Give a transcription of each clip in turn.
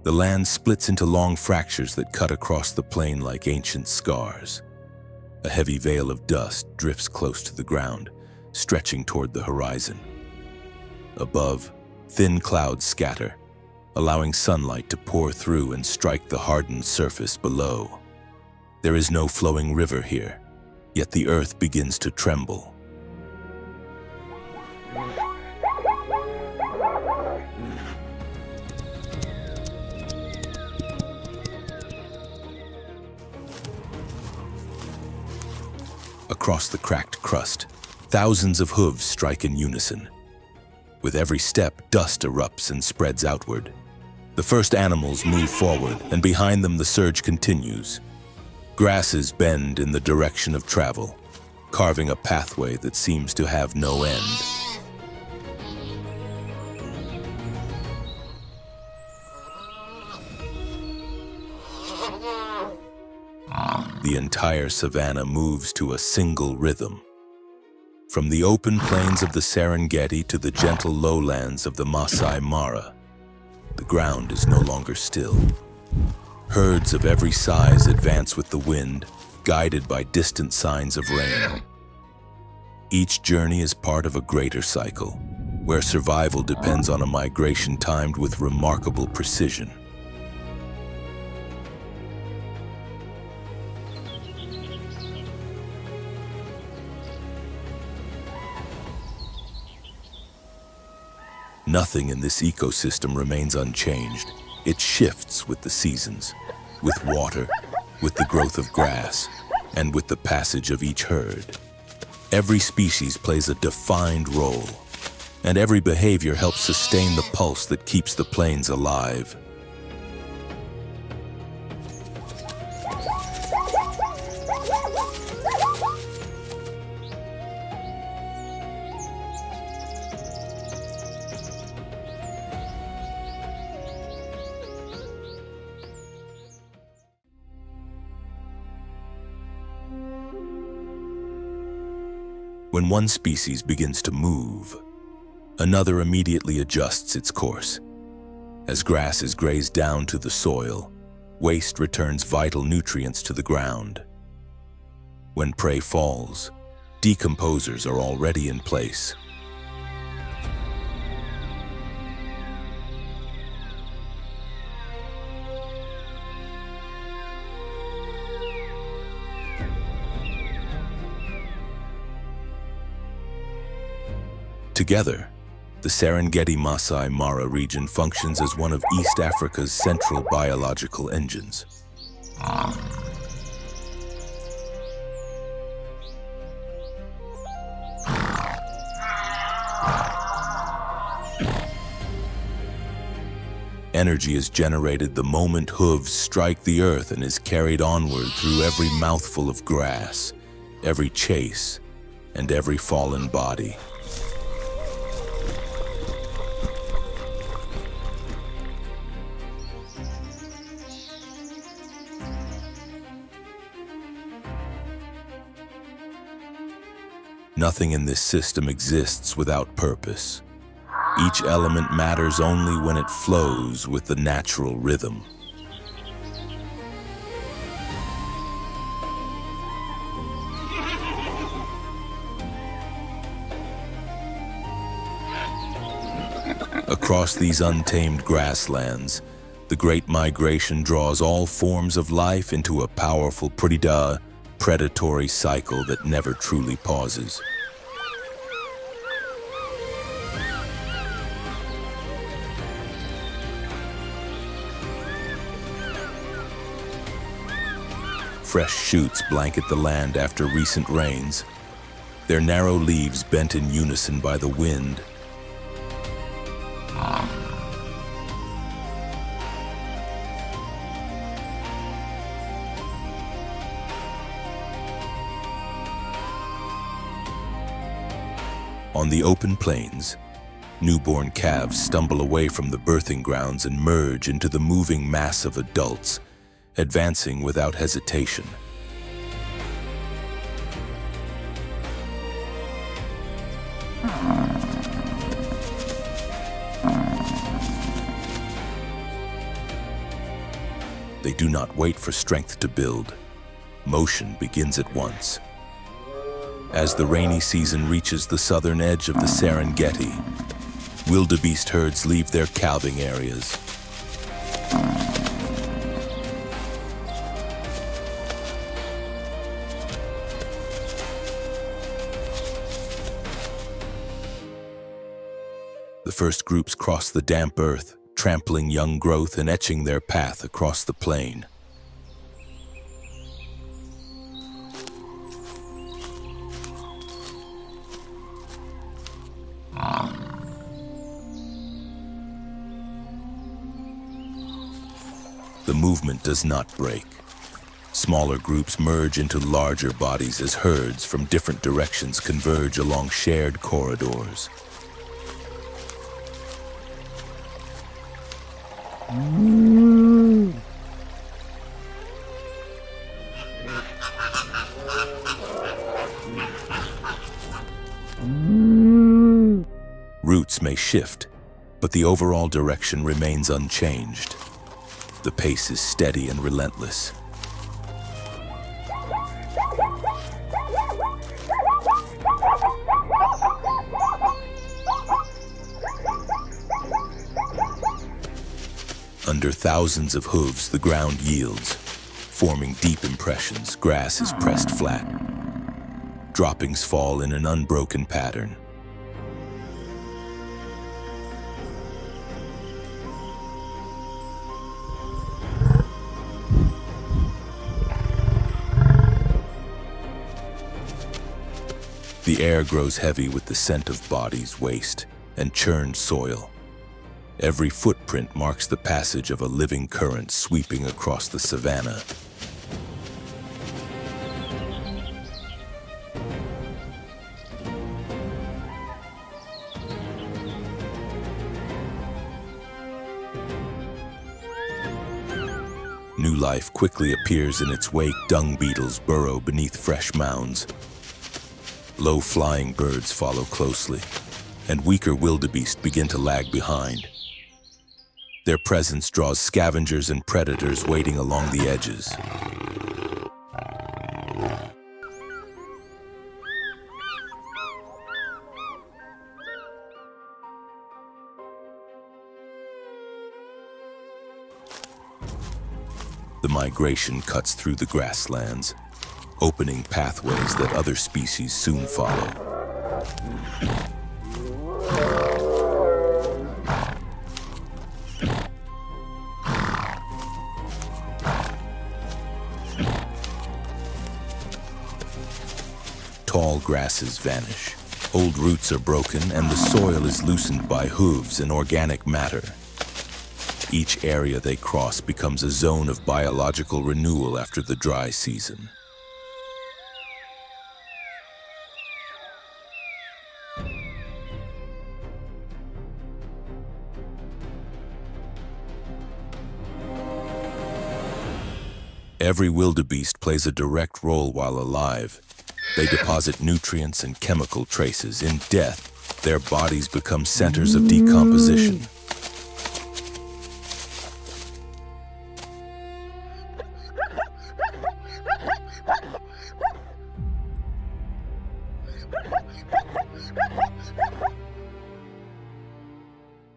The land splits into long fractures that cut across the plain like ancient scars. A heavy veil of dust drifts close to the ground, stretching toward the horizon. Above, thin clouds scatter, allowing sunlight to pour through and strike the hardened surface below. There is no flowing river here, yet the earth begins to tremble. Across the cracked crust, thousands of hooves strike in unison. With every step, dust erupts and spreads outward. The first animals move forward, and behind them the surge continues. Grasses bend in the direction of travel, carving a pathway that seems to have no end. The entire savanna moves to a single rhythm. From the open plains of the Serengeti to the gentle lowlands of the Masai Mara, the ground is no longer still. Herds of every size advance with the wind, guided by distant signs of rain. Each journey is part of a greater cycle, where survival depends on a migration timed with remarkable precision. Nothing in this ecosystem remains unchanged. It shifts with the seasons, with water, with the growth of grass, and with the passage of each herd. Every species plays a defined role, and every behavior helps sustain the pulse that keeps the plains alive. When one species begins to move, another immediately adjusts its course. As grass is grazed down to the soil, waste returns vital nutrients to the ground. When prey falls, decomposers are already in place. Together, the Serengeti Masai Mara region functions as one of East Africa's central biological engines. Energy is generated the moment hooves strike the earth and is carried onward through every mouthful of grass, every chase, and every fallen body. Nothing in this system exists without purpose. Each element matters only when it flows with the natural rhythm. Across these untamed grasslands, the Great Migration draws all forms of life into a powerful predatory cycle that never truly pauses. Fresh shoots blanket the land after recent rains, their narrow leaves bent in unison by the wind. On the open plains, newborn calves stumble away from the birthing grounds and merge into the moving mass of adults, advancing without hesitation. do not wait for strength to build. Motion begins at once. As the rainy season reaches the southern edge of the Serengeti, wildebeest herds leave their calving areas. The first groups cross the damp earth, trampling young growth and etching their path across the plain. The movement does not break. Smaller groups merge into larger bodies as herds from different directions converge along shared corridors. Routes may shift, but the overall direction remains unchanged. The pace is steady and relentless. Under thousands of hooves, the ground yields, forming deep impressions. Grass is pressed flat. Droppings fall in an unbroken pattern. The air grows heavy with the scent of bodies, waste, and churned soil. Every footprint marks the passage of a living current sweeping across the savanna. New life quickly appears in its wake. Dung beetles burrow beneath fresh mounds. Low-flying birds follow closely, and weaker wildebeest begin to lag behind. Their presence draws scavengers and predators waiting along the edges. The migration cuts through the grasslands, opening pathways that other species soon follow. Tall grasses vanish, old roots are broken, and the soil is loosened by hooves and organic matter. Each area they cross becomes a zone of biological renewal after the dry season. Every wildebeest plays a direct role while alive. They deposit nutrients and chemical traces. In death, their bodies become centers of decomposition.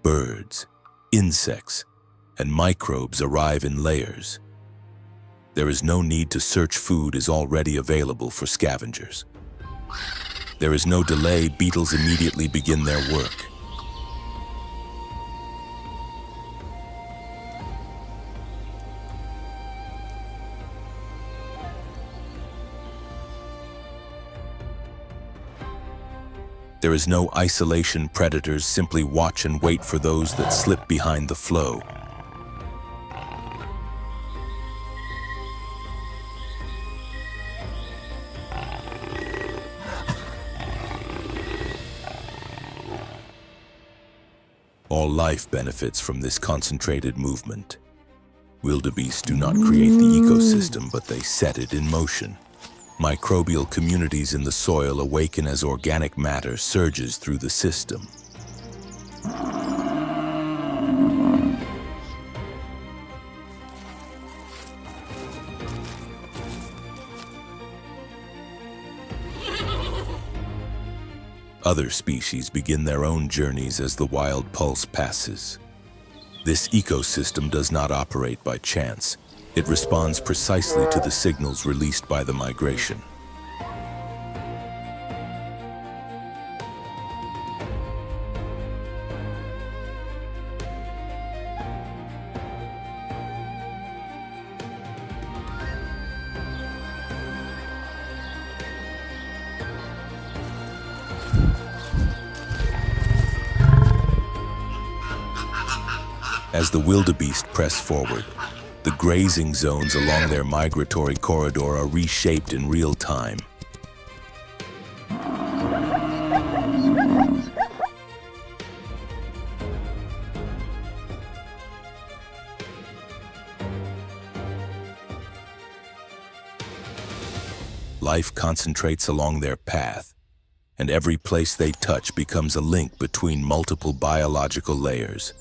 Birds, insects, and microbes arrive in layers. There is no need to search. Food is already available for scavengers. There is no delay. Beetles immediately begin their work. There is no isolation. Predators simply watch and wait for those that slip behind the flow. All life benefits from this concentrated movement. Wildebeest do not create the ecosystem, but they set it in motion. Microbial communities in the soil awaken as organic matter surges through the system. Other species begin their own journeys as the wild pulse passes. This ecosystem does not operate by chance. It responds precisely to the signals released by the migration. As the wildebeest press forward, the grazing zones along their migratory corridor are reshaped in real time. Life concentrates along their path, and every place they touch becomes a link between multiple biological layers.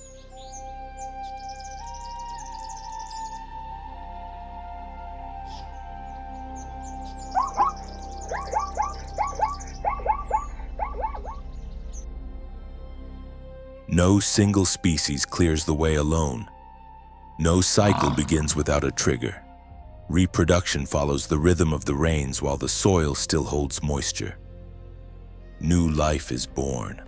No single species clears the way alone. No cycle begins without a trigger. Reproduction follows the rhythm of the rains while the soil still holds moisture. New life is born.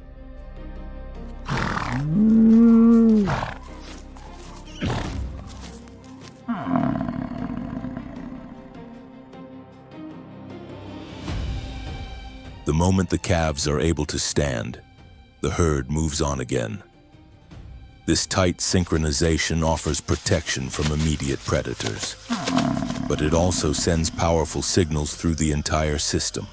The moment the calves are able to stand, the herd moves on again. This tight synchronization offers protection from immediate predators, but it also sends powerful signals through the entire system.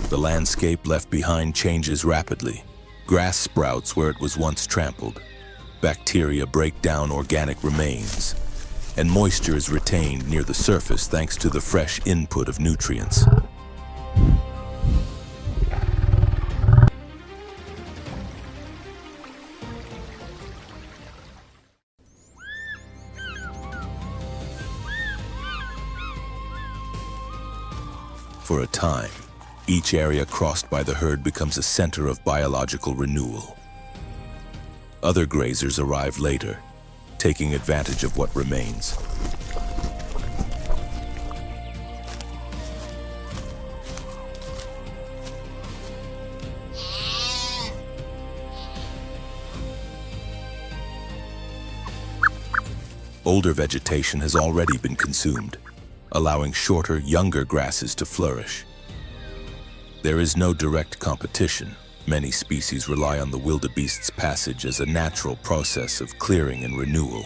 The landscape left behind changes rapidly. Grass sprouts where it was once trampled. Bacteria break down organic remains, and moisture is retained near the surface thanks to the fresh input of nutrients. For a time, each area crossed by the herd becomes a center of biological renewal. Other grazers arrive later, taking advantage of what remains. Older vegetation has already been consumed, allowing shorter, younger grasses to flourish. There is no direct competition. Many species rely on the wildebeest's passage as a natural process of clearing and renewal.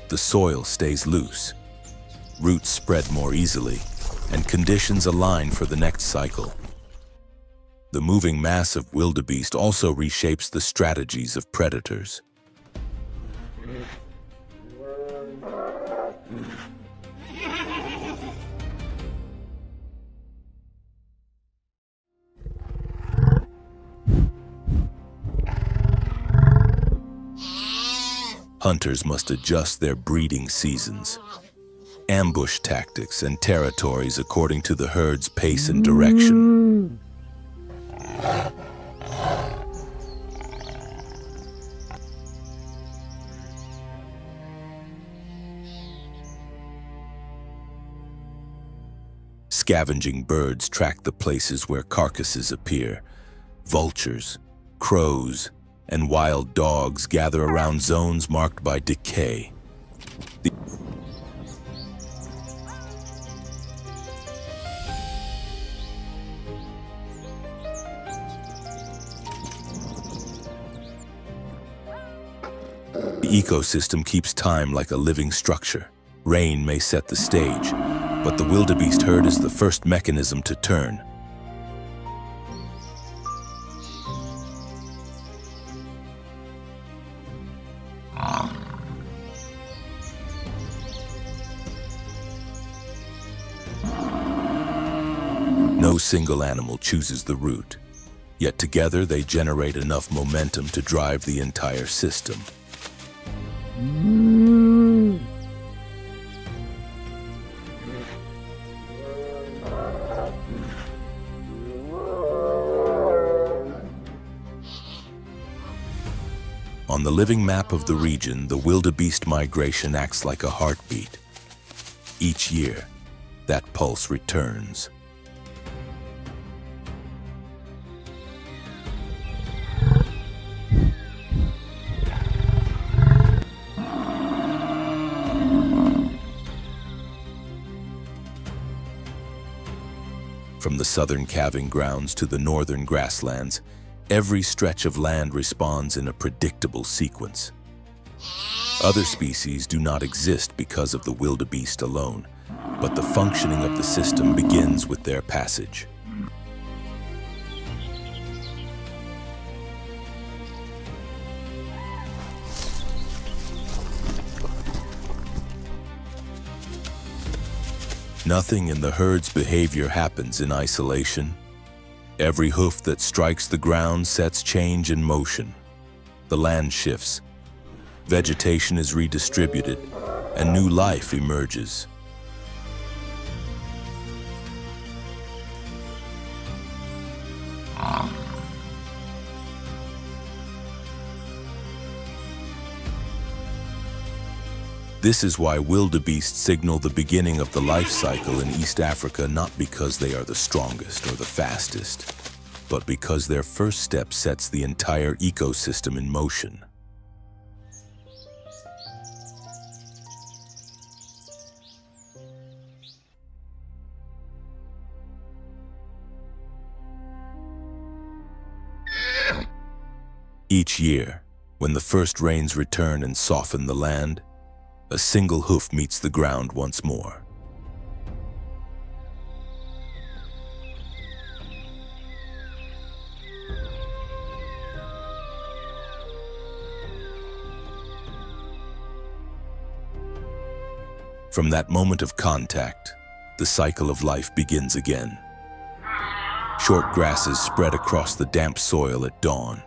The soil stays loose, roots spread more easily, and conditions align for the next cycle. The moving mass of wildebeest also reshapes the strategies of predators. Hunters must adjust their breeding seasons, ambush tactics, and territories according to the herd's pace and direction. Scavenging birds track the places where carcasses appear. Vultures, crows, and wild dogs gather around zones marked by decay. The ecosystem keeps time like a living structure. Rain may set the stage, but the wildebeest herd is the first mechanism to turn. single animal chooses the route, yet together they generate enough momentum to drive the entire system. On the living map of the region, the wildebeest migration acts like a heartbeat. Each year, that pulse returns. From the southern calving grounds to the northern grasslands, every stretch of land responds in a predictable sequence. Other species do not exist because of the wildebeest alone, but the functioning of the system begins with their passage. Nothing in the herd's behavior happens in isolation. Every hoof that strikes the ground sets change in motion. The land shifts, vegetation is redistributed, and new life emerges. This is why wildebeest signal the beginning of the life cycle in East Africa, not because they are the strongest or the fastest, but because their first step sets the entire ecosystem in motion. Each year, when the first rains return and soften the land, a single hoof meets the ground once more. From that moment of contact, the cycle of life begins again. Short grasses spread across the damp soil at dawn.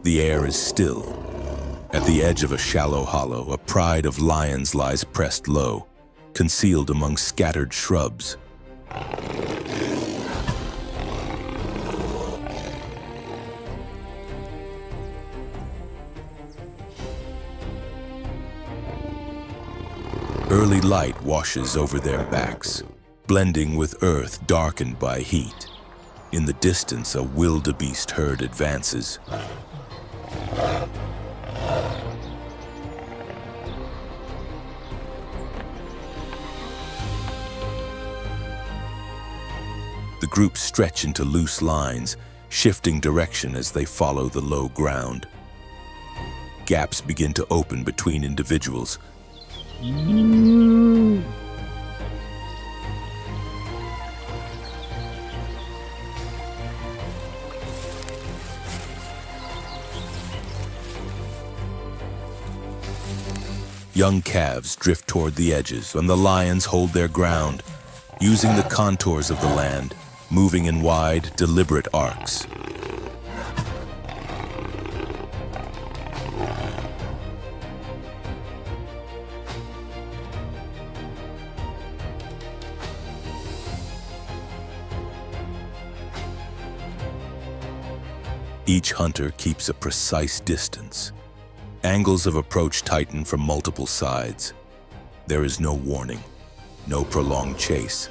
The air is still. At the edge of a shallow hollow, a pride of lions lies pressed low, concealed among scattered shrubs. Early light washes over their backs, blending with earth darkened by heat. In the distance, a wildebeest herd advances. The groups stretch into loose lines, shifting direction as they follow the low ground. Gaps begin to open between individuals. Young calves drift toward the edges, and the lions hold their ground, using the contours of the land, moving in wide, deliberate arcs. Each hunter keeps a precise distance. Angles of approach tighten from multiple sides. There is no warning, no prolonged chase.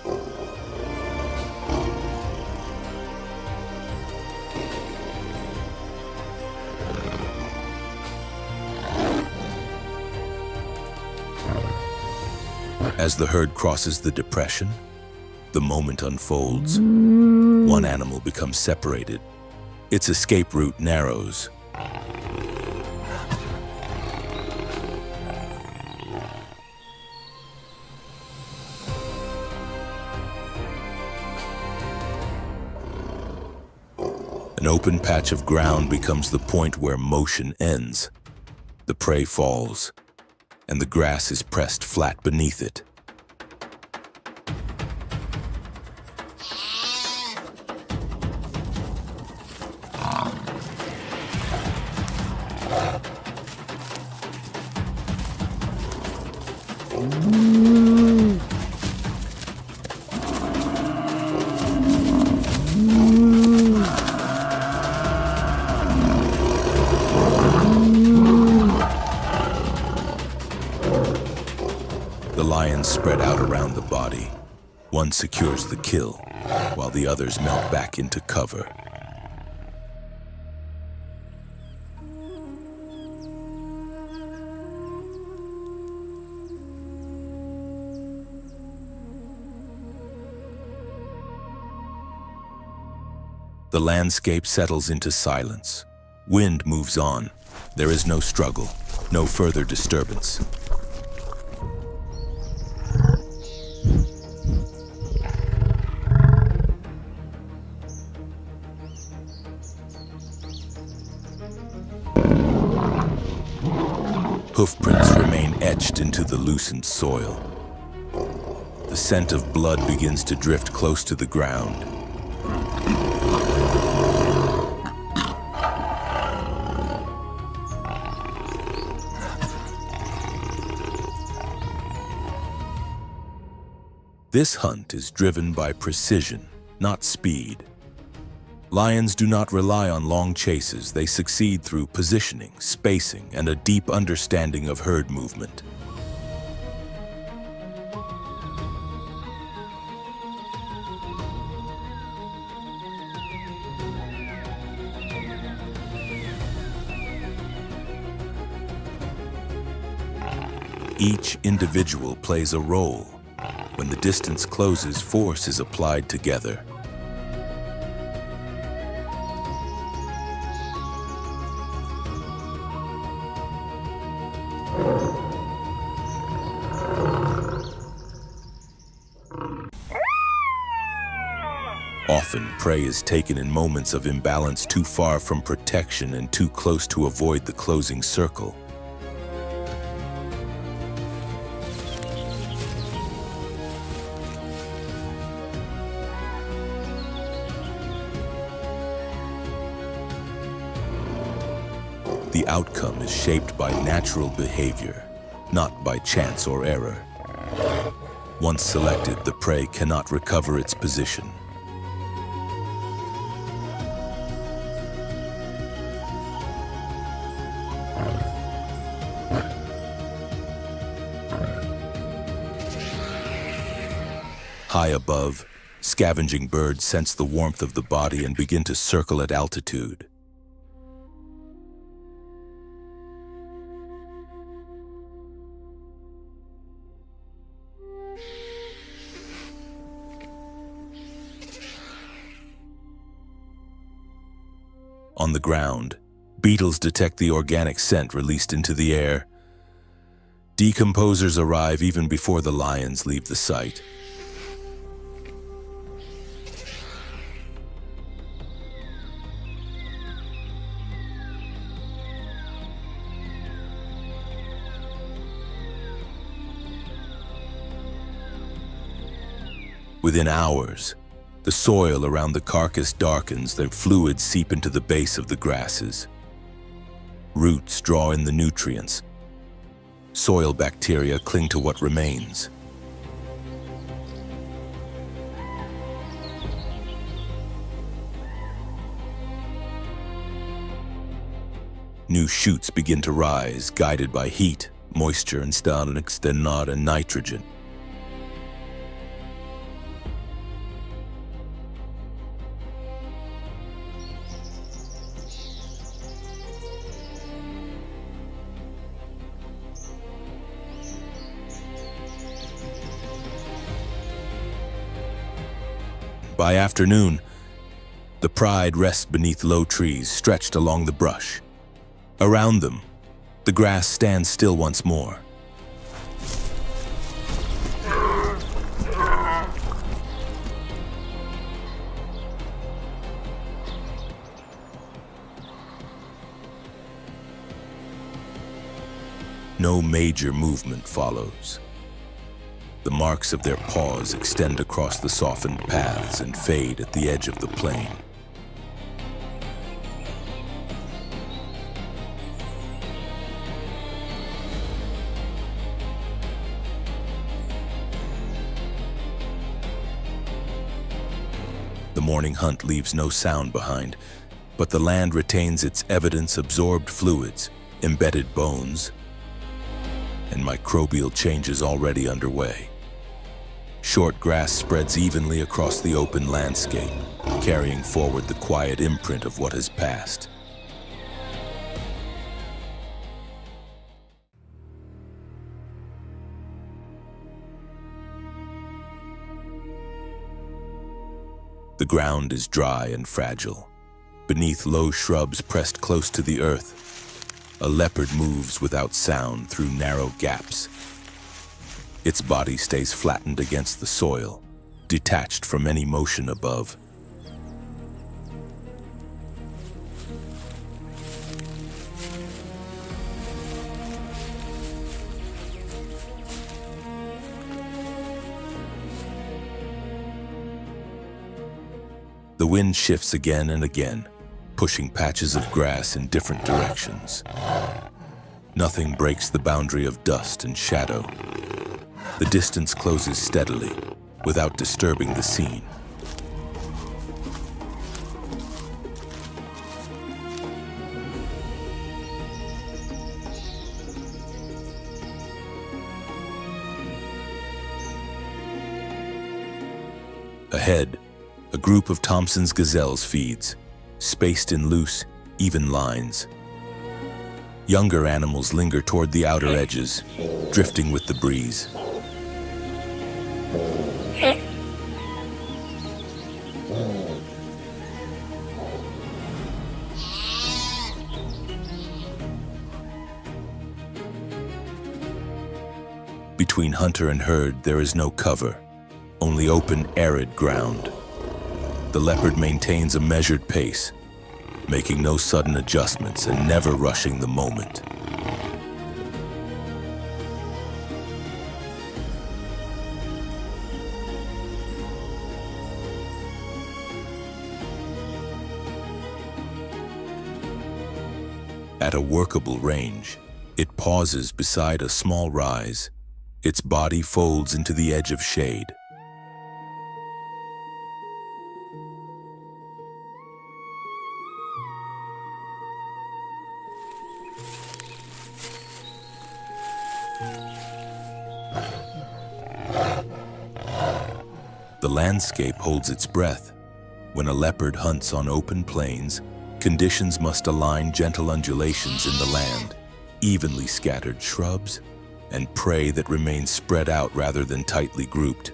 As the herd crosses the depression, the moment unfolds. One animal becomes separated. Its escape route narrows. An open patch of ground becomes the point where motion ends. The prey falls, and the grass is pressed flat beneath it. The lions spread out around the body. One secures the kill, while the others melt back into cover. The landscape settles into silence. Wind moves on. There is no struggle, no further disturbance. Hoofprints remain etched into the loosened soil. The scent of blood begins to drift close to the ground. This hunt is driven by precision, not speed. Lions do not rely on long chases. They succeed through positioning, spacing, and a deep understanding of herd movement. Each individual plays a role. When the distance closes, force is applied together. Often, prey is taken in moments of imbalance, too far from protection and too close to avoid the closing circle. The outcome is shaped by natural behavior, not by chance or error. Once selected, the prey cannot recover its position. High above, scavenging birds sense the warmth of the body and begin to circle at altitude. On the ground, beetles detect the organic scent released into the air. Decomposers arrive even before the lions leave the site. Within hours, the soil around the carcass darkens, their fluids seep into the base of the grasses. Roots draw in the nutrients. Soil bacteria cling to what remains. New shoots begin to rise, guided by heat, moisture, and nitrogen. By afternoon, the pride rests beneath low trees stretched along the brush. Around them, the grass stands still once more. No major movement follows. The marks of their paws extend across the softened paths and fade at the edge of the plain. The morning hunt leaves no sound behind, but the land retains its evidence-absorbed fluids, embedded bones, and microbial changes already underway. Short grass spreads evenly across the open landscape, carrying forward the quiet imprint of what has passed. The ground is dry and fragile. Beneath low shrubs pressed close to the earth, a leopard moves without sound through narrow gaps. Its body stays flattened against the soil, detached from any motion above. The wind shifts again and again, pushing patches of grass in different directions. Nothing breaks the boundary of dust and shadow. The distance closes steadily, without disturbing the scene. Ahead, a group of Thompson's gazelles feeds, spaced in loose, even lines. Younger animals linger toward the outer edges, drifting with the breeze. Between hunter and herd, there is no cover, only open, arid ground. The leopard maintains a measured pace, making no sudden adjustments and never rushing the moment. At a workable range, it pauses beside a small rise. Its body folds into the edge of shade. The landscape holds its breath. When a leopard hunts on open plains, conditions must align gentle undulations in the land, evenly scattered shrubs, and prey that remains spread out rather than tightly grouped.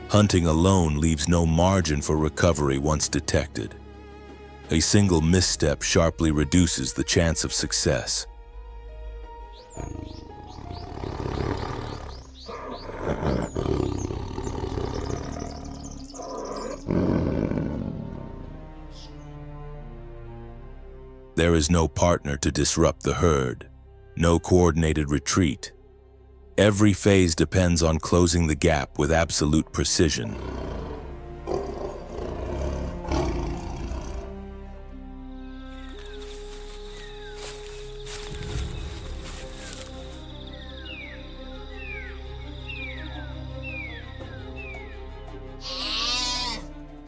Hunting alone leaves no margin for recovery once detected. A single misstep sharply reduces the chance of success. There is no partner to disrupt the herd, no coordinated retreat. Every phase depends on closing the gap with absolute precision.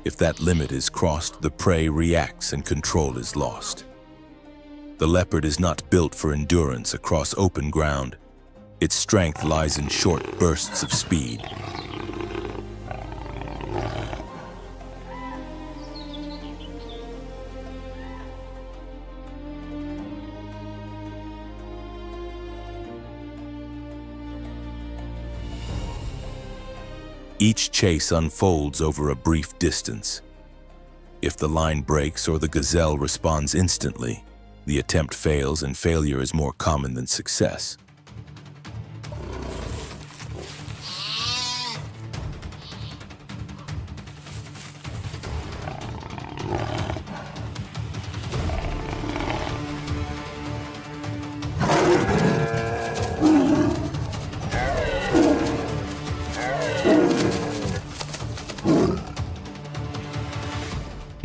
If that limit is crossed, the prey reacts and control is lost. The leopard is not built for endurance across open ground. Its strength lies in short bursts of speed. Each chase unfolds over a brief distance. If the line breaks or the gazelle responds instantly, The attempt fails, and failure is more common than success.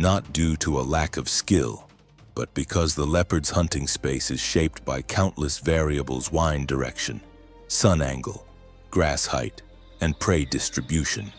Not due to a lack of skill, but because the leopard's hunting space is shaped by countless variables: wind direction, sun angle, grass height, and prey distribution.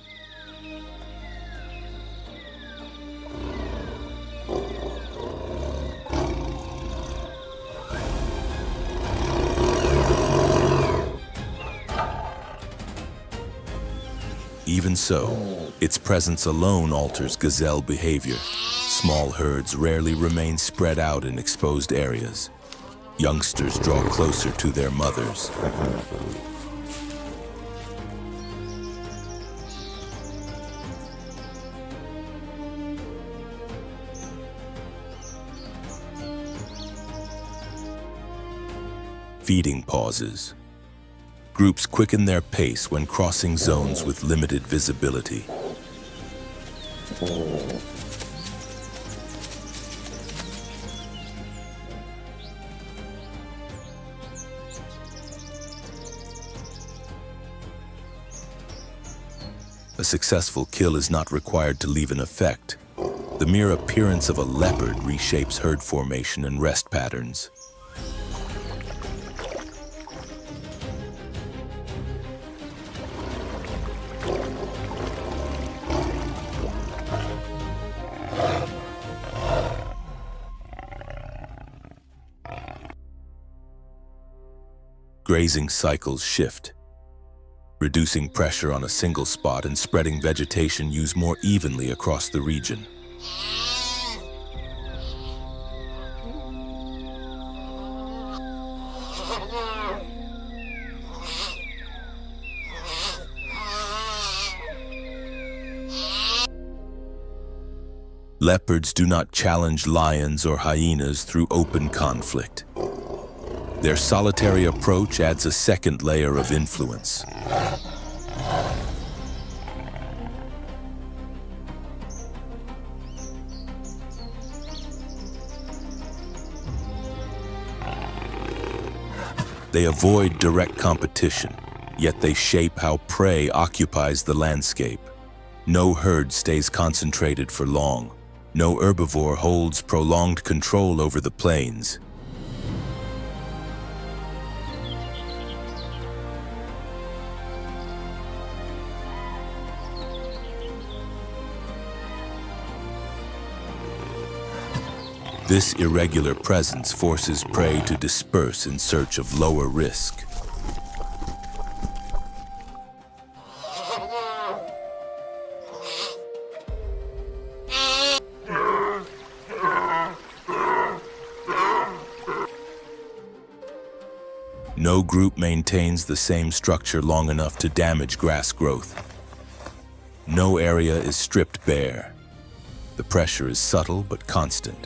Even so, its presence alone alters gazelle behavior. Small herds rarely remain spread out in exposed areas. Youngsters draw closer to their mothers. Feeding pauses. Groups quicken their pace when crossing zones with limited visibility. A successful kill is not required to leave an effect. The mere appearance of a leopard reshapes herd formation and rest patterns. Grazing cycles shift, reducing pressure on a single spot and spreading vegetation used more evenly across the region. Leopards do not challenge lions or hyenas through open conflict. Their solitary approach adds a second layer of influence. They avoid direct competition, yet they shape how prey occupies the landscape. No herd stays concentrated for long. No herbivore holds prolonged control over the plains. This irregular presence forces prey to disperse in search of lower risk. No group maintains the same structure long enough to damage grass growth. No area is stripped bare. The pressure is subtle but constant.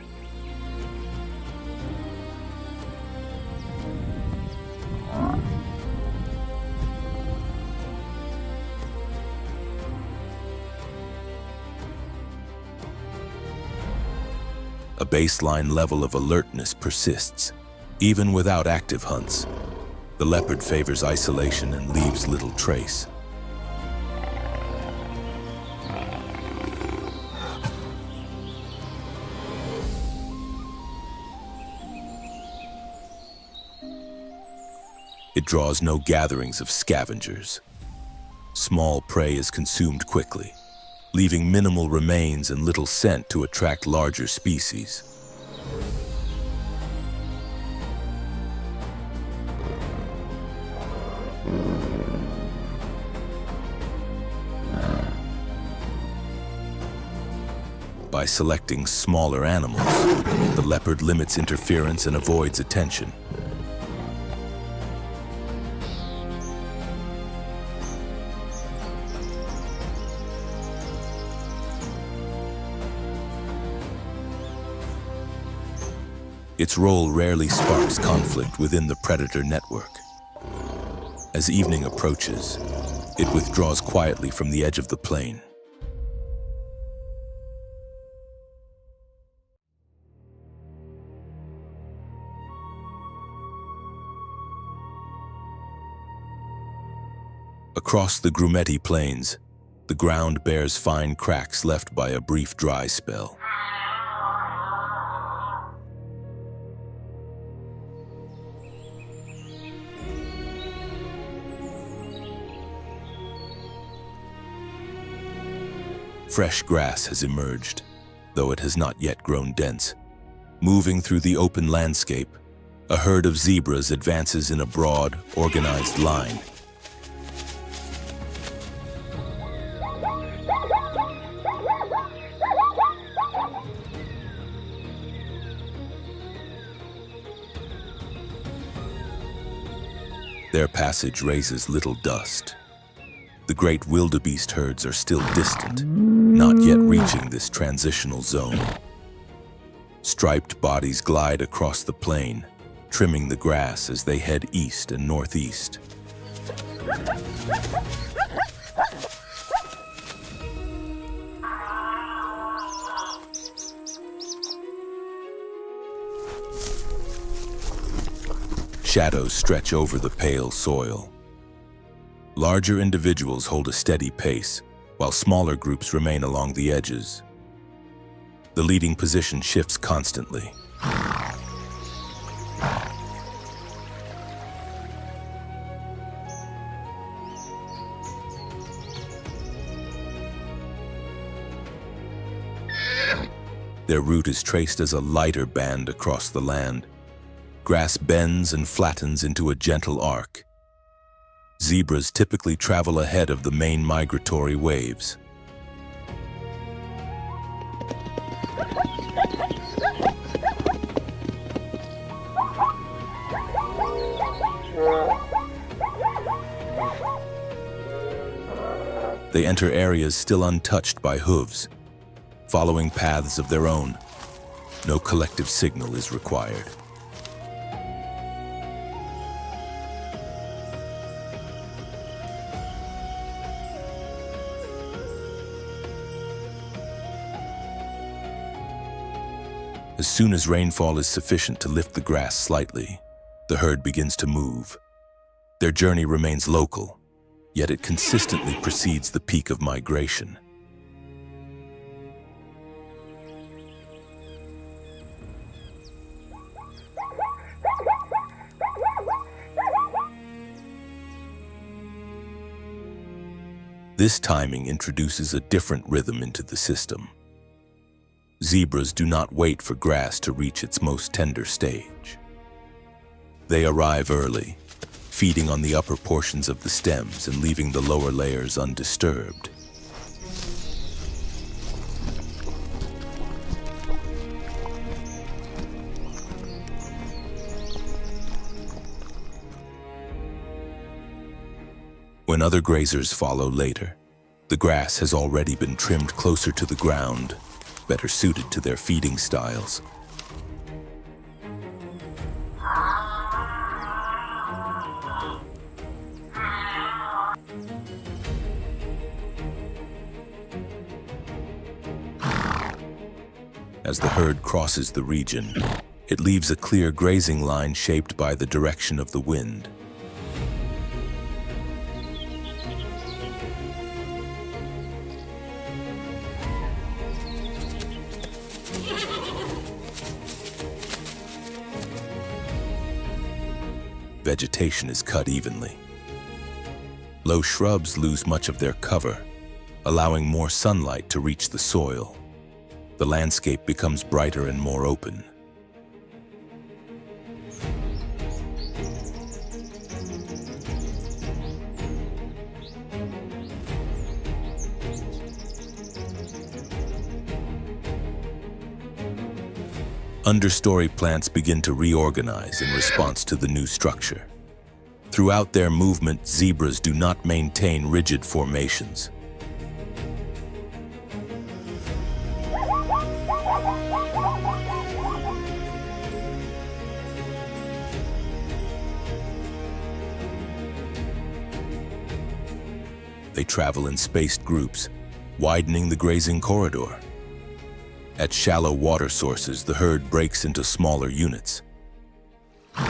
A baseline level of alertness persists, even without active hunts. The leopard favors isolation and leaves little trace. It draws no gatherings of scavengers. Small prey is consumed quickly, leaving minimal remains and little scent to attract larger species. By selecting smaller animals, the leopard limits interference and avoids attention. Its role rarely sparks conflict within the predator network. As evening approaches, it withdraws quietly from the edge of the plain. Across the Grumeti Plains, the ground bears fine cracks left by a brief dry spell. Fresh grass has emerged, though it has not yet grown dense. Moving through the open landscape, a herd of zebras advances in a broad, organized line. Their passage raises little dust. The great wildebeest herds are still distant, not yet reaching this transitional zone. Striped bodies glide across the plain, trimming the grass as they head east and northeast. Shadows stretch over the pale soil. Larger individuals hold a steady pace, while smaller groups remain along the edges. The leading position shifts constantly. Their route is traced as a lighter band across the land. Grass bends and flattens into a gentle arc. Zebras typically travel ahead of the main migratory waves. They enter areas still untouched by hooves, following paths of their own. No collective signal is required. As soon as rainfall is sufficient to lift the grass slightly, the herd begins to move. Their journey remains local, yet it consistently precedes the peak of migration. This timing introduces a different rhythm into the system. Zebras do not wait for grass to reach its most tender stage. They arrive early, feeding on the upper portions of the stems and leaving the lower layers undisturbed. When other grazers follow later, the grass has already been trimmed closer to the ground, better suited to their feeding styles. As the herd crosses the region, it leaves a clear grazing line shaped by the direction of the wind. Vegetation is cut evenly. Low shrubs lose much of their cover, allowing more sunlight to reach the soil. The landscape becomes brighter and more open. Understory plants begin to reorganize in response to the new structure. Throughout their movement, zebras do not maintain rigid formations. They travel in spaced groups, widening the grazing corridor. At shallow water sources, the herd breaks into smaller units,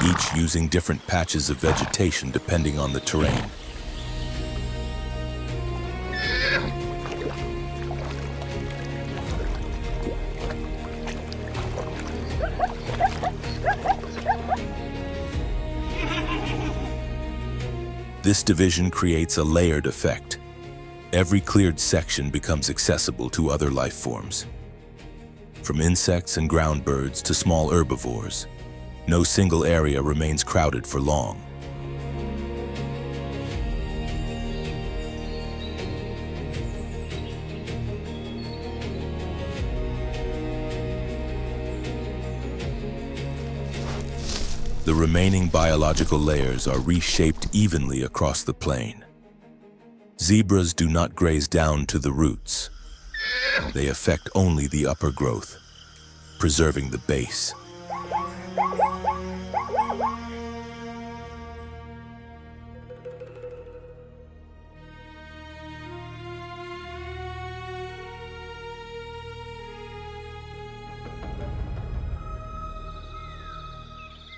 each using different patches of vegetation depending on the terrain. This division creates a layered effect. Every cleared section becomes accessible to other life forms. From insects and ground birds to small herbivores, no single area remains crowded for long. The remaining biological layers are reshaped evenly across the plain. Zebras do not graze down to the roots. They affect only the upper growth, preserving the base.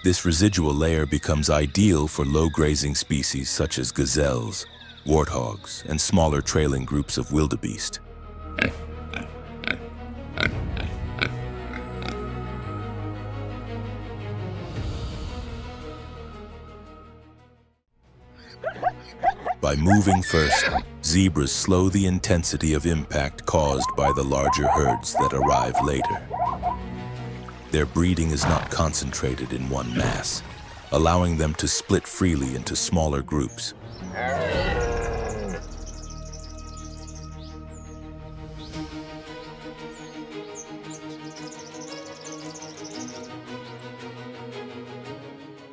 This residual layer becomes ideal for low-grazing species such as gazelles, warthogs, and smaller trailing groups of wildebeest. By moving first, zebras slow the intensity of impact caused by the larger herds that arrive later. Their breeding is not concentrated in one mass, allowing them to split freely into smaller groups.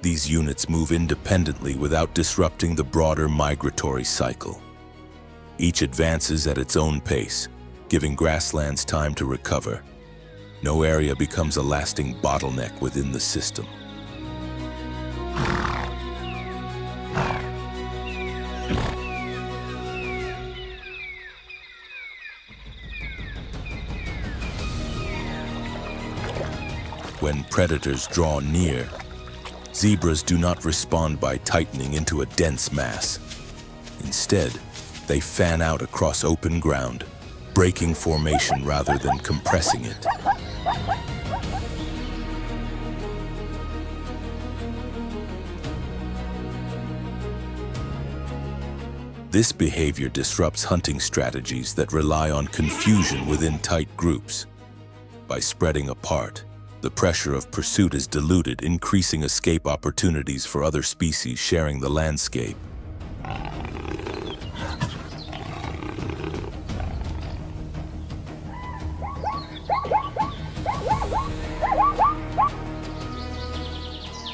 These units move independently without disrupting the broader migratory cycle. Each advances at its own pace, giving grasslands time to recover. No area becomes a lasting bottleneck within the system. When predators draw near, zebras do not respond by tightening into a dense mass. Instead, they fan out across open ground, breaking formation rather than compressing it. This behavior disrupts hunting strategies that rely on confusion within tight groups. By spreading apart, the pressure of pursuit is diluted, increasing escape opportunities for other species sharing the landscape.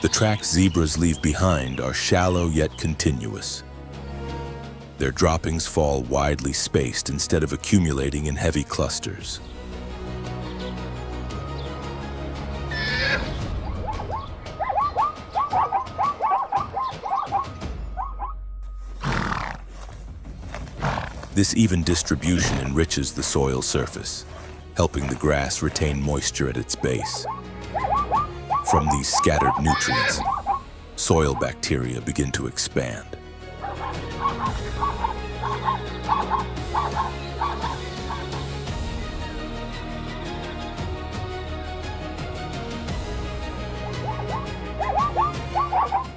The tracks zebras leave behind are shallow yet continuous. Their droppings fall widely spaced instead of accumulating in heavy clusters. This even distribution enriches the soil surface, helping the grass retain moisture at its base. From these scattered nutrients, soil bacteria begin to expand.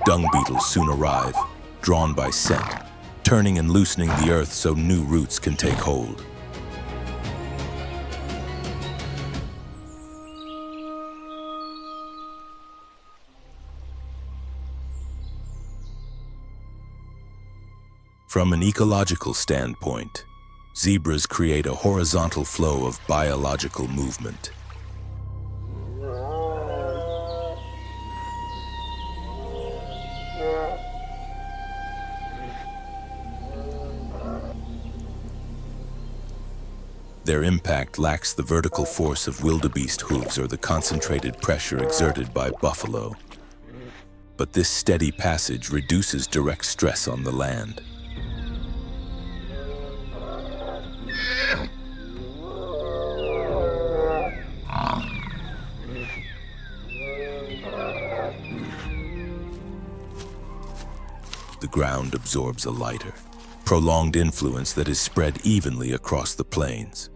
Dung beetles soon arrive, drawn by scent, turning and loosening the earth so new roots can take hold. From an ecological standpoint, zebras create a horizontal flow of biological movement. Their impact lacks the vertical force of wildebeest hooves or the concentrated pressure exerted by buffalo. But this steady passage reduces direct stress on the land. the ground absorbs a lighter, prolonged influence that is spread evenly across the plains.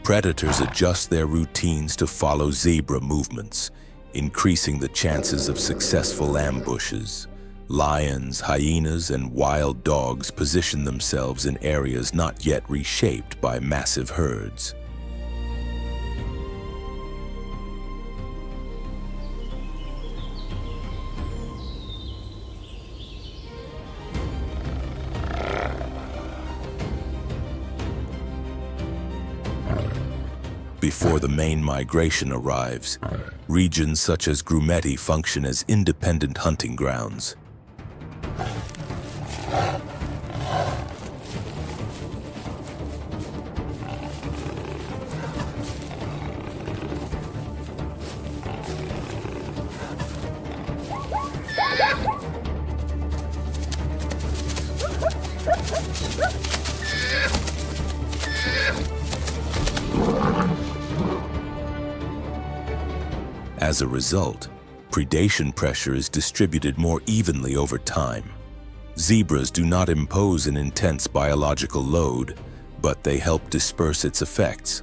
Predators adjust their routines to follow zebra movements, increasing the chances of successful ambushes. Lions, hyenas, and wild dogs position themselves in areas not yet reshaped by massive herds. Before the main migration arrives, regions such as Grumeti function as independent hunting grounds. As a result, predation pressure is distributed more evenly over time. Zebras do not impose an intense biological load, but they help disperse its effects.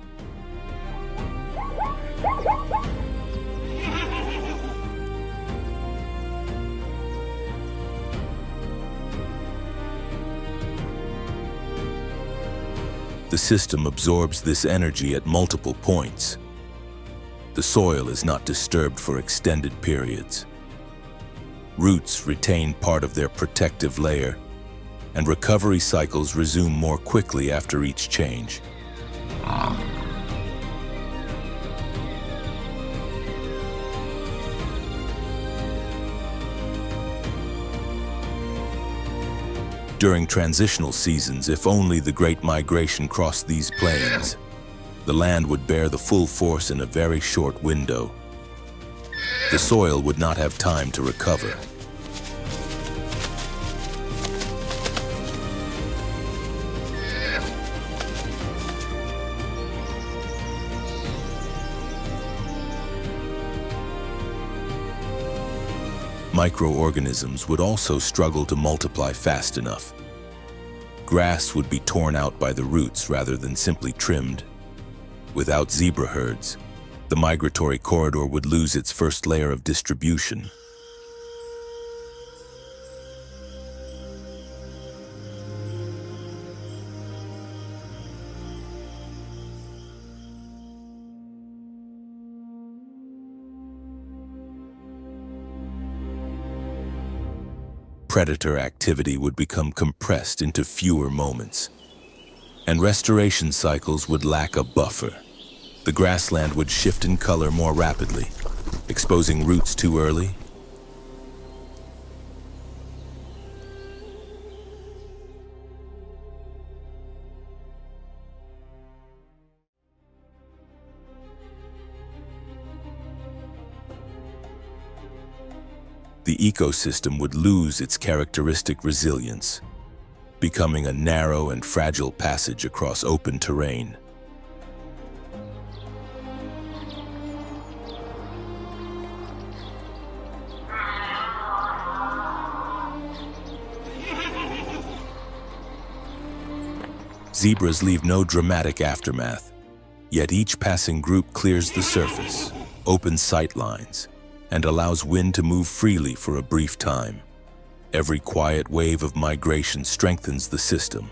The system absorbs this energy at multiple points. The soil is not disturbed for extended periods. Roots retain part of their protective layer, and recovery cycles resume more quickly after each change. During transitional seasons, if only the Great Migration crossed these plains, the land would bear the full force in a very short window. The soil would not have time to recover. Microorganisms would also struggle to multiply fast enough. Grass would be torn out by the roots rather than simply trimmed. Without zebra herds, the migratory corridor would lose its first layer of distribution. Predator activity would become compressed into fewer moments, and restoration cycles would lack a buffer. The grassland would shift in color more rapidly, exposing roots too early. The ecosystem would lose its characteristic resilience, becoming a narrow and fragile passage across open terrain. Zebras leave no dramatic aftermath, yet each passing group clears the surface, opens sight lines, and allows wind to move freely for a brief time. Every quiet wave of migration strengthens the system.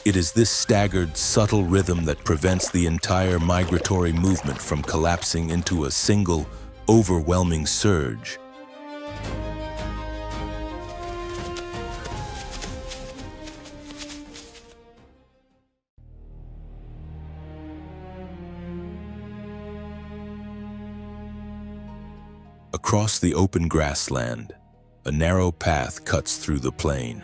It is this staggered, subtle rhythm that prevents the entire migratory movement from collapsing into a single, overwhelming surge. Across the open grassland, a narrow path cuts through the plain.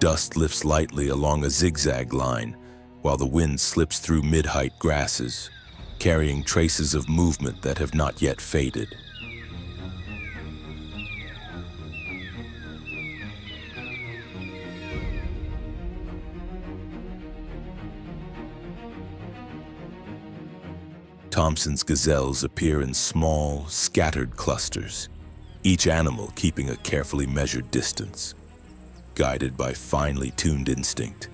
Dust lifts lightly along a zigzag line, while the wind slips through mid-height grasses, carrying traces of movement that have not yet faded. Thompson's gazelles appear in small, scattered clusters, each animal keeping a carefully measured distance, guided by finely tuned instinct.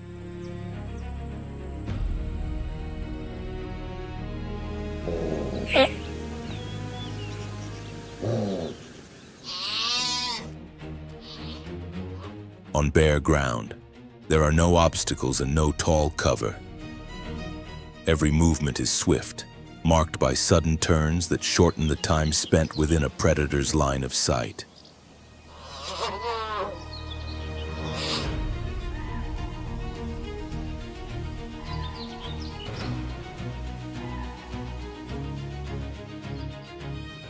On bare ground, there are no obstacles and no tall cover. Every movement is swift, marked by sudden turns that shorten the time spent within a predator's line of sight.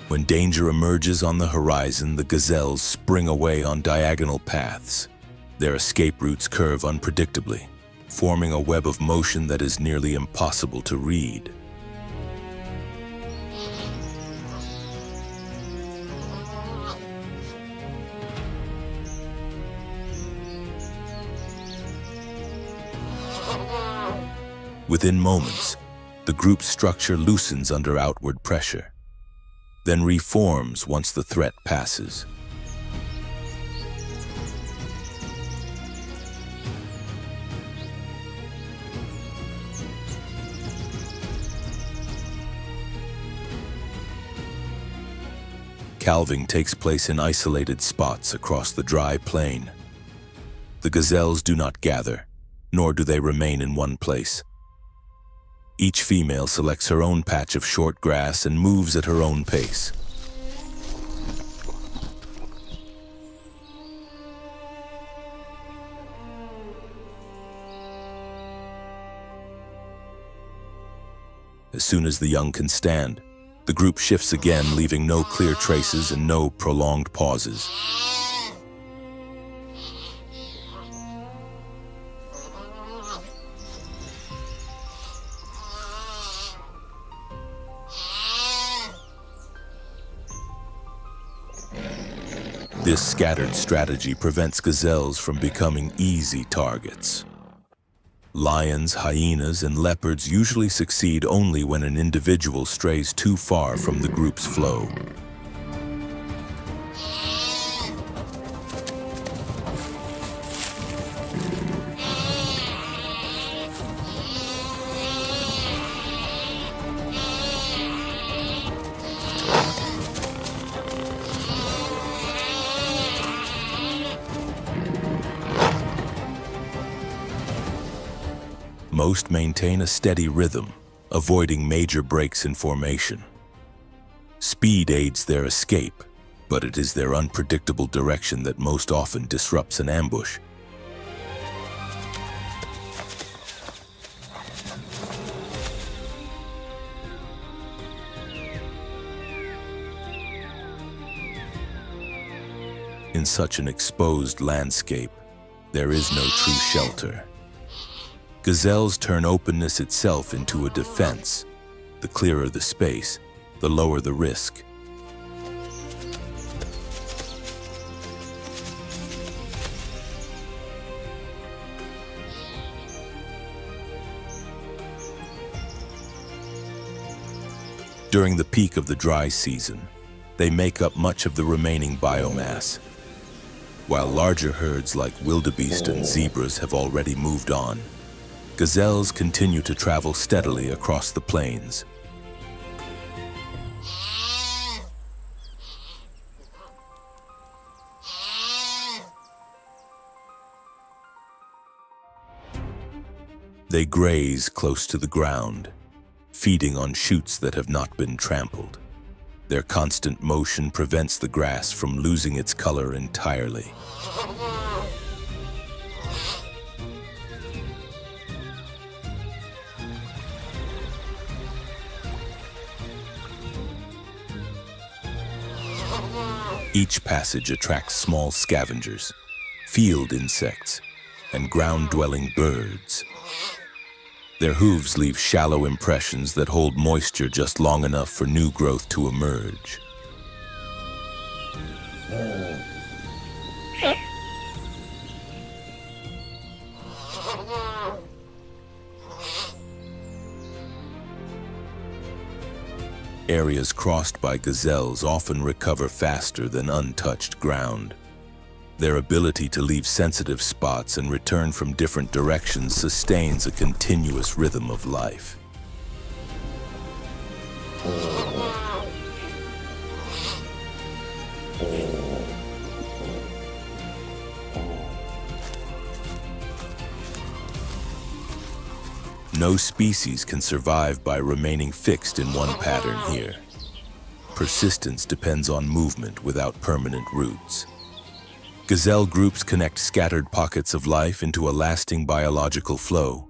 When danger emerges on the horizon, the gazelles spring away on diagonal paths. Their escape routes curve unpredictably, forming a web of motion that is nearly impossible to read. Within moments, the group's structure loosens under outward pressure, then reforms once the threat passes. Calving takes place in isolated spots across the dry plain. The gazelles do not gather, nor do they remain in one place. Each female selects her own patch of short grass and moves at her own pace. As soon as the young can stand, the group shifts again, leaving no clear traces and no prolonged pauses. This scattered strategy prevents gazelles from becoming easy targets. Lions, hyenas, and leopards usually succeed only when an individual strays too far from the group's flow. Most maintain a steady rhythm, avoiding major breaks in formation. Speed aids their escape, but it is their unpredictable direction that most often disrupts an ambush. In such an exposed landscape, there is no true shelter. Gazelles turn openness itself into a defense. The clearer the space, the lower the risk. During the peak of the dry season, they make up much of the remaining biomass. While larger herds like wildebeest and zebras have already moved on, gazelles continue to travel steadily across the plains. They graze close to the ground, feeding on shoots that have not been trampled. Their constant motion prevents the grass from losing its color entirely. Each passage attracts small scavengers, field insects, and ground-dwelling birds. Their hooves leave shallow impressions that hold moisture just long enough for new growth to emerge. Areas crossed by gazelles often recover faster than untouched ground. Their ability to leave sensitive spots and return from different directions sustains a continuous rhythm of life. No species can survive by remaining fixed in one pattern here. Persistence depends on movement without permanent roots. Gazelle groups connect scattered pockets of life into a lasting biological flow.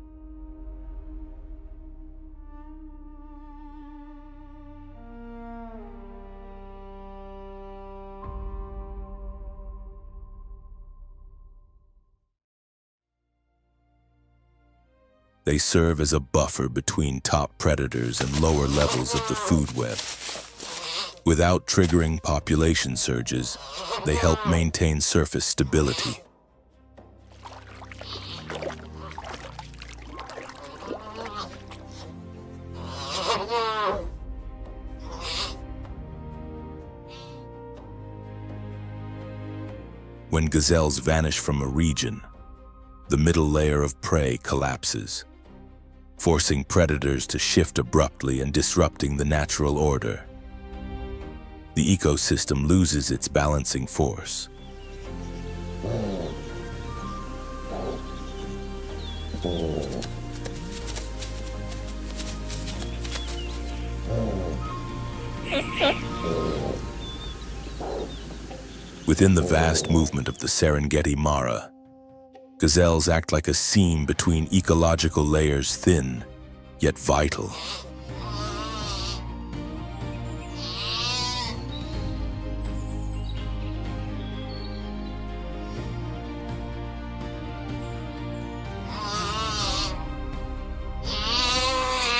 They serve as a buffer between top predators and lower levels of the food web. Without triggering population surges, they help maintain surface stability. When gazelles vanish from a region, the middle layer of prey collapses, forcing predators to shift abruptly and disrupting the natural order. The ecosystem loses its balancing force. Within the vast movement of the Serengeti Mara, gazelles act like a seam between ecological layers, thin yet vital.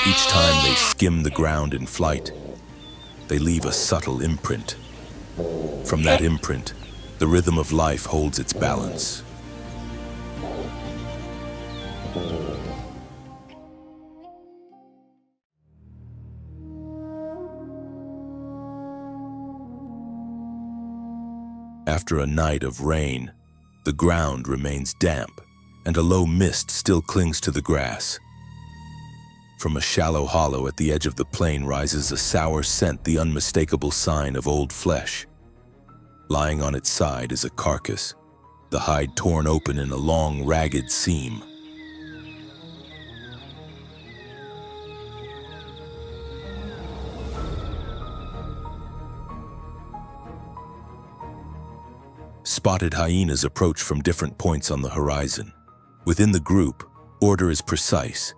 Each time they skim the ground in flight, they leave a subtle imprint. From that imprint, the rhythm of life holds its balance. After a night of rain, the ground remains damp, and a low mist still clings to the grass. From a shallow hollow at the edge of the plain rises a sour scent, the unmistakable sign of old flesh. Lying on its side is a carcass, the hide torn open in a long, ragged seam. Spotted hyenas approach from different points on the horizon. Within the group, order is precise.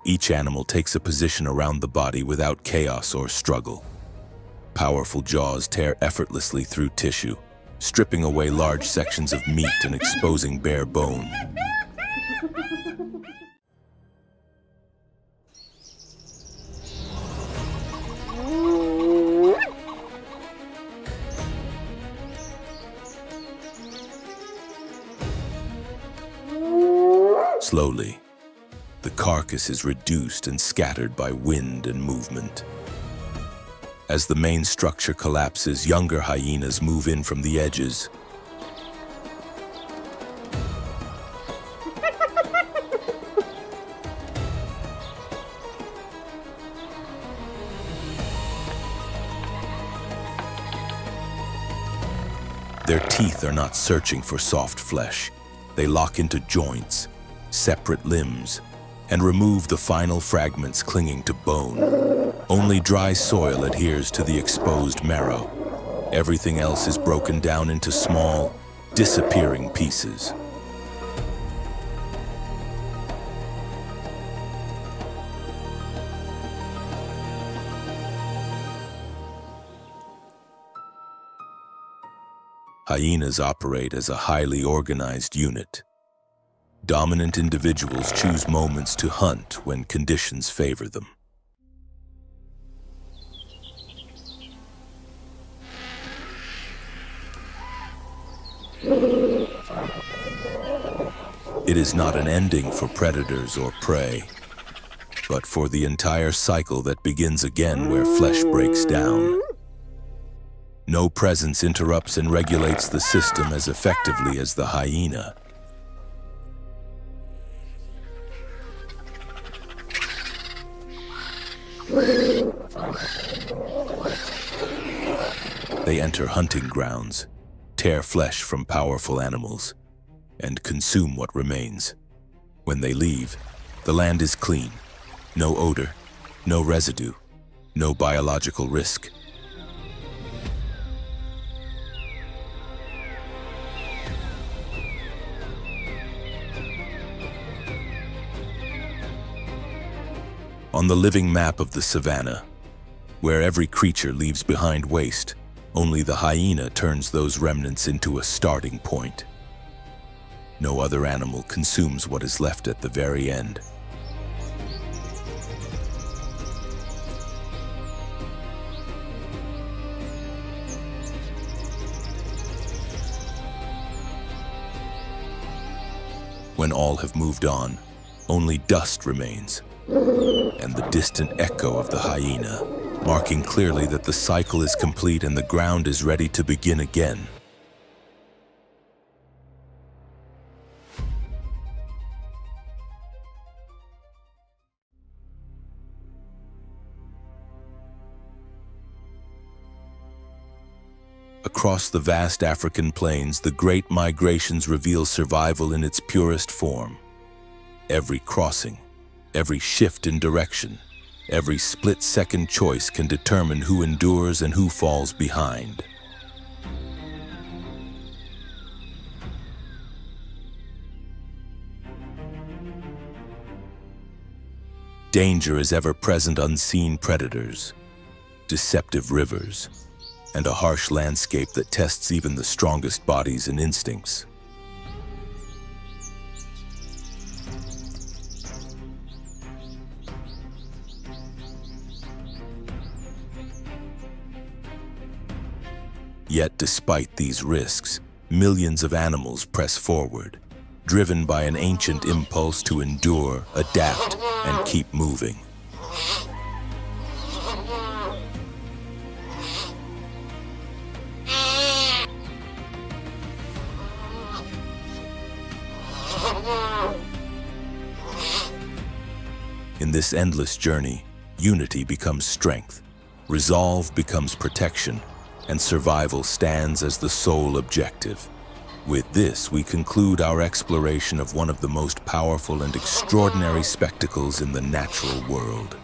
Each animal takes a position around the body without chaos or struggle. Powerful jaws tear effortlessly through tissue, stripping away large sections of meat and exposing bare bone. Slowly, the carcass is reduced and scattered by wind and movement. As the main structure collapses, younger hyenas move in from the edges. Their teeth are not searching for soft flesh. They lock into joints, separate limbs, and remove the final fragments clinging to bone. Only dry soil adheres to the exposed marrow. Everything else is broken down into small, disappearing pieces. Hyenas operate as a highly organized unit. Dominant individuals choose moments to hunt when conditions favor them. It is not an ending for predators or prey, but for the entire cycle that begins again where flesh breaks down. No presence interrupts and regulates the system as effectively as the hyena. They enter hunting grounds, tear flesh from powerful animals, and consume what remains. When they leave, the land is clean. No odor, no residue, no biological risk. On the living map of the savanna, where every creature leaves behind waste, only the hyena turns those remnants into a starting point. No other animal consumes what is left at the very end. When all have moved on, only dust remains, and the distant echo of the hyena, marking clearly that the cycle is complete and the ground is ready to begin again. Across the vast African plains, the great migrations reveal survival in its purest form. Every crossing, every shift in direction, every split-second choice can determine who endures and who falls behind. Danger is ever-present, unseen predators, deceptive rivers, and a harsh landscape that tests even the strongest bodies and instincts. Yet, despite these risks, millions of animals press forward, driven by an ancient impulse to endure, adapt, and keep moving. In this endless journey, unity becomes strength, resolve becomes protection, and survival stands as the sole objective. With this, we conclude our exploration of one of the most powerful and extraordinary spectacles in the natural world.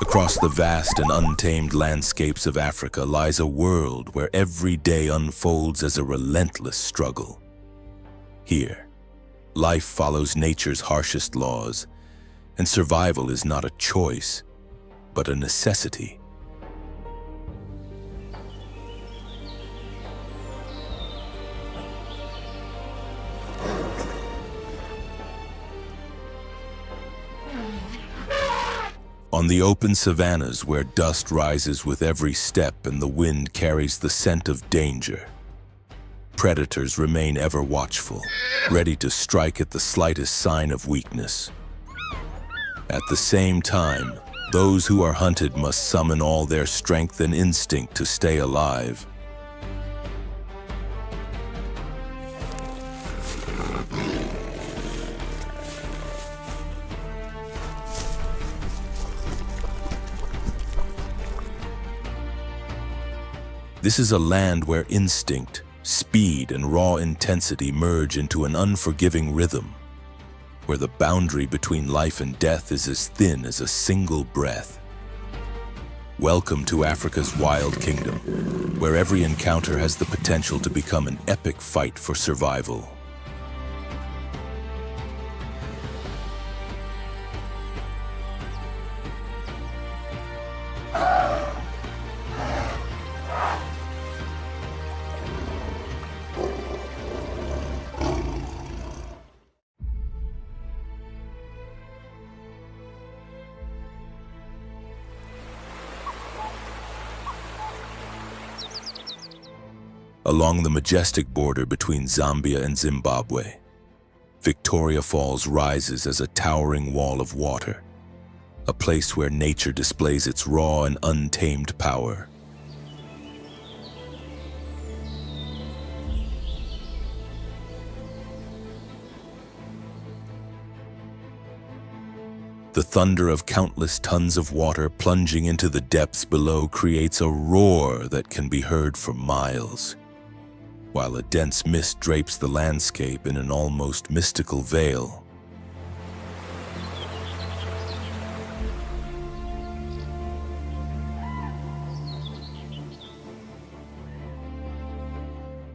Across the vast and untamed landscapes of Africa lies a world where every day unfolds as a relentless struggle. Here, life follows nature's harshest laws, and survival is not a choice, but a necessity. On the open savannas where dust rises with every step and the wind carries the scent of danger, predators remain ever watchful, ready to strike at the slightest sign of weakness. At the same time, those who are hunted must summon all their strength and instinct to stay alive. This is a land where instinct, speed, and raw intensity merge into an unforgiving rhythm, where the boundary between life and death is as thin as a single breath. Welcome to Africa's wild kingdom, where every encounter has the potential to become an epic fight for survival. Along the majestic border between Zambia and Zimbabwe, Victoria Falls rises as a towering wall of water, a place where nature displays its raw and untamed power. The thunder of countless tons of water plunging into the depths below creates a roar that can be heard for miles, while a dense mist drapes the landscape in an almost mystical veil.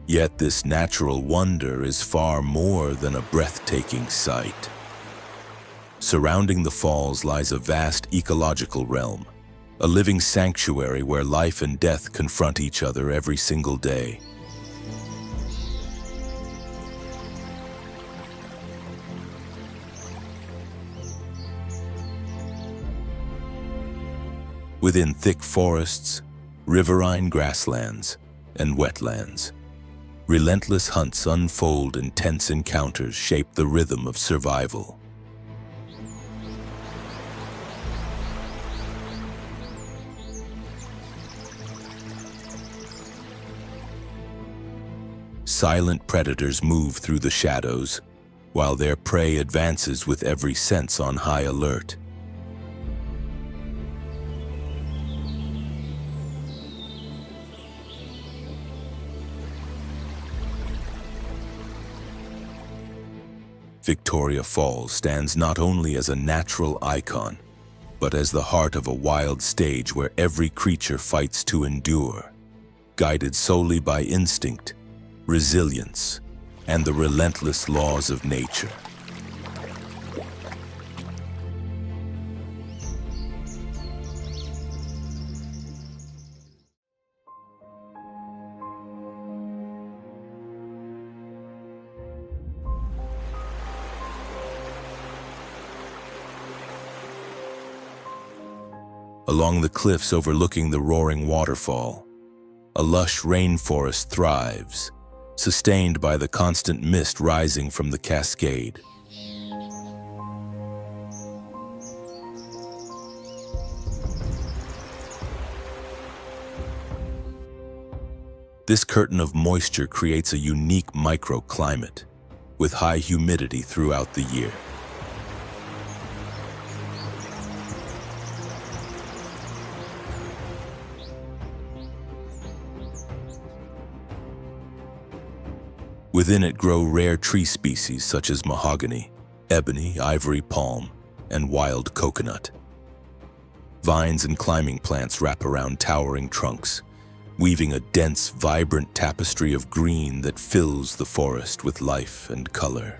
Yet this natural wonder is far more than a breathtaking sight. Surrounding the falls lies a vast ecological realm, a living sanctuary where life and death confront each other every single day. Within thick forests, riverine grasslands, and wetlands, relentless hunts unfold and tense encounters shape the rhythm of survival. Silent predators move through the shadows, while their prey advances with every sense on high alert. Victoria Falls stands not only as a natural icon, but as the heart of a wild stage where every creature fights to endure, guided solely by instinct, resilience, and the relentless laws of nature. Along the cliffs overlooking the roaring waterfall, a lush rainforest thrives, sustained by the constant mist rising from the cascade. This curtain of moisture creates a unique microclimate, with high humidity throughout the year. Within it grow rare tree species such as mahogany, ebony, ivory palm, and wild coconut. Vines and climbing plants wrap around towering trunks, weaving a dense, vibrant tapestry of green that fills the forest with life and color.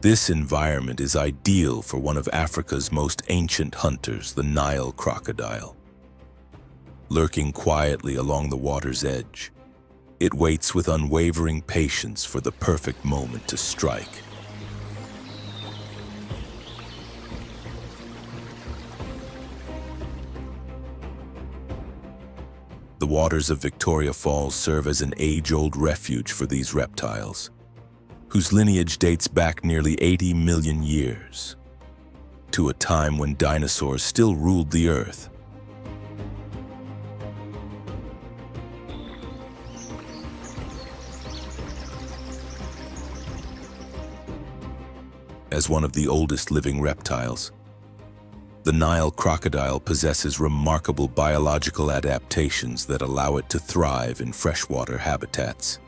This environment is ideal for one of Africa's most ancient hunters, the Nile crocodile. lurking quietly along the water's edge. It waits with unwavering patience for the perfect moment to strike. The waters of Victoria Falls serve as an age-old refuge for these reptiles, whose lineage dates back nearly 80 million years, to a time when dinosaurs still ruled the earth. As one of the oldest living reptiles, the Nile crocodile possesses remarkable biological adaptations that allow it to thrive in freshwater habitats.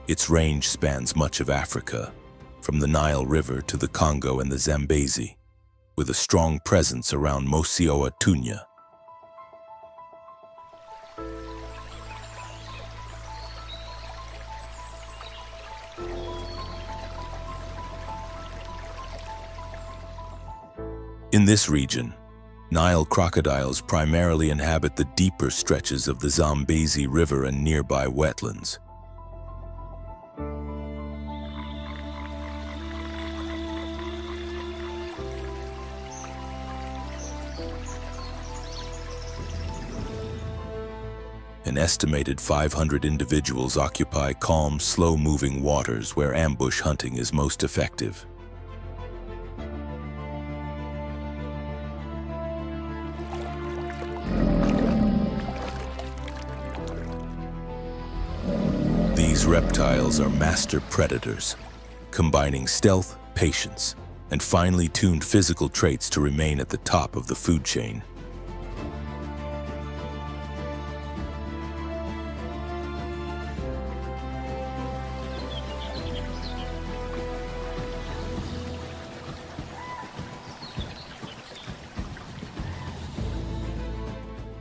Its range spans much of Africa, from the Nile River to the Congo and the Zambezi, with a strong presence around Mosioa Tunya. In this region, Nile crocodiles primarily inhabit the deeper stretches of the Zambezi River and nearby wetlands. An estimated 500 individuals occupy calm, slow-moving waters where ambush hunting is most effective. These reptiles are master predators, combining stealth, patience, and finely tuned physical traits to remain at the top of the food chain.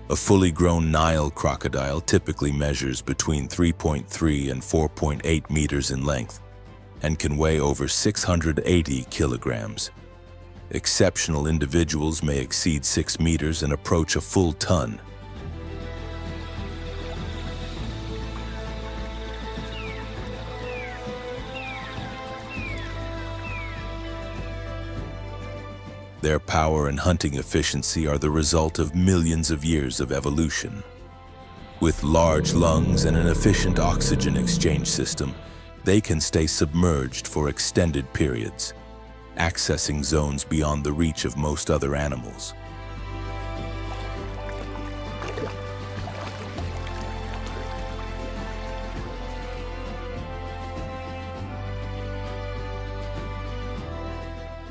A fully grown Nile crocodile typically measures between 3.3 and 4.8 meters in length and can weigh over 680 kilograms. Exceptional individuals may exceed 6 meters and approach a full ton. Their power and hunting efficiency are the result of millions of years of evolution. With large lungs and an efficient oxygen exchange system, they can stay submerged for extended periods, accessing zones beyond the reach of most other animals.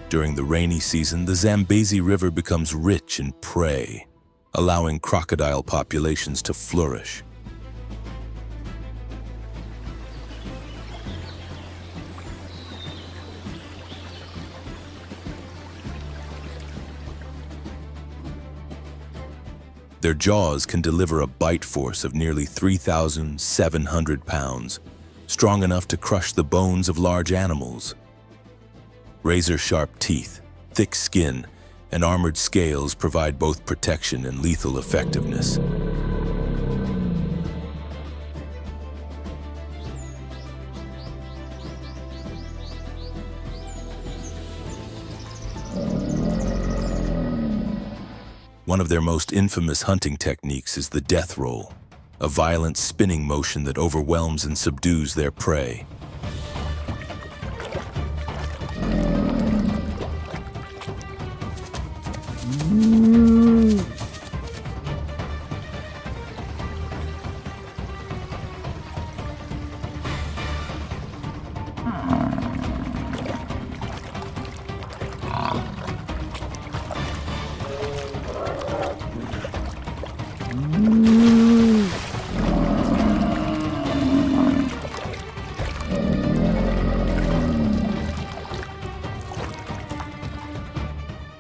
During the rainy season, the Zambezi River becomes rich in prey, allowing crocodile populations to flourish. Their jaws can deliver a bite force of nearly 3,700 pounds, strong enough to crush the bones of large animals. Razor-sharp teeth, thick skin, and armored scales provide both protection and lethal effectiveness. One of their most infamous hunting techniques is the death roll, a violent spinning motion that overwhelms and subdues their prey.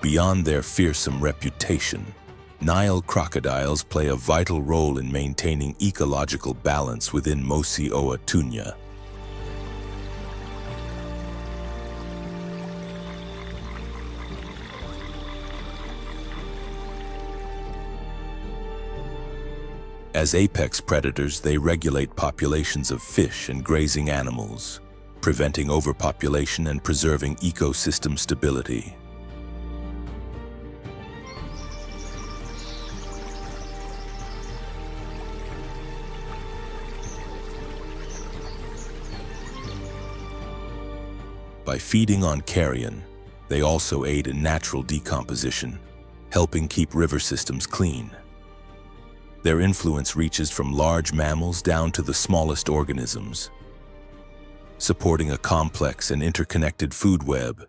Beyond their fearsome reputation, Nile crocodiles play a vital role in maintaining ecological balance within Mosi-oa Tunya. As apex predators, they regulate populations of fish and grazing animals, preventing overpopulation and preserving ecosystem stability. By feeding on carrion, they also aid in natural decomposition, helping keep river systems clean. Their influence reaches from large mammals down to the smallest organisms, supporting a complex and interconnected food web.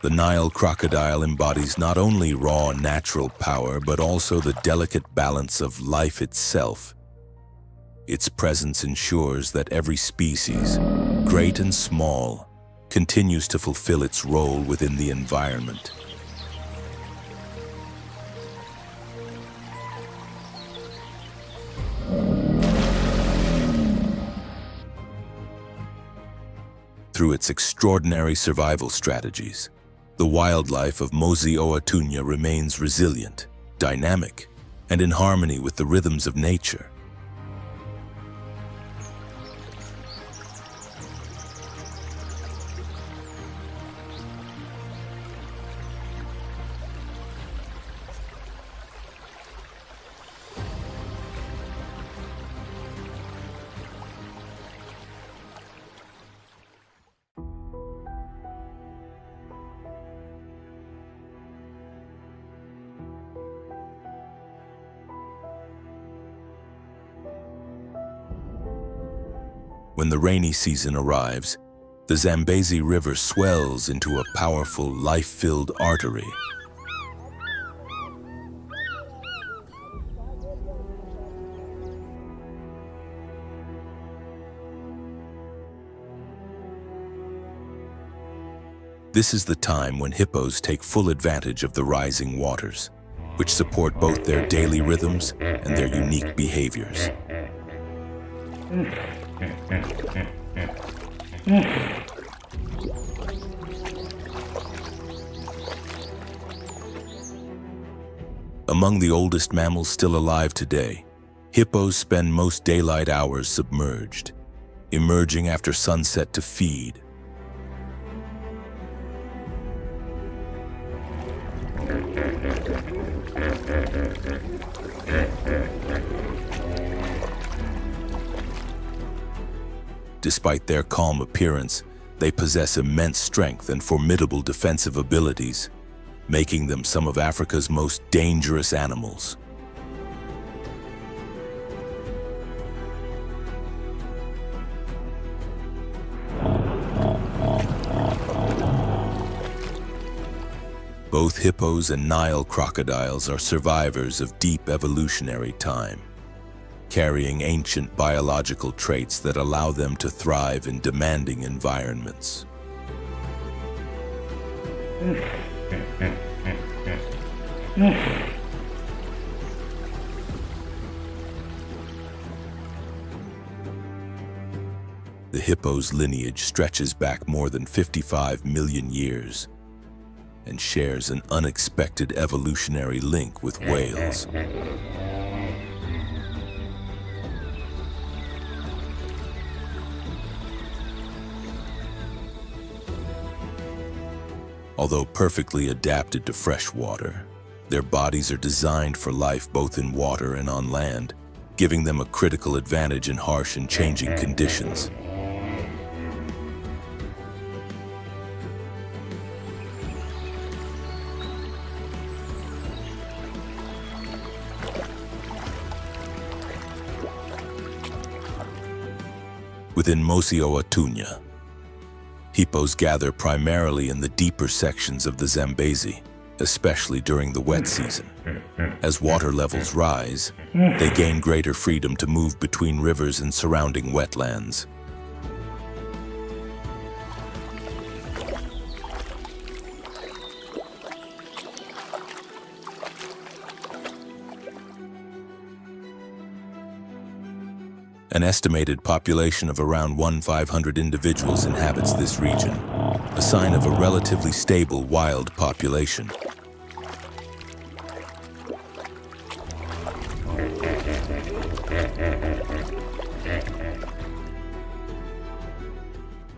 The Nile crocodile embodies not only raw natural power, but also the delicate balance of life itself. Its presence ensures that every species, great and small, continues to fulfill its role within the environment. Through its extraordinary survival strategies, the wildlife of Mosi-oa Tunya remains resilient, dynamic, and in harmony with the rhythms of nature. When the rainy season arrives, the Zambezi River swells into a powerful, life-filled artery. This is the time when hippos take full advantage of the rising waters, which support both their daily rhythms and their unique behaviors. Among the oldest mammals still alive today, hippos spend most daylight hours submerged, emerging after sunset to feed. Despite their calm appearance, they possess immense strength and formidable defensive abilities, making them some of Africa's most dangerous animals. Both hippos and Nile crocodiles are survivors of deep evolutionary time, carrying ancient biological traits that allow them to thrive in demanding environments. The hippo's lineage stretches back more than 55 million years and shares an unexpected evolutionary link with whales. Although perfectly adapted to fresh water, their bodies are designed for life both in water and on land, giving them a critical advantage in harsh and changing conditions. Within Mosi-oa Tunya, hippos gather primarily in the deeper sections of the Zambezi, especially during the wet season. As water levels rise, they gain greater freedom to move between rivers and surrounding wetlands. An estimated population of around 1,500 individuals inhabits this region, a sign of a relatively stable wild population.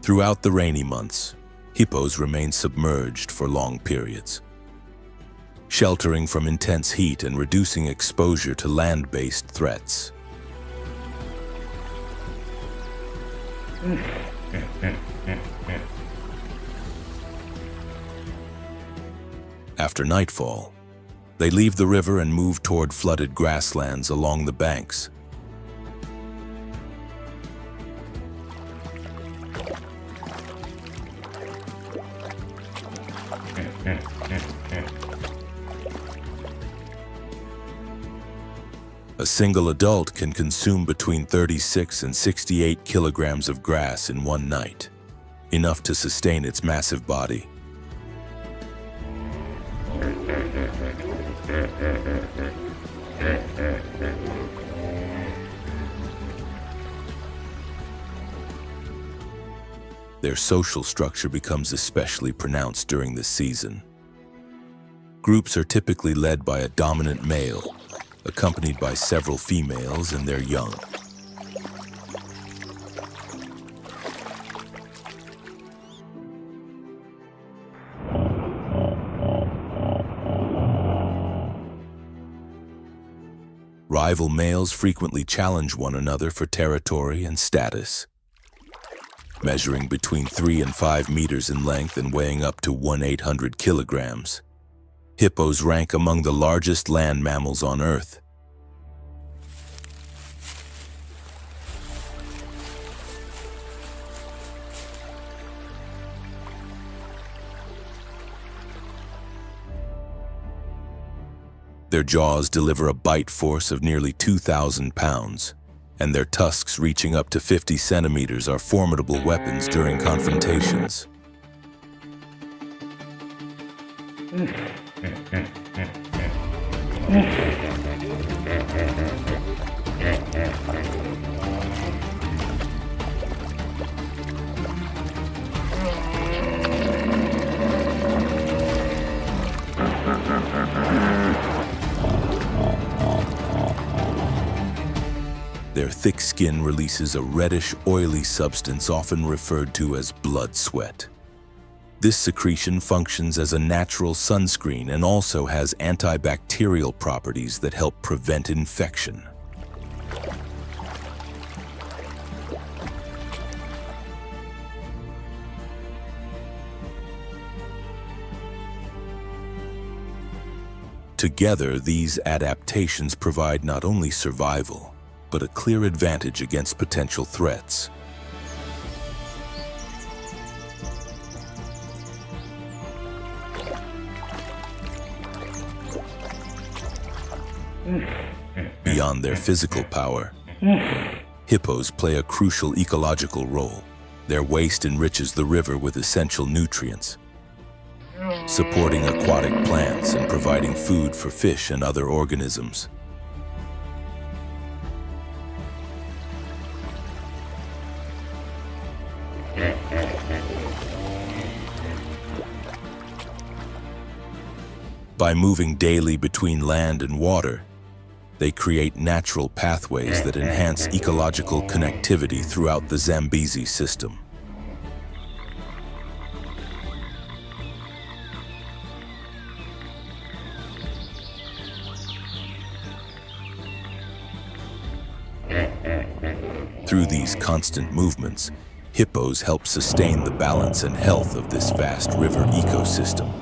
Throughout the rainy months, hippos remain submerged for long periods, sheltering from intense heat and reducing exposure to land-based threats. After nightfall, they leave the river and move toward flooded grasslands along the banks. A single adult can consume between 36 and 68 kilograms of grass in one night, enough to sustain its massive body. Their social structure becomes especially pronounced during this season. Groups are typically led by a dominant male, accompanied by several females and their young. Rival males frequently challenge one another for territory and status. Measuring between 3 and 5 meters in length and weighing up to 1,800 kilograms, hippos rank among the largest land mammals on Earth. Their jaws deliver a bite force of nearly 2,000 pounds, and their tusks reaching up to 50 centimeters are formidable weapons during confrontations. Their thick skin releases a reddish, oily substance often referred to as blood sweat. This secretion functions as a natural sunscreen and also has antibacterial properties that help prevent infection. Together, these adaptations provide not only survival, but a clear advantage against potential threats. Beyond their physical power, hippos play a crucial ecological role. Their waste enriches the river with essential nutrients, supporting aquatic plants and providing food for fish and other organisms. By moving daily between land and water, they create natural pathways that enhance ecological connectivity throughout the Zambezi system. Through these constant movements, hippos help sustain the balance and health of this vast river ecosystem.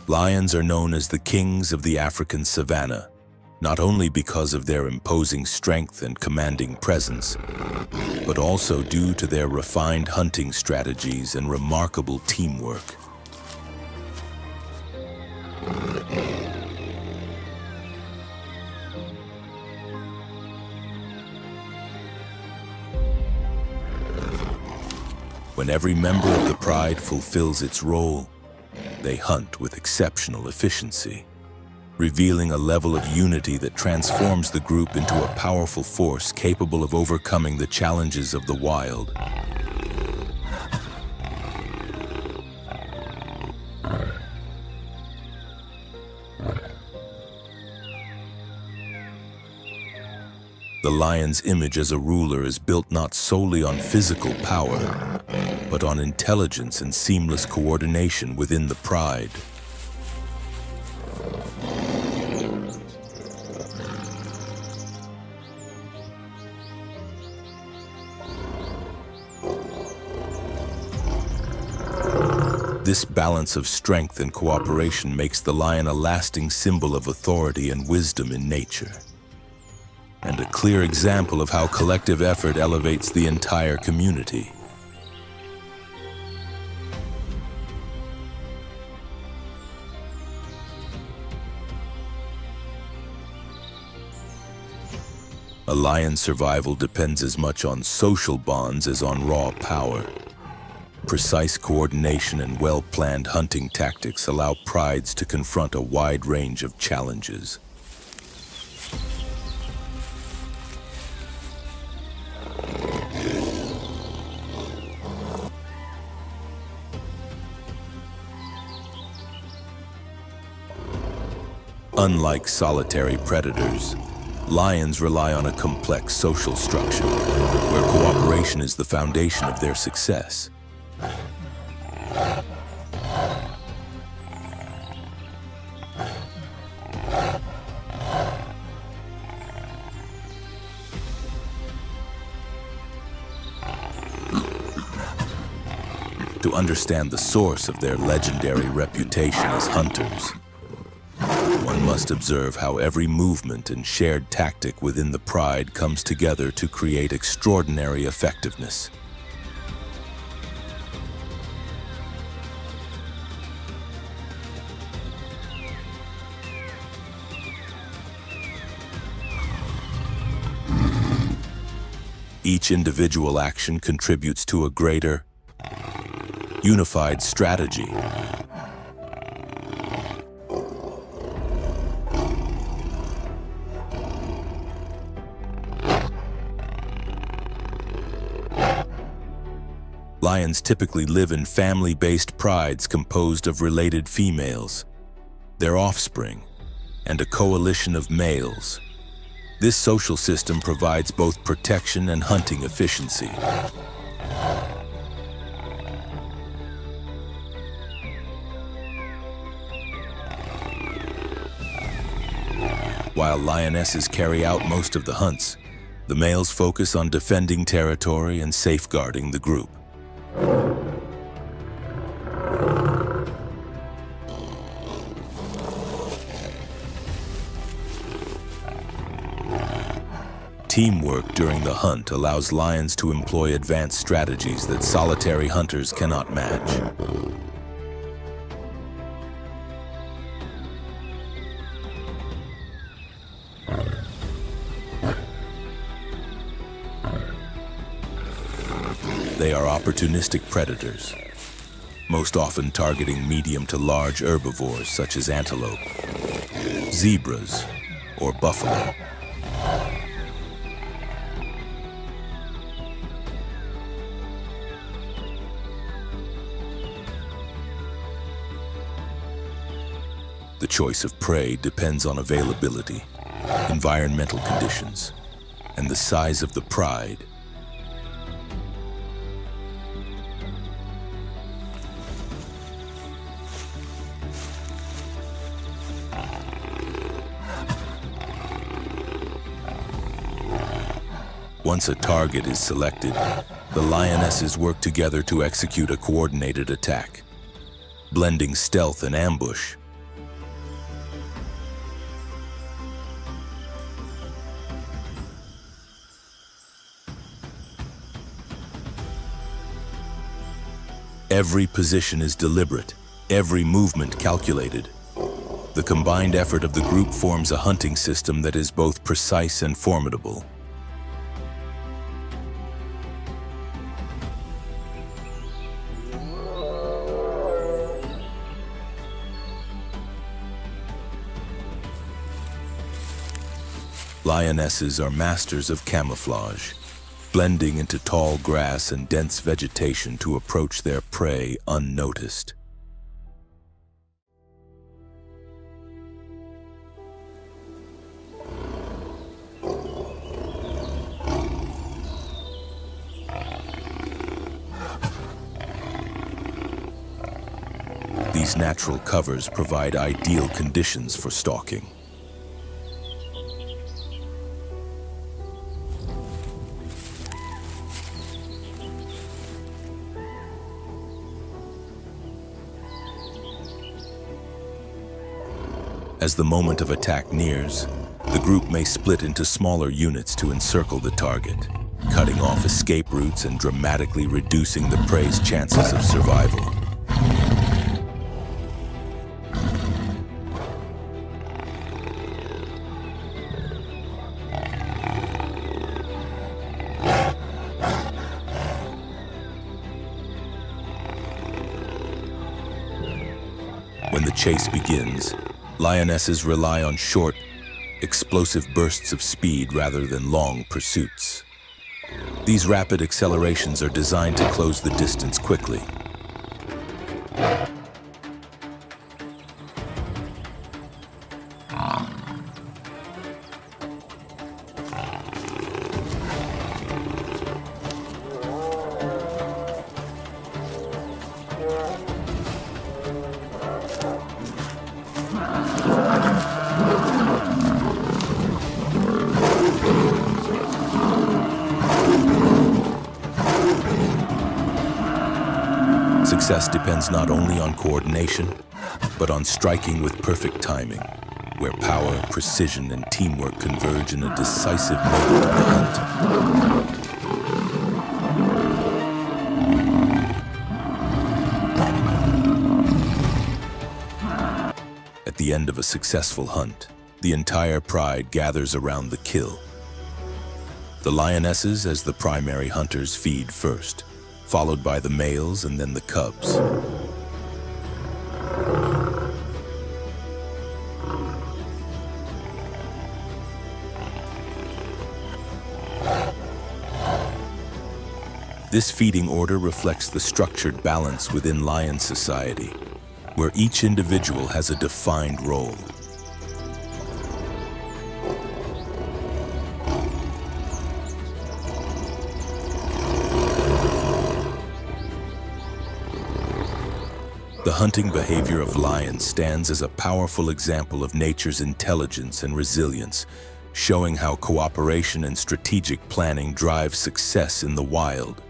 Lions are known as the kings of the African savanna, not only because of their imposing strength and commanding presence, but also due to their refined hunting strategies and remarkable teamwork. When every member of the pride fulfills its role, they hunt with exceptional efficiency, revealing a level of unity that transforms the group into a powerful force capable of overcoming the challenges of the wild. The lion's image as a ruler is built not solely on physical power, but on intelligence and seamless coordination within the pride. This balance of strength and cooperation makes the lion a lasting symbol of authority and wisdom in nature, and a clear example of how collective effort elevates the entire community. A lion's survival depends as much on social bonds as on raw power. Precise coordination and well-planned hunting tactics allow prides to confront a wide range of challenges. Unlike solitary predators, lions rely on a complex social structure, where cooperation is the foundation of their success. To understand the source of their legendary reputation as hunters, one must observe how every movement and shared tactic within the pride comes together to create extraordinary effectiveness. Each individual action contributes to a greater, unified strategy. Lions typically live in family-based prides composed of related females, their offspring, and a coalition of males. This social system provides both protection and hunting efficiency. While lionesses carry out most of the hunts, the males focus on defending territory and safeguarding the group. Teamwork during the hunt allows lions to employ advanced strategies that solitary hunters cannot match. They are opportunistic predators, most often targeting medium to large herbivores such as antelope, zebras, or buffalo. The choice of prey depends on availability, environmental conditions, and the size of the pride. Once a target is selected, the lionesses work together to execute a coordinated attack, blending stealth and ambush Every position is deliberate, every movement calculated. The combined effort of the group forms a hunting system that is both precise and formidable. Lionesses are masters of camouflage, blending into tall grass and dense vegetation to approach their prey unnoticed. These natural covers provide ideal conditions for stalking. As the moment of attack nears, the group may split into smaller units to encircle the target, cutting off escape routes and dramatically reducing the prey's chances of survival. When the chase begins, lionesses rely on short, explosive bursts of speed rather than long pursuits. These rapid accelerations are designed to close the distance quickly. Success depends not only on coordination, but on striking with perfect timing, where power, precision, and teamwork converge in a decisive moment of the hunt. At the end of a successful hunt, the entire pride gathers around the kill. The lionesses, as the primary hunters, feed first, followed by the males and then the cubs. This feeding order reflects the structured balance within lion society, where each individual has a defined role. The hunting behavior of lions stands as a powerful example of nature's intelligence and resilience, showing how cooperation and strategic planning drive success in the wild.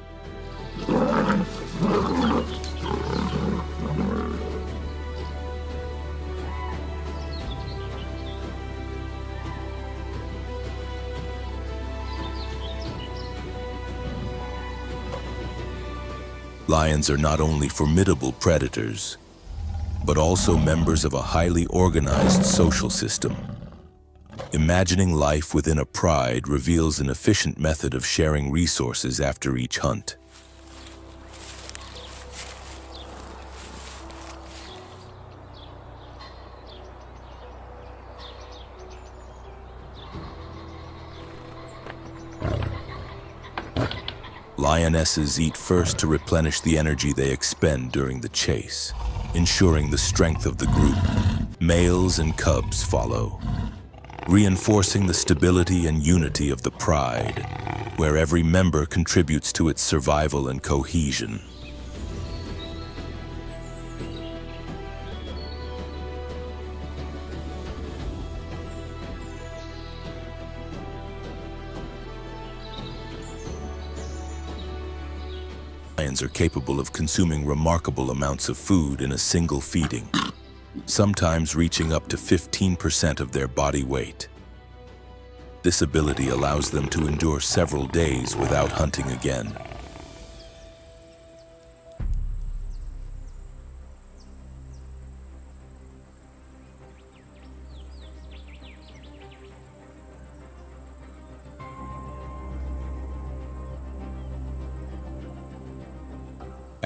Lions are not only formidable predators, but also members of a highly organized social system. Imagining life within a pride reveals an efficient method of sharing resources after each hunt. Lionesses eat first to replenish the energy they expend during the chase, ensuring the strength of the group. Males and cubs follow, reinforcing the stability and unity of the pride, where every member contributes to its survival and cohesion. Lions are capable of consuming remarkable amounts of food in a single feeding, sometimes reaching up to 15% of their body weight. This ability allows them to endure several days without hunting again.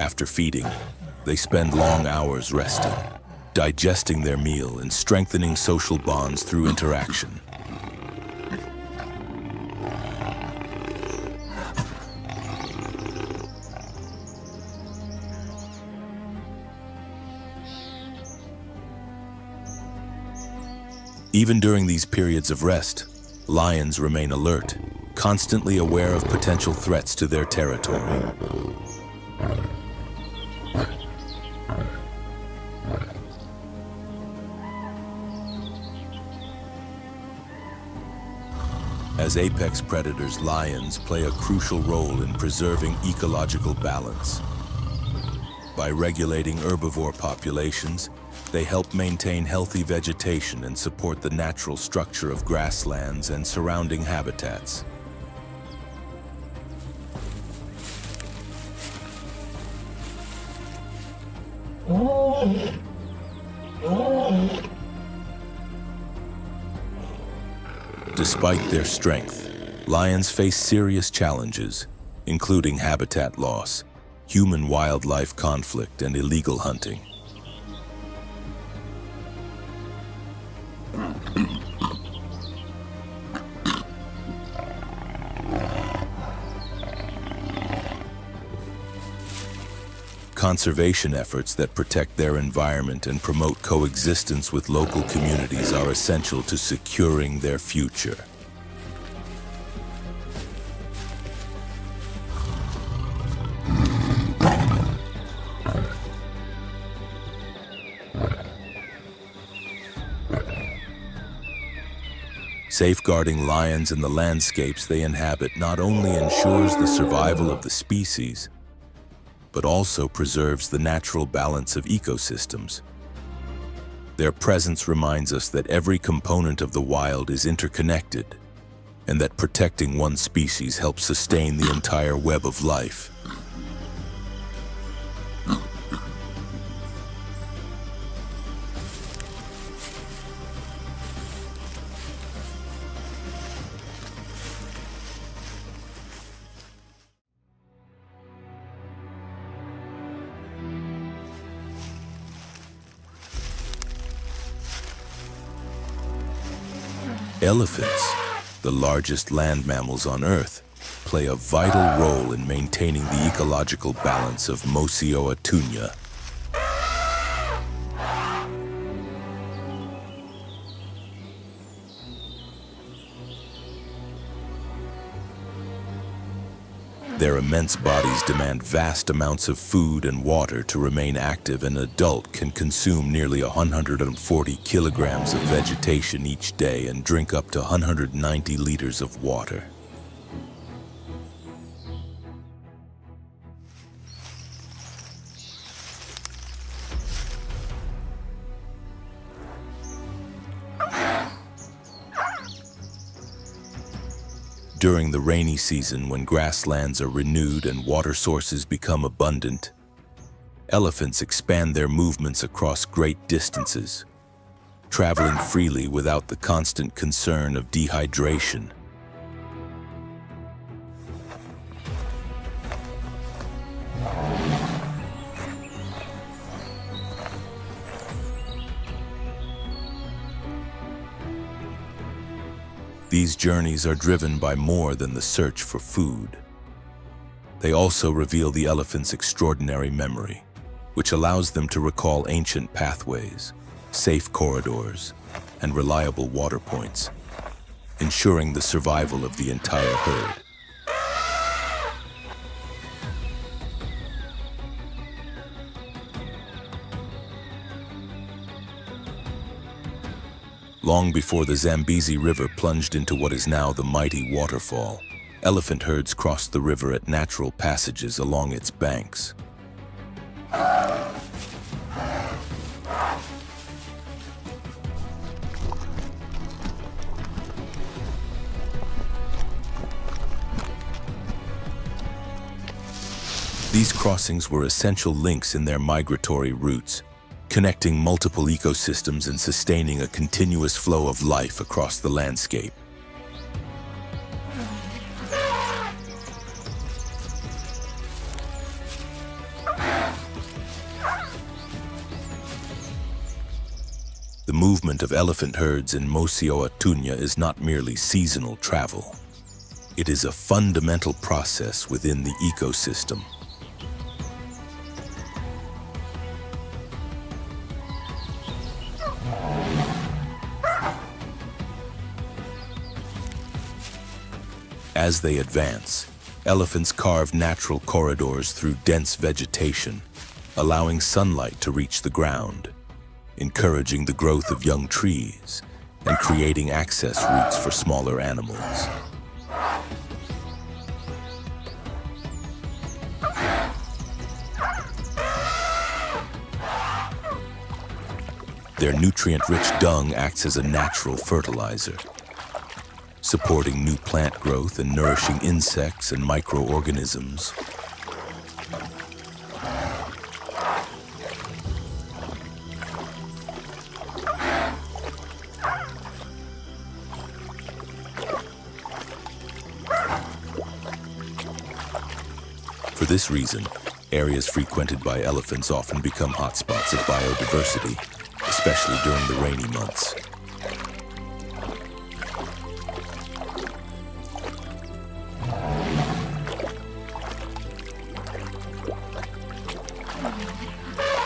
After feeding, they spend long hours resting, digesting their meal and strengthening social bonds through interaction. Even during these periods of rest, lions remain alert, constantly aware of potential threats to their territory. As apex predators, lions play a crucial role in preserving ecological balance. By regulating herbivore populations, they help maintain healthy vegetation and support the natural structure of grasslands and surrounding habitats. Despite their strength, lions face serious challenges, including habitat loss, human-wildlife conflict, and illegal hunting. Conservation efforts that protect their environment and promote coexistence with local communities are essential to securing their future. Safeguarding lions and the landscapes they inhabit not only ensures the survival of the species, but also preserves the natural balance of ecosystems. Their presence reminds us that every component of the wild is interconnected, and that protecting one species helps sustain the entire web of life. Elephants, the largest land mammals on Earth, play a vital role in maintaining the ecological balance of Mosioatunya. Their immense bodies demand vast amounts of food and water to remain active. An adult can consume nearly 140 kilograms of vegetation each day and drink up to 190 liters of water. During the rainy season, when grasslands are renewed and water sources become abundant, elephants expand their movements across great distances, traveling freely without the constant concern of dehydration. These journeys are driven by more than the search for food. They also reveal the elephant's extraordinary memory, which allows them to recall ancient pathways, safe corridors, and reliable water points, ensuring the survival of the entire herd. Long before the Zambezi River plunged into what is now the mighty waterfall, elephant herds crossed the river at natural passages along its banks. These crossings were essential links in their migratory routes, connecting multiple ecosystems and sustaining a continuous flow of life across the landscape. The movement of elephant herds in Mosioatunya is not merely seasonal travel. It is a fundamental process within the ecosystem. As they advance, elephants carve natural corridors through dense vegetation, allowing sunlight to reach the ground, encouraging the growth of young trees and creating access routes for smaller animals. Their nutrient-rich dung acts as a natural fertilizer, supporting new plant growth and nourishing insects and microorganisms. For this reason, areas frequented by elephants often become hotspots of biodiversity, especially during the rainy months.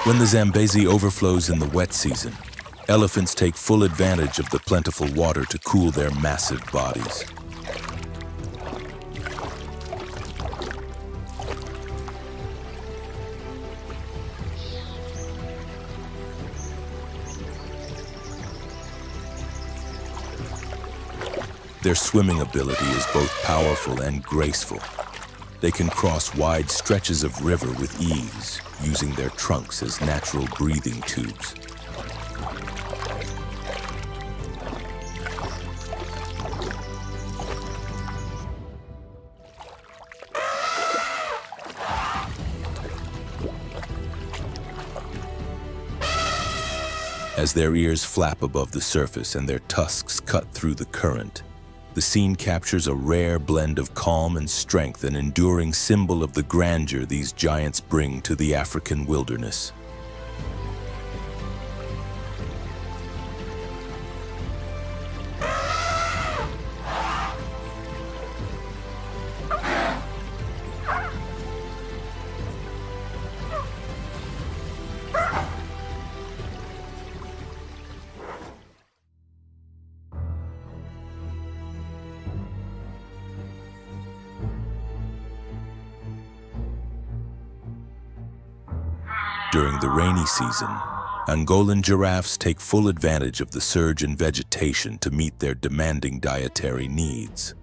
When the Zambezi overflows in the wet season, elephants take full advantage of the plentiful water to cool their massive bodies. Their swimming ability is both powerful and graceful. They can cross wide stretches of river with ease, using their trunks as natural breathing tubes. As their ears flap above the surface and their tusks cut through the current, the scene captures a rare blend of calm and strength, an enduring symbol of the grandeur these giants bring to the African wilderness. During the rainy season, Angolan giraffes take full advantage of the surge in vegetation to meet their demanding dietary needs.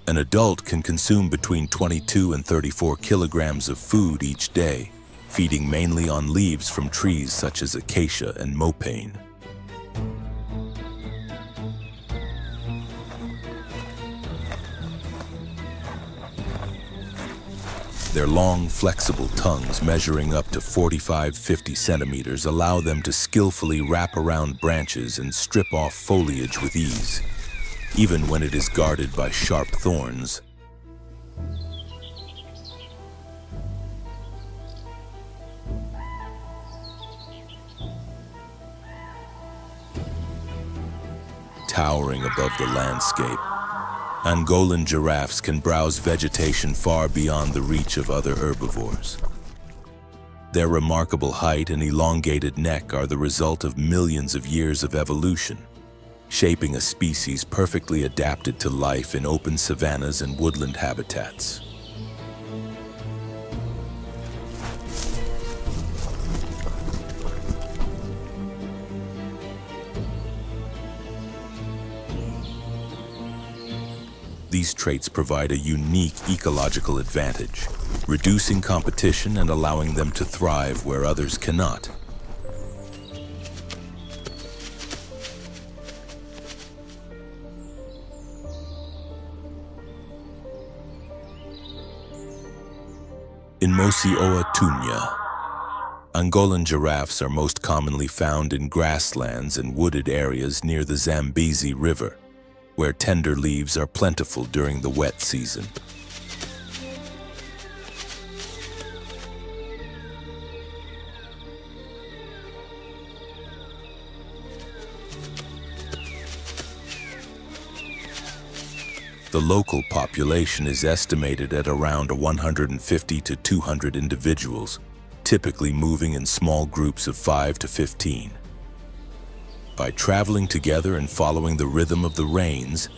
An adult can consume between 22 and 34 kilograms of food each day, feeding mainly on leaves from trees such as acacia and mopane. Their long, flexible tongues, measuring up to 45-50 centimeters, allow them to skillfully wrap around branches and strip off foliage with ease, even when it is guarded by sharp thorns. Towering above the landscape, Angolan giraffes can browse vegetation far beyond the reach of other herbivores. Their remarkable height and elongated neck are the result of millions of years of evolution, shaping a species perfectly adapted to life in open savannas and woodland habitats. These traits provide a unique ecological advantage, reducing competition and allowing them to thrive where others cannot. In Mosioatunya, Angolan giraffes are most commonly found in grasslands and wooded areas near the Zambezi River, where tender leaves are plentiful during the wet season. The local population is estimated at around 150 to 200 individuals, typically moving in small groups of 5 to 15. By traveling together and following the rhythm of the rains,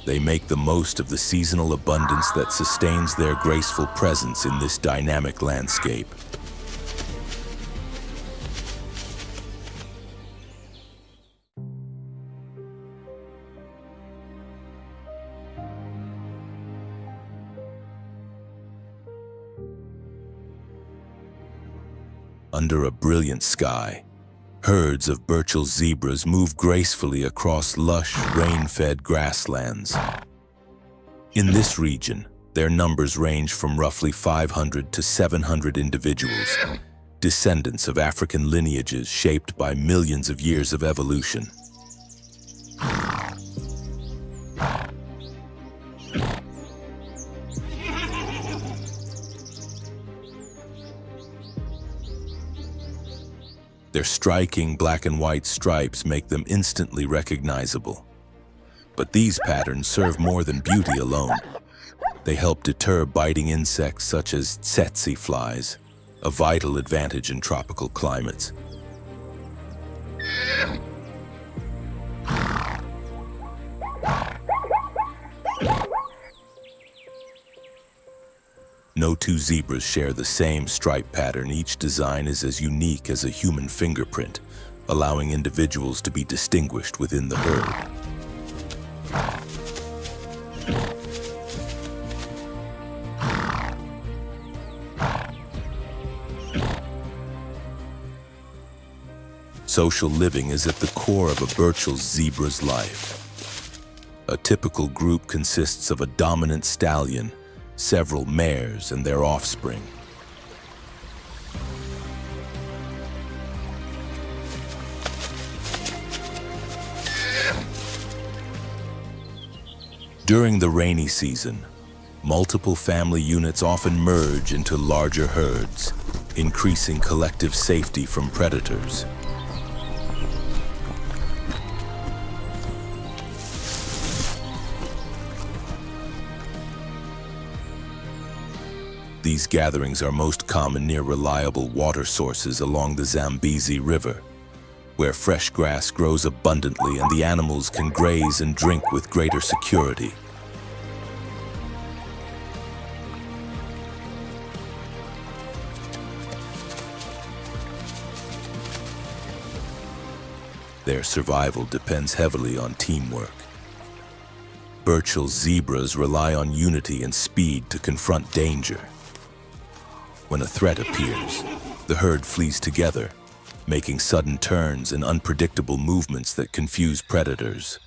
they make the most of the seasonal abundance that sustains their graceful presence in this dynamic landscape. Under a brilliant sky, herds of Burchell's zebras move gracefully across lush, rain-fed grasslands. In this region, their numbers range from roughly 500 to 700 individuals, descendants of African lineages shaped by millions of years of evolution. Their striking black and white stripes make them instantly recognizable. But these patterns serve more than beauty alone. They help deter biting insects such as tsetse flies, a vital advantage in tropical climates. No two zebras share the same stripe pattern. Each design is as unique as a human fingerprint, allowing individuals to be distinguished within the herd. Social living is at the core of a Burchell's zebra's life. A typical group consists of a dominant stallion, several mares, and their offspring. During the rainy season, multiple family units often merge into larger herds, increasing collective safety from predators. These gatherings are most common near reliable water sources along the Zambezi River, where fresh grass grows abundantly and the animals can graze and drink with greater security. Their survival depends heavily on teamwork. Burchell's zebras rely on unity and speed to confront danger. When a threat appears, the herd flees together, making sudden turns and unpredictable movements that confuse predators.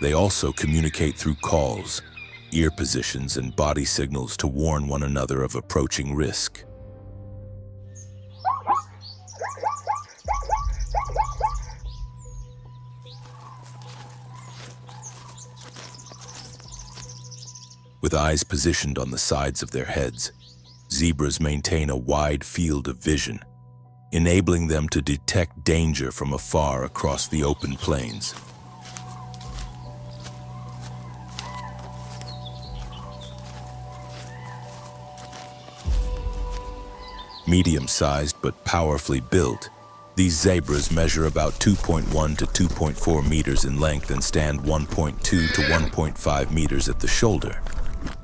They also communicate through calls, ear positions, and body signals to warn one another of approaching risk. With eyes positioned on the sides of their heads, zebras maintain a wide field of vision, enabling them to detect danger from afar across the open plains. Medium-sized but powerfully built, these zebras measure about 2.1 to 2.4 meters in length and stand 1.2 to 1.5 meters at the shoulder,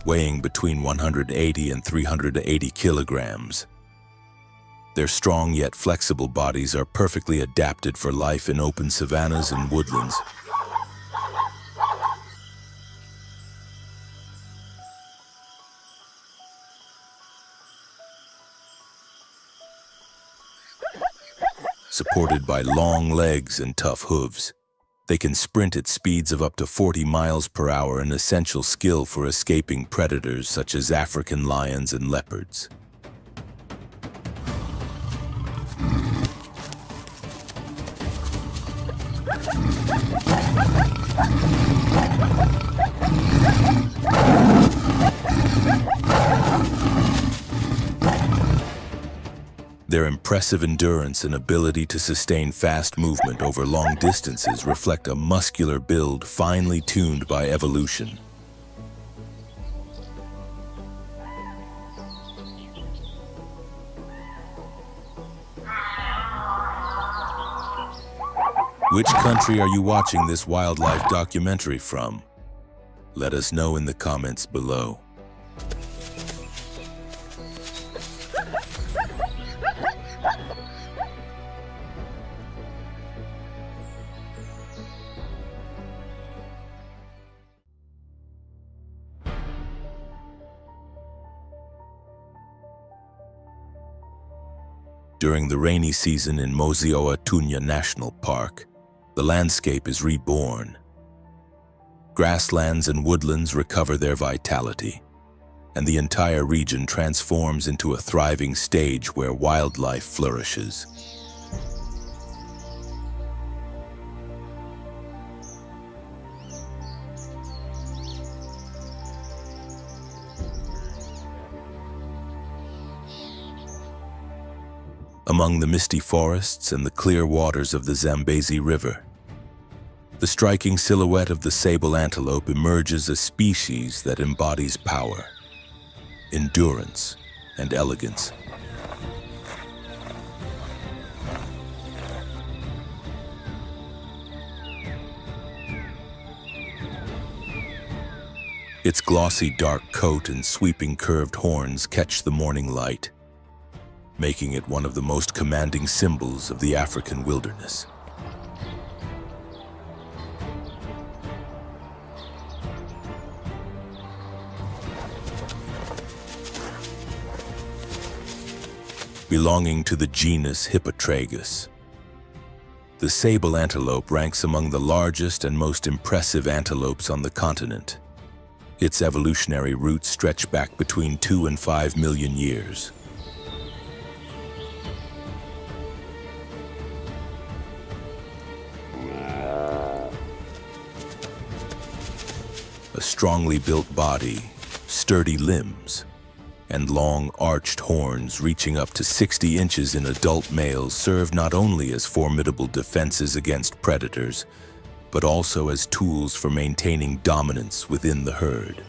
weighing between 180 and 380 kilograms. Their strong yet flexible bodies are perfectly adapted for life in open savannas and woodlands. Supported by long legs and tough hooves, They can sprint at speeds of up to 40 miles per hour, an essential skill for escaping predators such as African lions and leopards. Their impressive endurance and ability to sustain fast movement over long distances reflect a muscular build finely tuned by evolution. Which country are you watching this wildlife documentary from? Let us know in the comments below. During the rainy season in Mosi-oa-Tunya National Park, the landscape is reborn. Grasslands and woodlands recover their vitality, and the entire region transforms into a thriving stage where wildlife flourishes. Among the misty forests and the clear waters of the Zambezi River, the striking silhouette of the sable antelope emerges, a species that embodies power, endurance, and elegance. Its glossy dark coat and sweeping curved horns catch the morning light, making it one of the most commanding symbols of the African wilderness. Belonging to the genus Hippotragus, the sable antelope ranks among the largest and most impressive antelopes on the continent. Its evolutionary roots stretch back between 2 and 5 million years. A strongly built body, sturdy limbs, and long arched horns reaching up to 60 inches in adult males serve not only as formidable defenses against predators, but also as tools for maintaining dominance within the herd.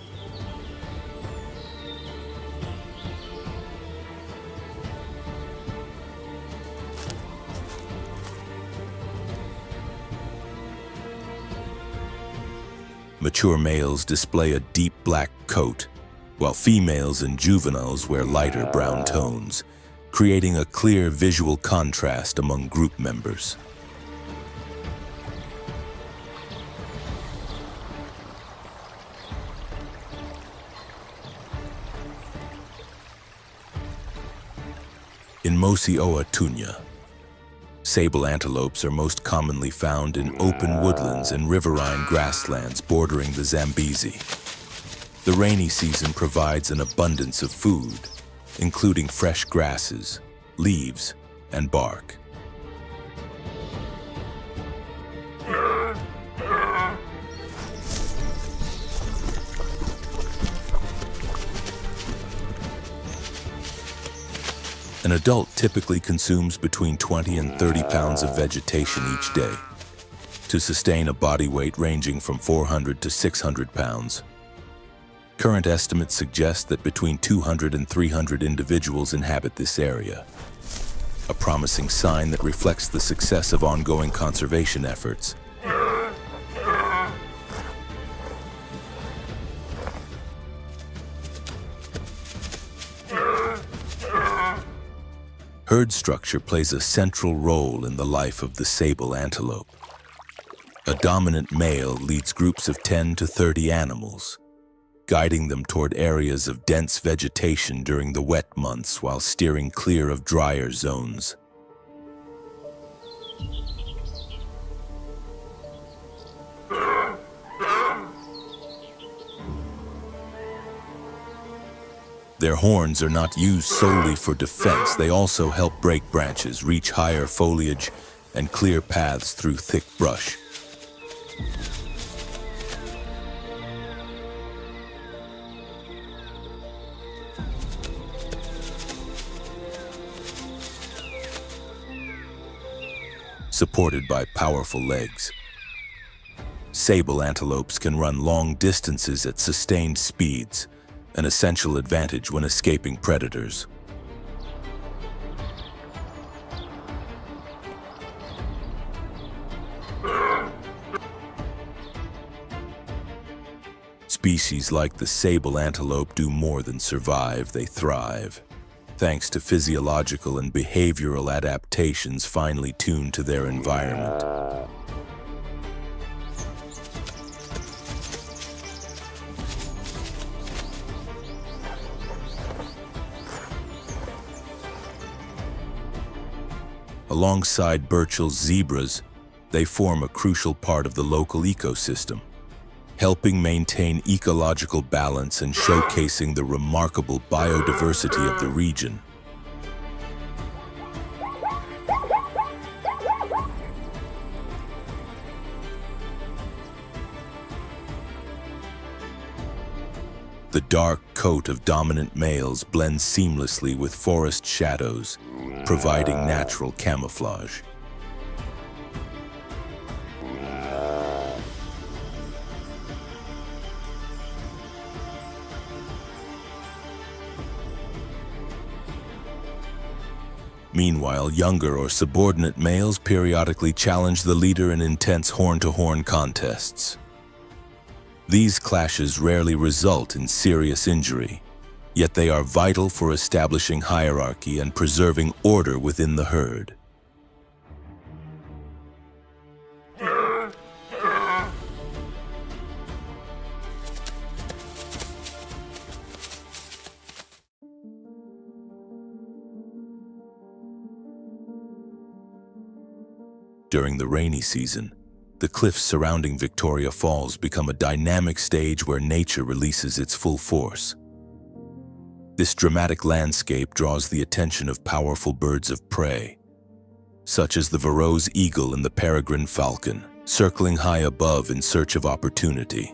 Mature males display a deep black coat, while females and juveniles wear lighter brown tones, creating a clear visual contrast among group members. In Mosi-oa-Tunya, sable antelopes are most commonly found in open woodlands and riverine grasslands bordering the Zambezi. The rainy season provides an abundance of food, including fresh grasses, leaves, and bark. An adult typically consumes between 20 and 30 pounds of vegetation each day, to sustain a body weight ranging from 400 to 600 pounds. Current estimates suggest that between 200 and 300 individuals inhabit this area, a promising sign that reflects the success of ongoing conservation efforts. Herd structure plays a central role in the life of the sable antelope. A dominant male leads groups of 10 to 30 animals, guiding them toward areas of dense vegetation during the wet months while steering clear of drier zones. Their horns are not used solely for defense. They also help break branches, reach higher foliage, and clear paths through thick brush. Supported by powerful legs, sable antelopes can run long distances at sustained speeds, an essential advantage when escaping predators. Species like the sable antelope do more than survive, they thrive, thanks to physiological and behavioral adaptations finely tuned to their environment. Alongside Burchell's zebras, they form a crucial part of the local ecosystem, helping maintain ecological balance and showcasing the remarkable biodiversity of the region. The dark coat of dominant males blends seamlessly with forest shadows, providing natural camouflage. Meanwhile, younger or subordinate males periodically challenge the leader in intense horn-to-horn contests. These clashes rarely result in serious injury, yet they are vital for establishing hierarchy and preserving order within the herd. During the rainy season, the cliffs surrounding Victoria Falls become a dynamic stage where nature releases its full force. This dramatic landscape draws the attention of powerful birds of prey, such as the Varro's eagle and the peregrine falcon, circling high above in search of opportunity.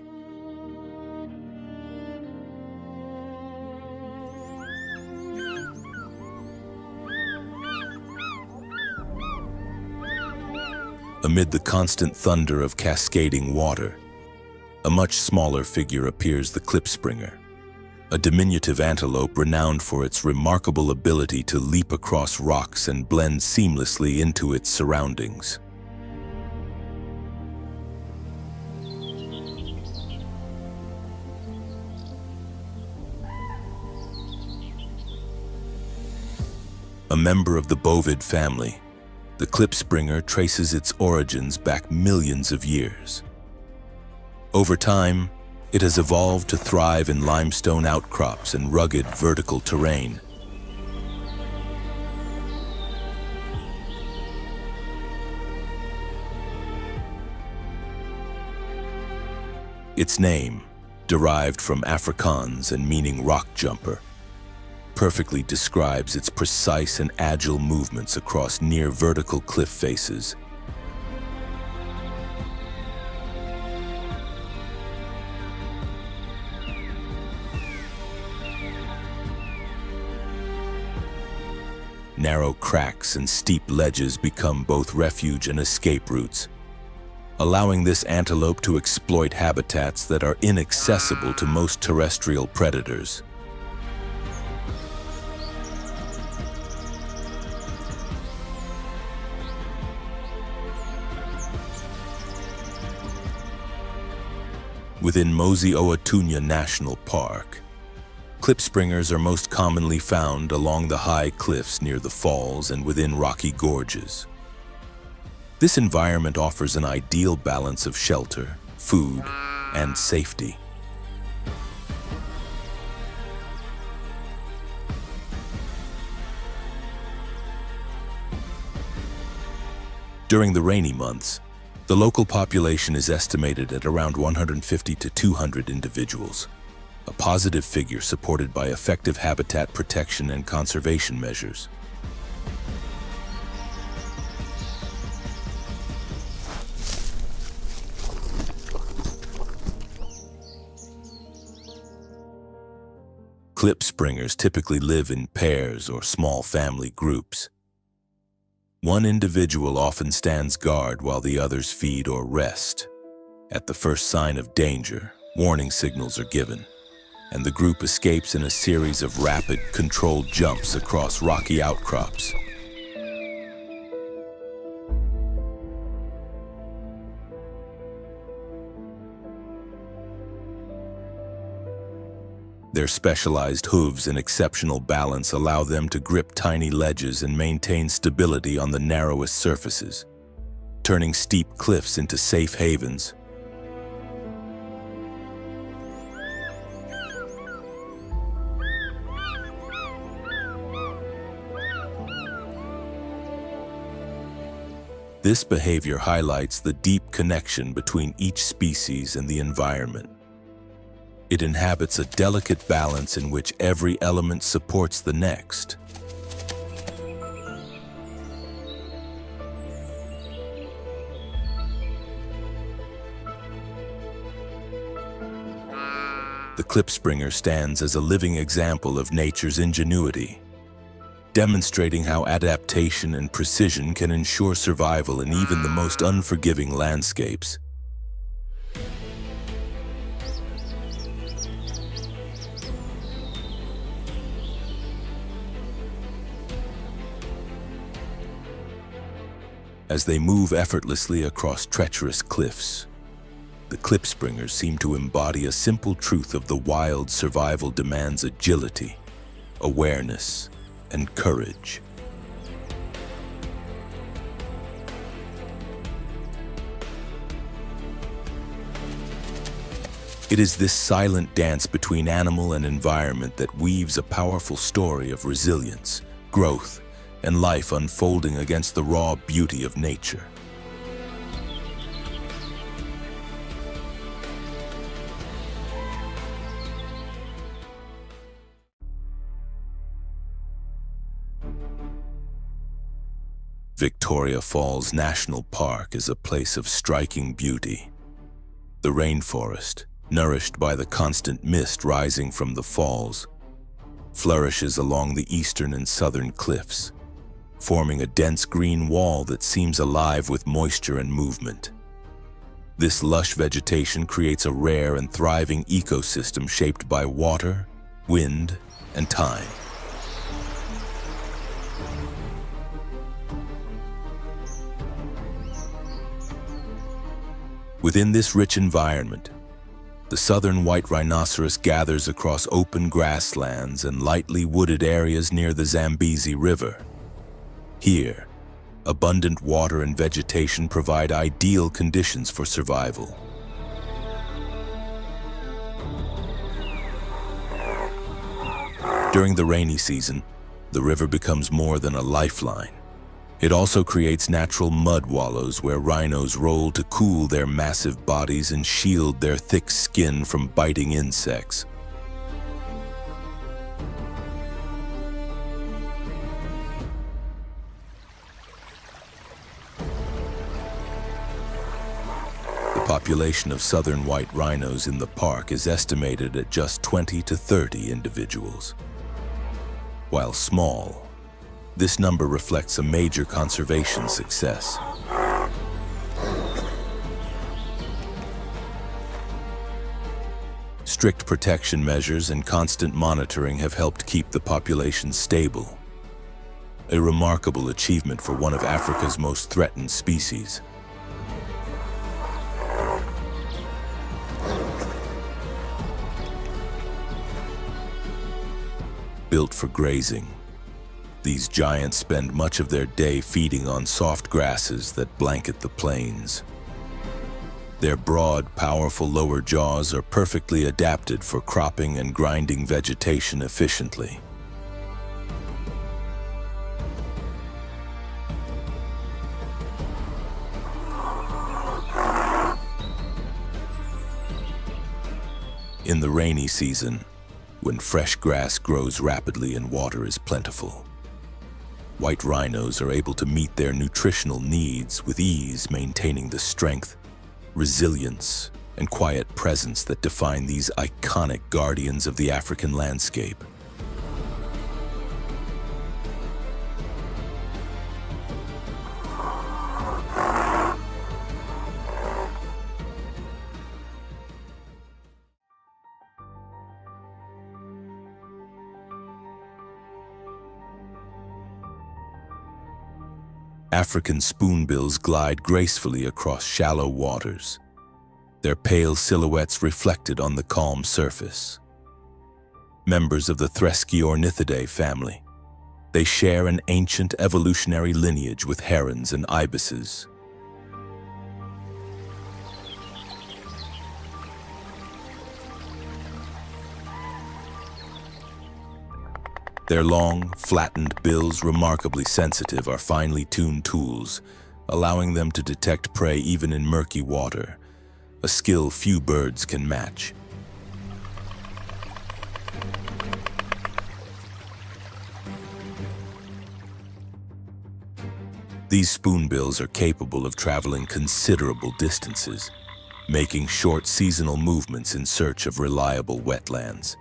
Amid the constant thunder of cascading water, a much smaller figure appears: the klipspringer, a diminutive antelope renowned for its remarkable ability to leap across rocks and blend seamlessly into its surroundings. A member of the bovid family, the klipspringer traces its origins back millions of years. Over time, it has evolved to thrive in limestone outcrops and rugged vertical terrain. Its name, derived from Afrikaans and meaning rock jumper, perfectly describes its precise and agile movements across near vertical cliff faces. Narrow cracks and steep ledges become both refuge and escape routes, allowing this antelope to exploit habitats that are inaccessible to most terrestrial predators. Within Mosi-oa-Tunya National Park, klipspringers are most commonly found along the high cliffs near the falls and within rocky gorges. This environment offers an ideal balance of shelter, food, and safety. During the rainy months, the local population is estimated at around 150 to 200 individuals. a positive figure supported by effective habitat protection and conservation measures. Klipspringers typically live in pairs or small family groups. One individual often stands guard while the others feed or rest. At the first sign of danger, warning signals are given, and the group escapes in a series of rapid, controlled jumps across rocky outcrops. Their specialized hooves and exceptional balance allow them to grip tiny ledges and maintain stability on the narrowest surfaces, turning steep cliffs into safe havens. This behavior highlights the deep connection between each species and the environment. It inhabits a delicate balance in which every element supports the next. The klipspringer stands as a living example of nature's ingenuity, demonstrating how adaptation and precision can ensure survival in even the most unforgiving landscapes. As they move effortlessly across treacherous cliffs, the klipspringers seem to embody a simple truth of the wild. Survival demands agility, awareness, and courage. It is this silent dance between animal and environment that weaves a powerful story of resilience, growth, and life unfolding against the raw beauty of nature. Victoria Falls National Park is a place of striking beauty. The rainforest, nourished by the constant mist rising from the falls, flourishes along the eastern and southern cliffs, forming a dense green wall that seems alive with moisture and movement. This lush vegetation creates a rare and thriving ecosystem shaped by water, wind, and time. Within this rich environment, the southern white rhinoceros gathers across open grasslands and lightly wooded areas near the Zambezi River. Here, abundant water and vegetation provide ideal conditions for survival. During the rainy season, the river becomes more than a lifeline. It also creates natural mud wallows where rhinos roll to cool their massive bodies and shield their thick skin from biting insects. The population of southern white rhinos in the park is estimated at just 20 to 30 individuals. While small, this number reflects a major conservation success. Strict protection measures and constant monitoring have helped keep the population stable, a remarkable achievement for one of Africa's most threatened species. Built for grazing, these giants spend much of their day feeding on soft grasses that blanket the plains. Their broad, powerful lower jaws are perfectly adapted for cropping and grinding vegetation efficiently. In the rainy season, when fresh grass grows rapidly and water is plentiful, white rhinos are able to meet their nutritional needs with ease, maintaining the strength, resilience, and quiet presence that define these iconic guardians of the African landscape. African spoonbills glide gracefully across shallow waters, their pale silhouettes reflected on the calm surface. Members of the Threskiornithidae family, they share an ancient evolutionary lineage with herons and ibises. Their long, flattened bills, remarkably sensitive, are finely tuned tools, allowing them to detect prey even in murky water, a skill few birds can match. These spoonbills are capable of traveling considerable distances, making short seasonal movements in search of reliable wetlands,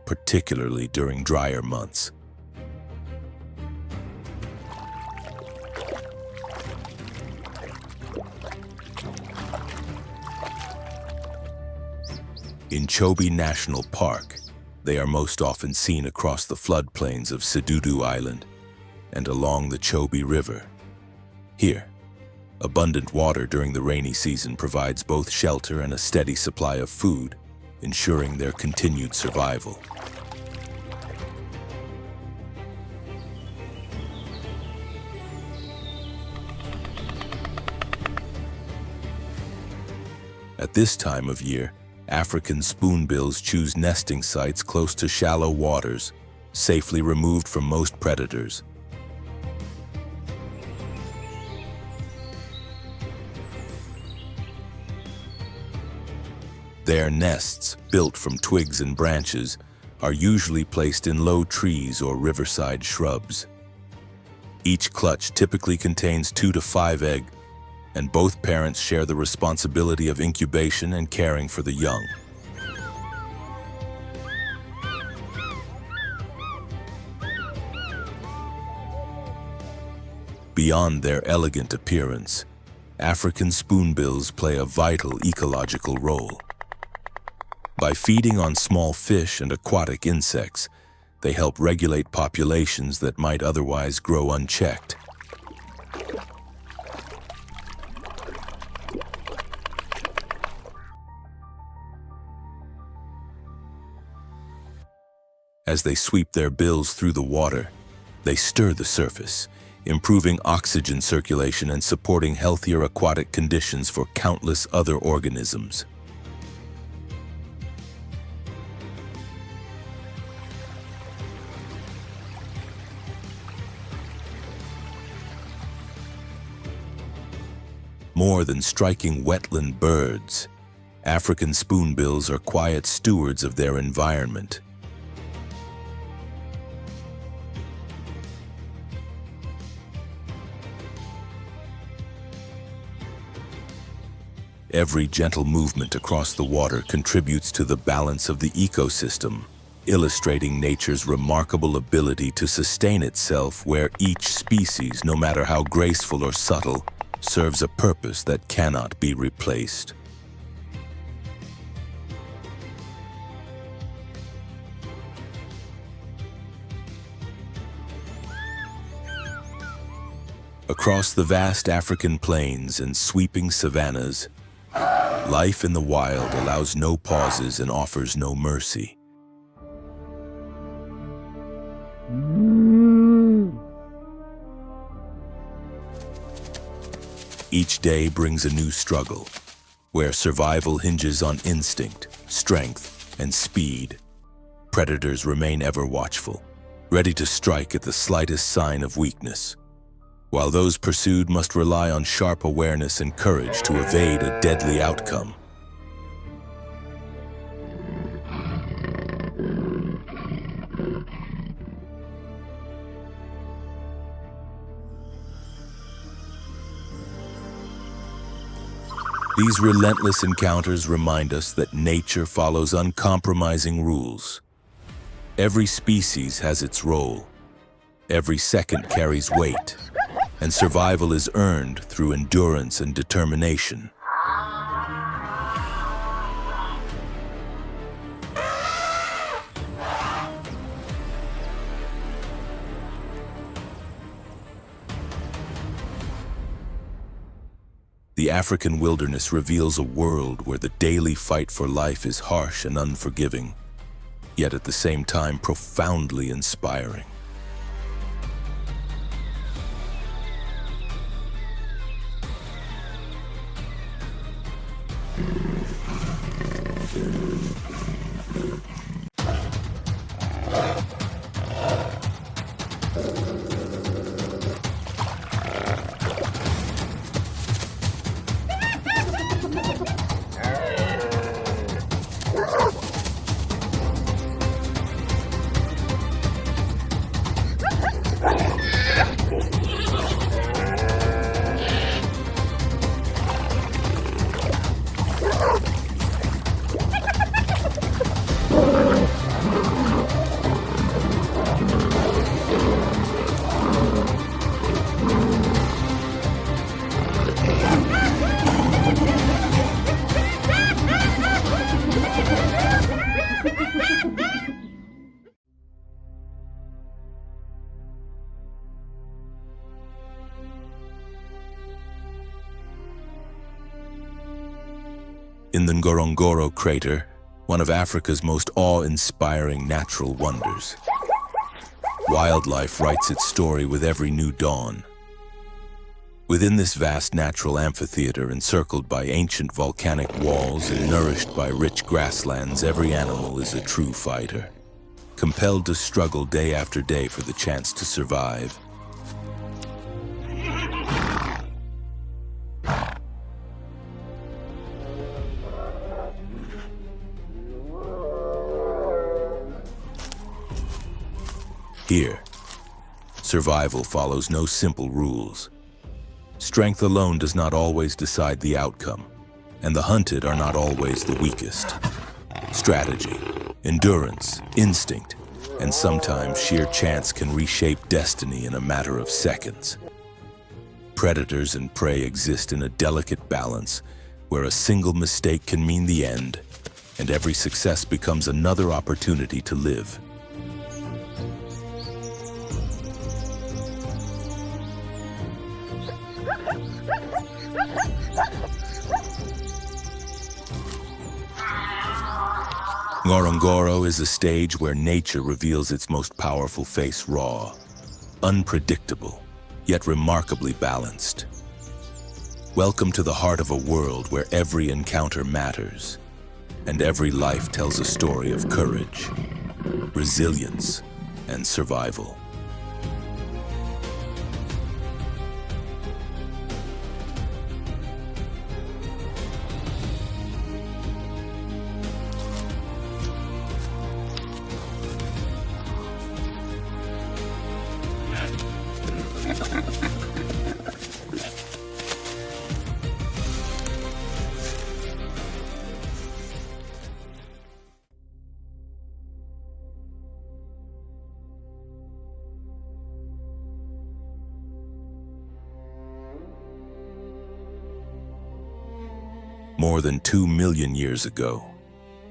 particularly during drier months. In Chobe National Park, they are most often seen across the floodplains of Sedudu Island and along the Chobe River. Here, abundant water during the rainy season provides both shelter and a steady supply of food, ensuring their continued survival. At this time of year, African spoonbills choose nesting sites close to shallow waters, safely removed from most predators. Their nests, built from twigs and branches, are usually placed in low trees or riverside shrubs. Each clutch typically contains 2 to 5 eggs, and both parents share the responsibility of incubation and caring for the young. Beyond their elegant appearance, African spoonbills play a vital ecological role. By feeding on small fish and aquatic insects, they help regulate populations that might otherwise grow unchecked. As they sweep their bills through the water, they stir the surface, improving oxygen circulation and supporting healthier aquatic conditions for countless other organisms. More than striking wetland birds, African spoonbills are quiet stewards of their environment. Every gentle movement across the water contributes to the balance of the ecosystem, illustrating nature's remarkable ability to sustain itself where each species, no matter how graceful or subtle, serves a purpose that cannot be replaced. Across the vast African plains and sweeping savannas, life in the wild allows no pauses and offers no mercy. Each day brings a new struggle, where survival hinges on instinct, strength, and speed. Predators remain ever watchful, ready to strike at the slightest sign of weakness, while those pursued must rely on sharp awareness and courage to evade a deadly outcome. These relentless encounters remind us that nature follows uncompromising rules. Every species has its role. Every second carries weight, and survival is earned through endurance and determination. The African wilderness reveals a world where the daily fight for life is harsh and unforgiving, yet at the same time profoundly inspiring. In the Ngorongoro crater, one of Africa's most awe-inspiring natural wonders, wildlife writes its story with every new dawn. Within this vast natural amphitheater encircled by ancient volcanic walls and nourished by rich grasslands, every animal is a true fighter, compelled to struggle day after day for the chance to survive. Here, survival follows no simple rules. Strength alone does not always decide the outcome, and the hunted are not always the weakest. Strategy, endurance, instinct, and sometimes sheer chance can reshape destiny in a matter of seconds. Predators and prey exist in a delicate balance where a single mistake can mean the end, and every success becomes another opportunity to live. Ngorongoro is a stage where nature reveals its most powerful face raw, unpredictable, yet remarkably balanced. Welcome to the heart of a world where every encounter matters, and every life tells a story of courage, resilience, and survival. More than 2 million years ago,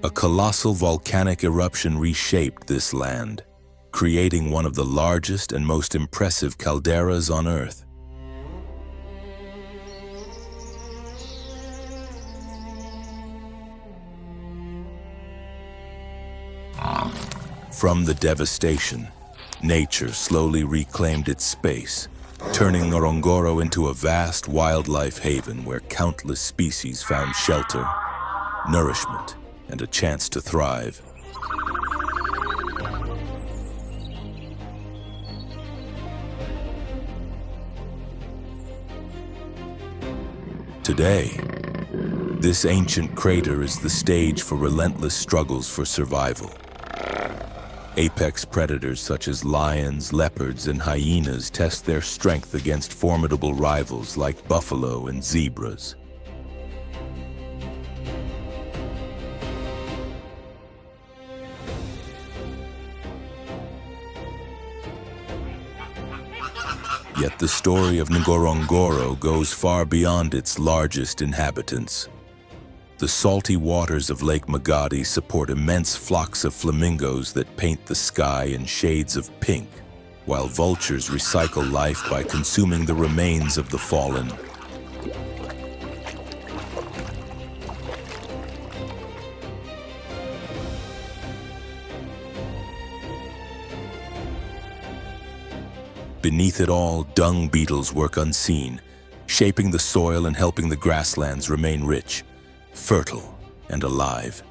a colossal volcanic eruption reshaped this land, creating one of the largest and most impressive calderas on Earth. From the devastation, nature slowly reclaimed its space, turning Ngorongoro into a vast wildlife haven where countless species found shelter, nourishment, and a chance to thrive. Today, this ancient crater is the stage for relentless struggles for survival. Apex predators such as lions, leopards, and hyenas test their strength against formidable rivals like buffalo and zebras. Yet the story of Ngorongoro goes far beyond its largest inhabitants. The salty waters of Lake Magadi support immense flocks of flamingos that paint the sky in shades of pink, while vultures recycle life by consuming the remains of the fallen. Beneath it all, dung beetles work unseen, shaping the soil and helping the grasslands remain rich, fertile, and alive.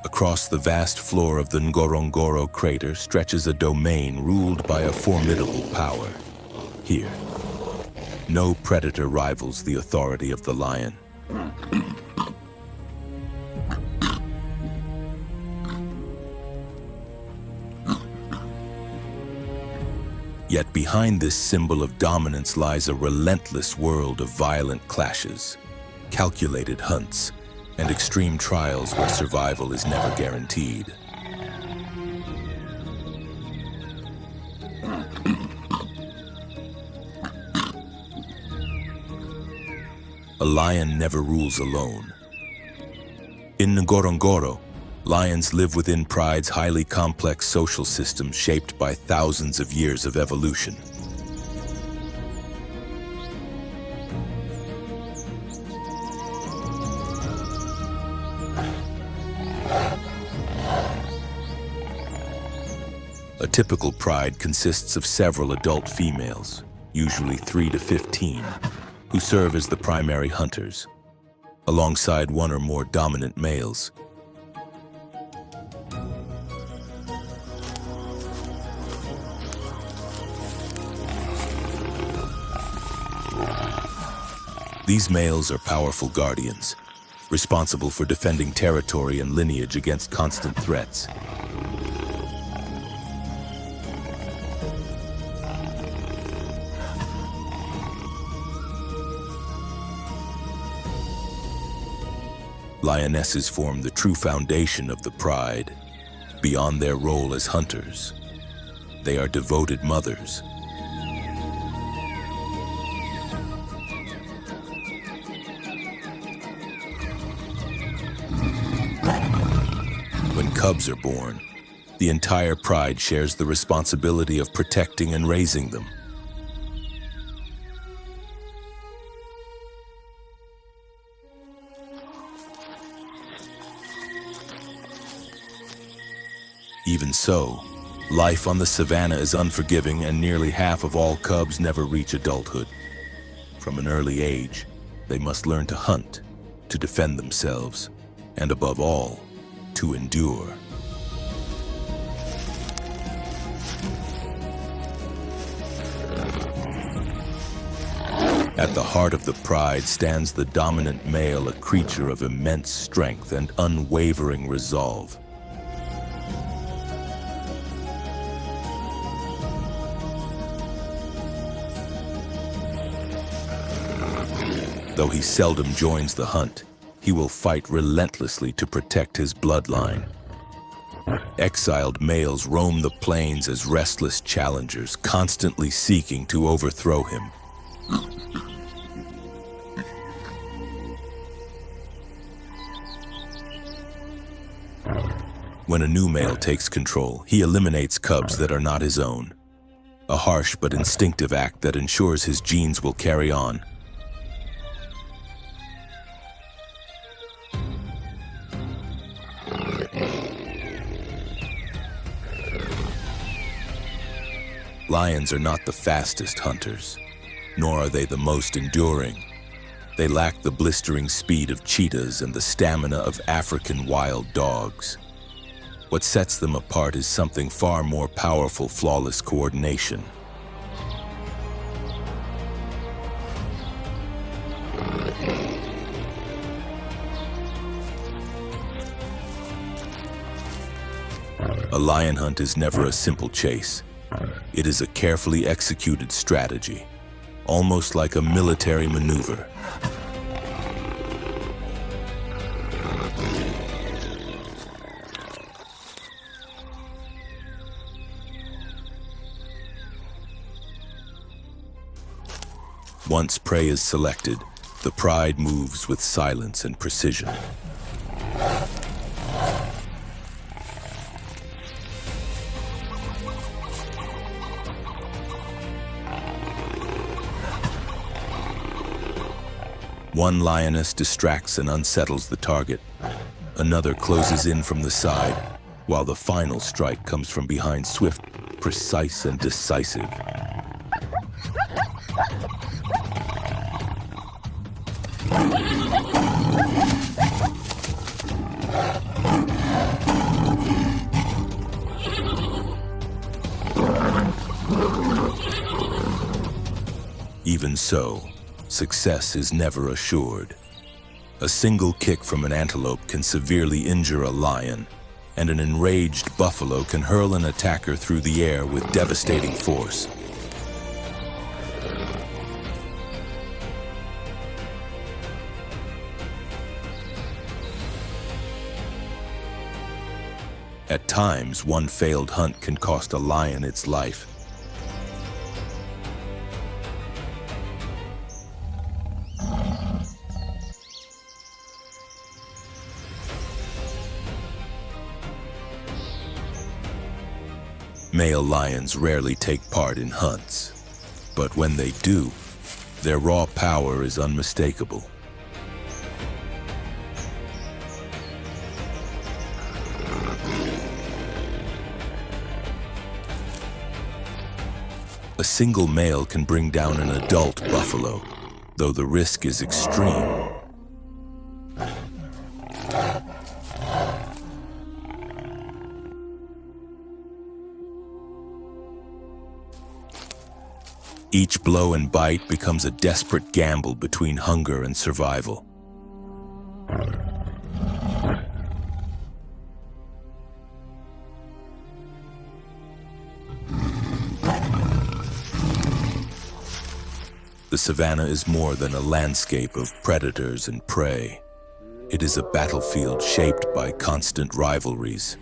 Across the vast floor of the Ngorongoro crater stretches a domain ruled by a formidable power. Here, no predator rivals the authority of the lion. Yet behind this symbol of dominance lies a relentless world of violent clashes, calculated hunts, and extreme trials where survival is never guaranteed. A lion never rules alone. In Ngorongoro, lions live within pride's highly complex social system shaped by thousands of years of evolution. A typical pride consists of several adult females, usually 3 to 15, who serve as the primary hunters, alongside one or more dominant males. These males are powerful guardians, responsible for defending territory and lineage against constant threats. Lionesses form the true foundation of the pride. Beyond their role as hunters, they are devoted mothers. When cubs are born, the entire pride shares the responsibility of protecting and raising them. Even so, life on the savanna is unforgiving, and nearly half of all cubs never reach adulthood. From an early age, they must learn to hunt, to defend themselves, and above all, to endure. At the heart of the pride stands the dominant male, a creature of immense strength and unwavering resolve. Though he seldom joins the hunt, he will fight relentlessly to protect his bloodline. Exiled males roam the plains as restless challengers, constantly seeking to overthrow him. When a new male takes control, he eliminates cubs that are not his own. A harsh but instinctive act that ensures his genes will carry on. Lions are not the fastest hunters, nor are they the most enduring. They lack the blistering speed of cheetahs and the stamina of African wild dogs. What sets them apart is something far more powerful: flawless coordination. A lion hunt is never a simple chase. It is a carefully executed strategy, almost like a military maneuver. Once prey is selected, the pride moves with silence and precision. One lioness distracts and unsettles the target. Another closes in from the side, while the final strike comes from behind, swift, precise, and decisive. Even so, success is never assured. A single kick from an antelope can severely injure a lion, and an enraged buffalo can hurl an attacker through the air with devastating force. At times, one failed hunt can cost a lion its life. Male lions rarely take part in hunts, but when they do, their raw power is unmistakable. A single male can bring down an adult buffalo, though the risk is extreme. Each blow and bite becomes a desperate gamble between hunger and survival. The savanna is more than a landscape of predators and prey. It is a battlefield shaped by constant rivalries.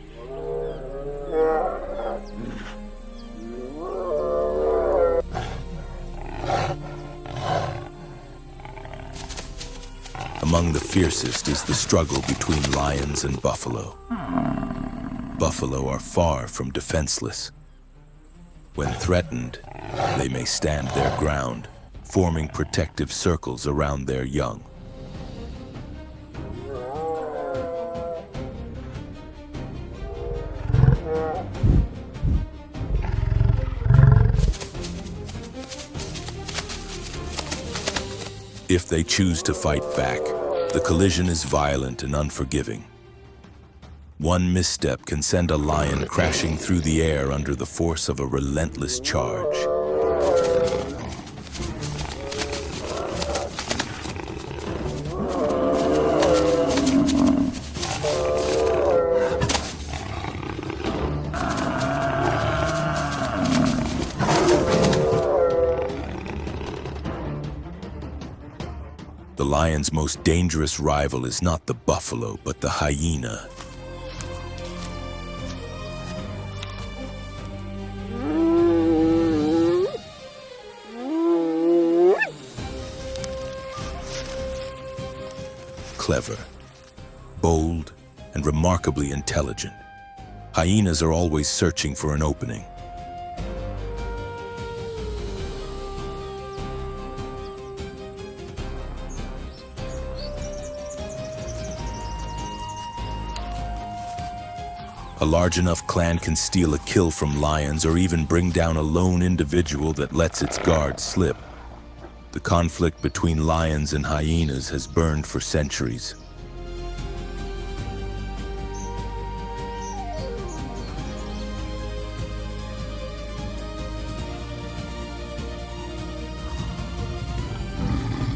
Among the fiercest is the struggle between lions and buffalo. Buffalo are far from defenseless. When threatened, they may stand their ground, forming protective circles around their young. If they choose to fight back, the collision is violent and unforgiving. One misstep can send a lion crashing through the air under the force of a relentless charge. The lion's most dangerous rival is not the buffalo, but the hyena. Clever, bold, and remarkably intelligent, hyenas are always searching for an opening. A large enough clan can steal a kill from lions or even bring down a lone individual that lets its guard slip. The conflict between lions and hyenas has burned for centuries.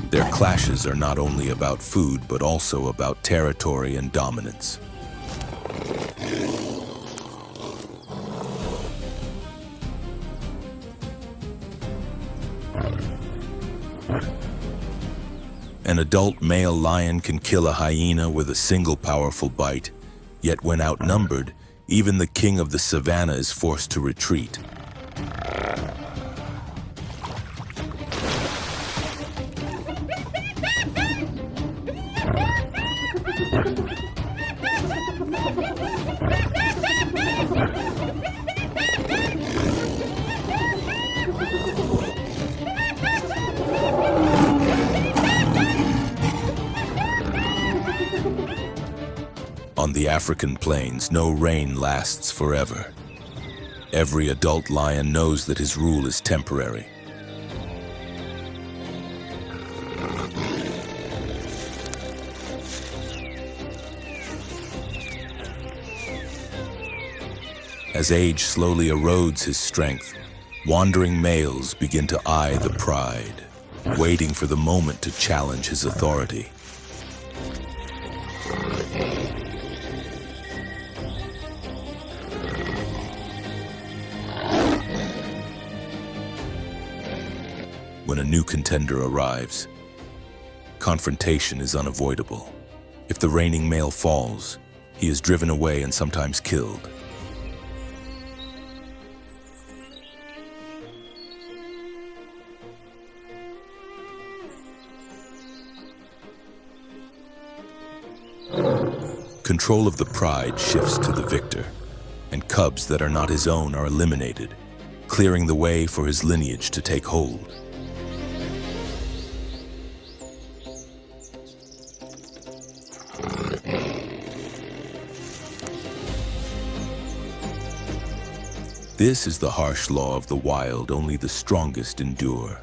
Their clashes are not only about food, but also about territory and dominance. An adult male lion can kill a hyena with a single powerful bite, yet when outnumbered, even the king of the savannah is forced to retreat. On the African plains, no reign lasts forever. Every adult lion knows that his rule is temporary. As age slowly erodes his strength, wandering males begin to eye the pride, waiting for the moment to challenge his authority. When a new contender arrives, confrontation is unavoidable. If the reigning male falls, he is driven away and sometimes killed. Control of the pride shifts to the victor, and cubs that are not his own are eliminated, clearing the way for his lineage to take hold. This is the harsh law of the wild, only the strongest endure.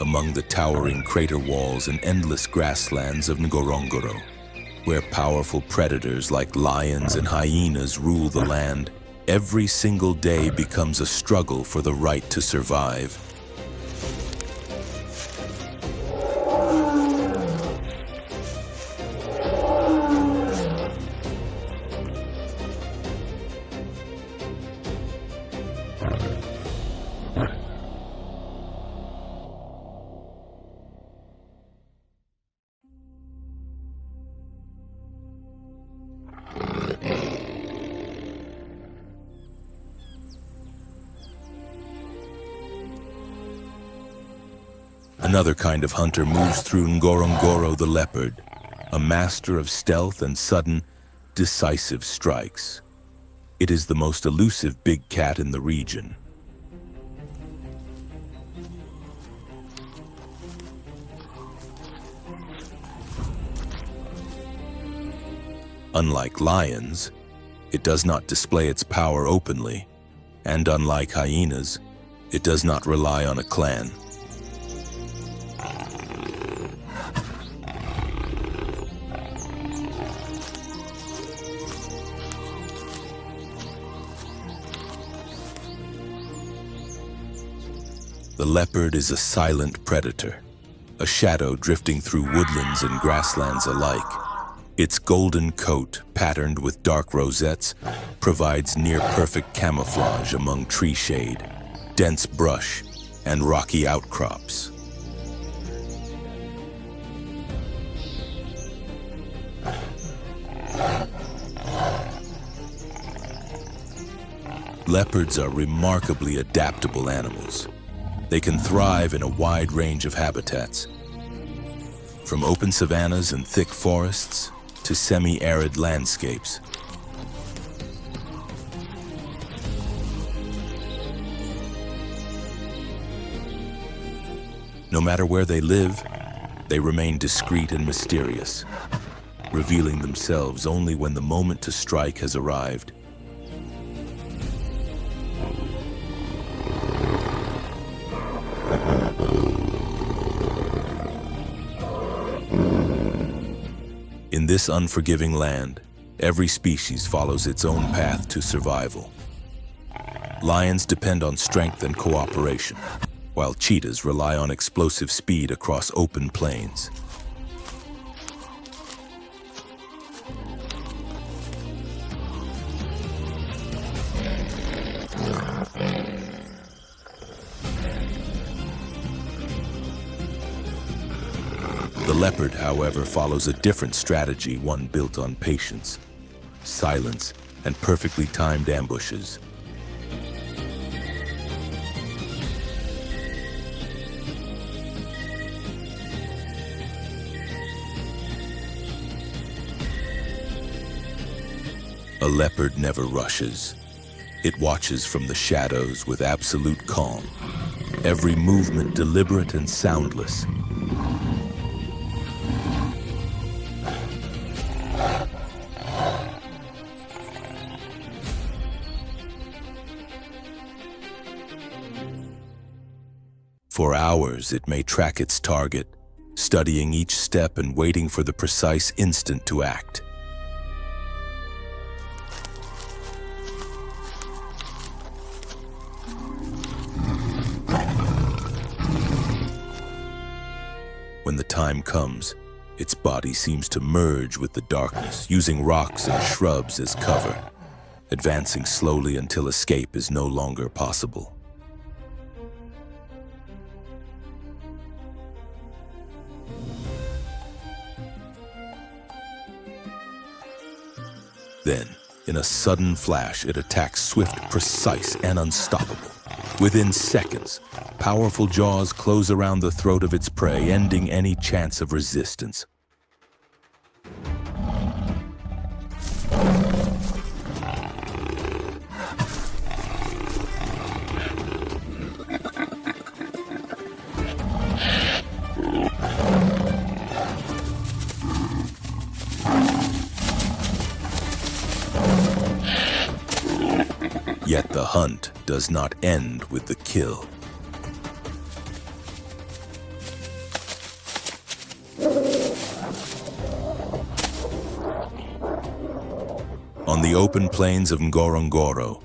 Among the towering crater walls and endless grasslands of Ngorongoro, where powerful predators like lions and hyenas rule the land, every single day becomes a struggle for the right to survive. Another kind of hunter moves through Ngorongoro the leopard, a master of stealth and sudden, decisive strikes. It is the most elusive big cat in the region. Unlike lions, it does not display its power openly, and unlike hyenas, it does not rely on a clan. The leopard is a silent predator, a shadow drifting through woodlands and grasslands alike. Its golden coat, patterned with dark rosettes, provides near-perfect camouflage among tree shade, dense brush, and rocky outcrops. Leopards are remarkably adaptable animals. They can thrive in a wide range of habitats, from open savannas and thick forests to semi-arid landscapes. No matter where they live, they remain discreet and mysterious, revealing themselves only when the moment to strike has arrived. In this unforgiving land, every species follows its own path to survival. Lions depend on strength and cooperation, while cheetahs rely on explosive speed across open plains. leopard, however, follows a different strategy, one built on patience, silence, and perfectly timed ambushes. A leopard never rushes. It watches from the shadows with absolute calm, every movement deliberate and soundless. For hours, it may track its target, studying each step and waiting for the precise instant to act. When the time comes, its body seems to merge with the darkness, using rocks and shrubs as cover, advancing slowly until escape is no longer possible. Then, in a sudden flash, it attacks swift, precise, and unstoppable. Within seconds, powerful jaws close around the throat of its prey, ending any chance of resistance. Yet the hunt does not end with the kill. On the open plains of Ngorongoro,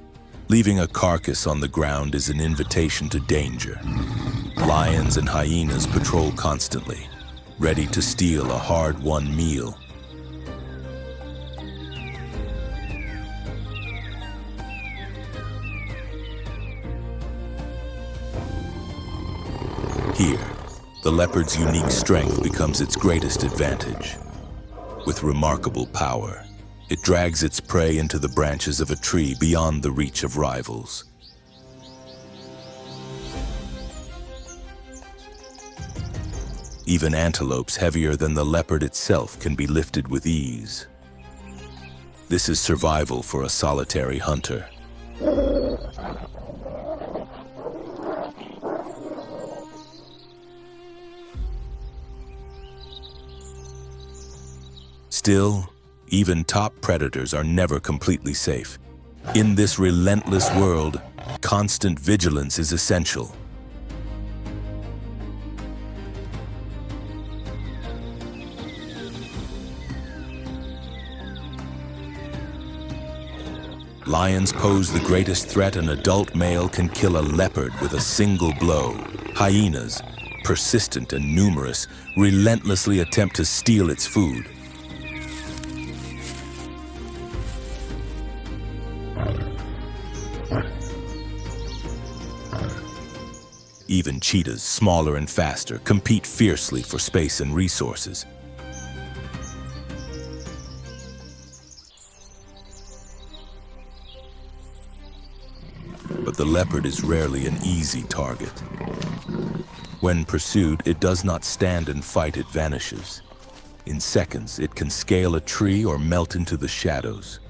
leaving a carcass on the ground is an invitation to danger. Lions and hyenas patrol constantly, ready to steal a hard-won meal. Here, the leopard's unique strength becomes its greatest advantage. With remarkable power, it drags its prey into the branches of a tree beyond the reach of rivals. Even antelopes heavier than the leopard itself can be lifted with ease. This is survival for a solitary hunter. Still, even top predators are never completely safe. In this relentless world, constant vigilance is essential. Lions pose the greatest threat. An adult male can kill a leopard with a single blow. Hyenas, persistent and numerous, relentlessly attempt to steal its food. Even cheetahs, smaller and faster, compete fiercely for space and resources. But the leopard is rarely an easy target. When pursued, it does not stand and fight, it vanishes. In seconds, it can scale a tree or melt into the shadows,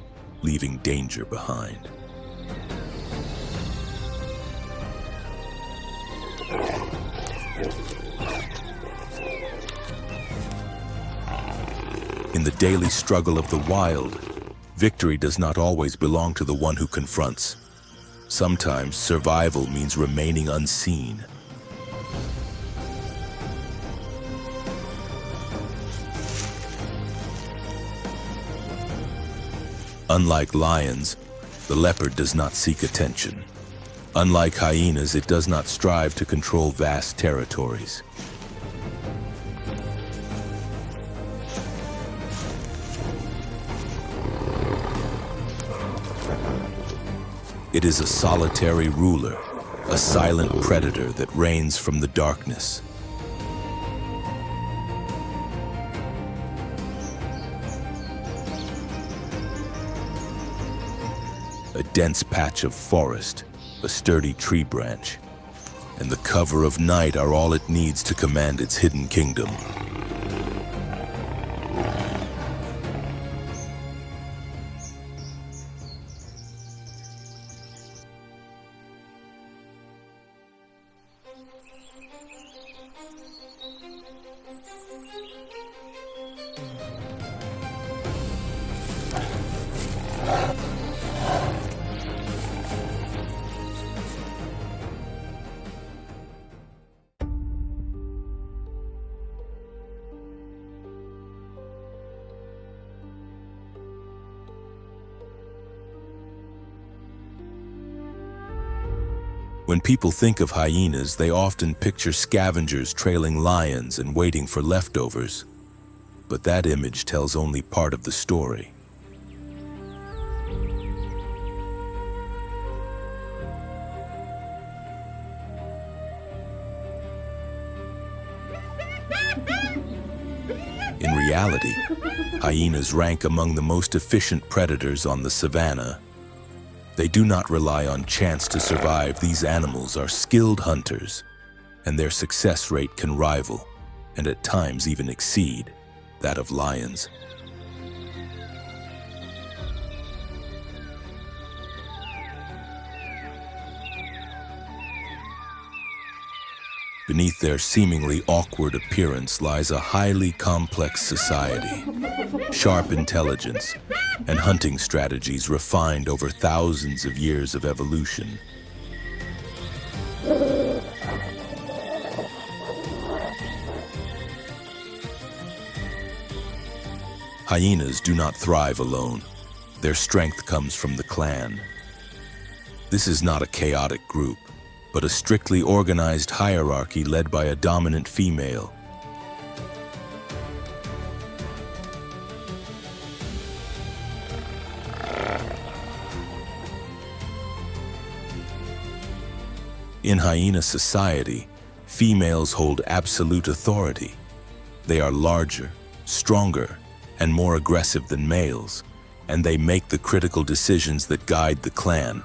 leaving danger behind. In the daily struggle of the wild, victory does not always belong to the one who confronts. Sometimes survival means remaining unseen. Unlike lions, the leopard does not seek attention. Unlike hyenas, it does not strive to control vast territories. It is a solitary ruler, a silent predator that reigns from the darkness. a dense patch of forest, a sturdy tree branch, and the cover of night are all it needs to command its hidden kingdom. When people think of hyenas, they often picture scavengers trailing lions and waiting for leftovers. But that image tells only part of the story. In reality, hyenas rank among the most efficient predators on the savanna. They do not rely on chance to survive. These animals are skilled hunters, and their success rate can rival, and at times even exceed, that of lions. Beneath their seemingly awkward appearance lies a highly complex society. Sharp intelligence and hunting strategies refined over thousands of years of evolution. Hyenas do not thrive alone. Their strength comes from the clan. This is not a chaotic group, but a strictly organized hierarchy led by a dominant female. In hyena society, females hold absolute authority. They are larger, stronger, and more aggressive than males, and they make the critical decisions that guide the clan.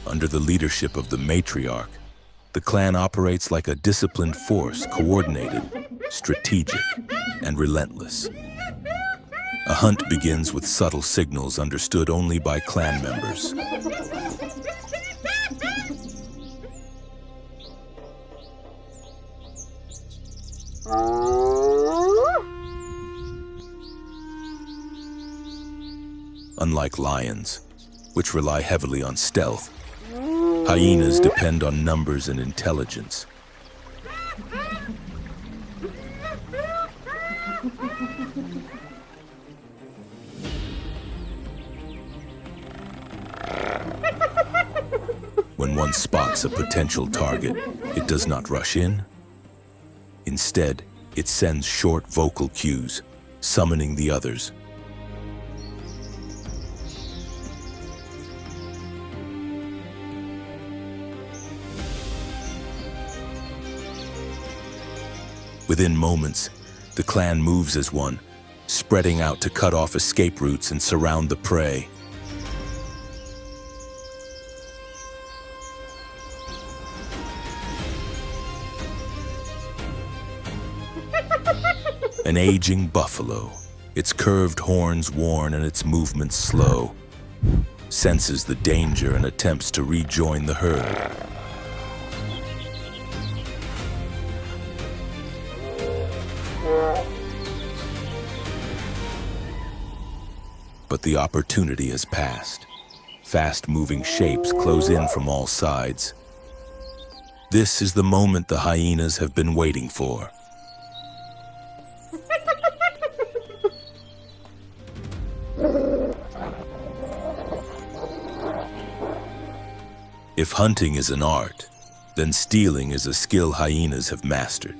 Under the leadership of the matriarch, the clan operates like a disciplined force, coordinated, strategic, and relentless. A hunt begins with subtle signals understood only by clan members. Unlike lions, which rely heavily on stealth, hyenas depend on numbers and intelligence. When one spots a potential target, it does not rush in. Instead, it sends short vocal cues, summoning the others. Within moments, the clan moves as one, spreading out to cut off escape routes and surround the prey. An aging buffalo, its curved horns worn and its movements slow, senses the danger and attempts to rejoin the herd. But the opportunity has passed. Fast-moving shapes close in from all sides. This is the moment the hyenas have been waiting for. If hunting is an art, then stealing is a skill hyenas have mastered.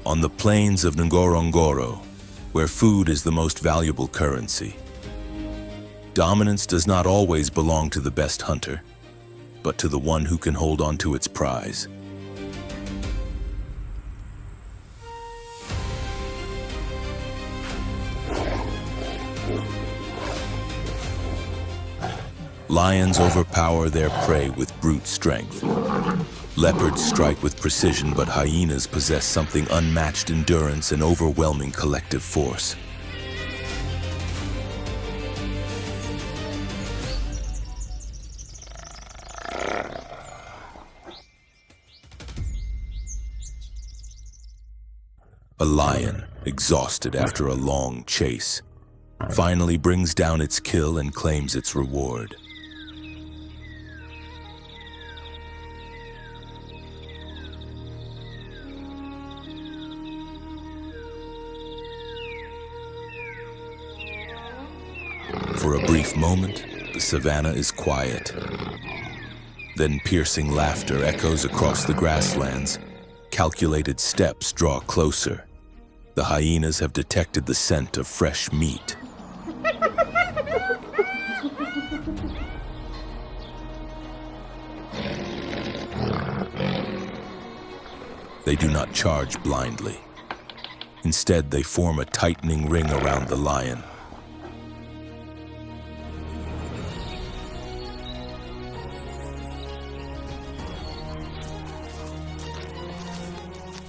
On the plains of Ngorongoro, where food is the most valuable currency. Dominance does not always belong to the best hunter, but to the one who can hold on to its prize. Lions overpower their prey with brute strength. Leopards strike with precision, but hyenas possess something unmatched endurance and overwhelming collective force. A lion, exhausted after a long chase, finally brings down its kill and claims its reward. For a brief moment, the savanna is quiet. Then piercing laughter echoes across the grasslands. Calculated steps draw closer. The hyenas have detected the scent of fresh meat. They do not charge blindly. Instead, they form a tightening ring around the lion.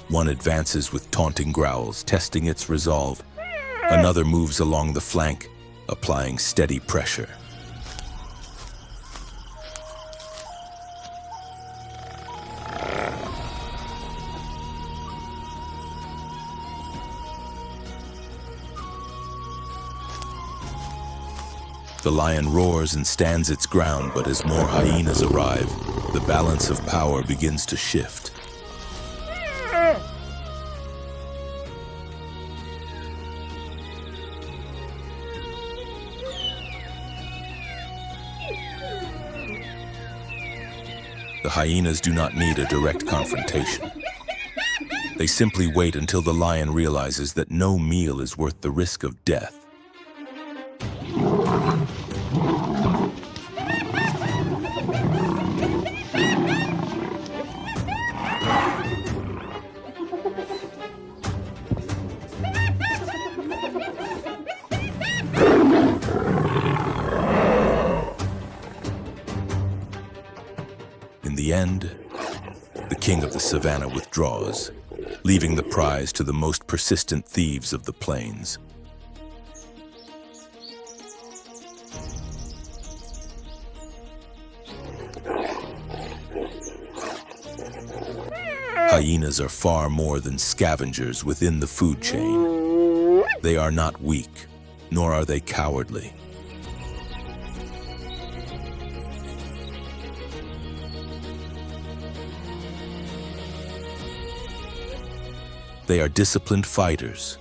One advances with taunting growls, testing its resolve. Another moves along the flank, applying steady pressure. The lion roars and stands its ground, but as more hyenas arrive, the balance of power begins to shift. The hyenas do not need a direct confrontation. They simply wait until the lion realizes that no meal is worth the risk of death. In the end, the king of the savanna withdraws, leaving the prize to the most persistent thieves of the plains. Hyenas are far more than scavengers within the food chain. They are not weak, nor are they cowardly. They are disciplined fighters,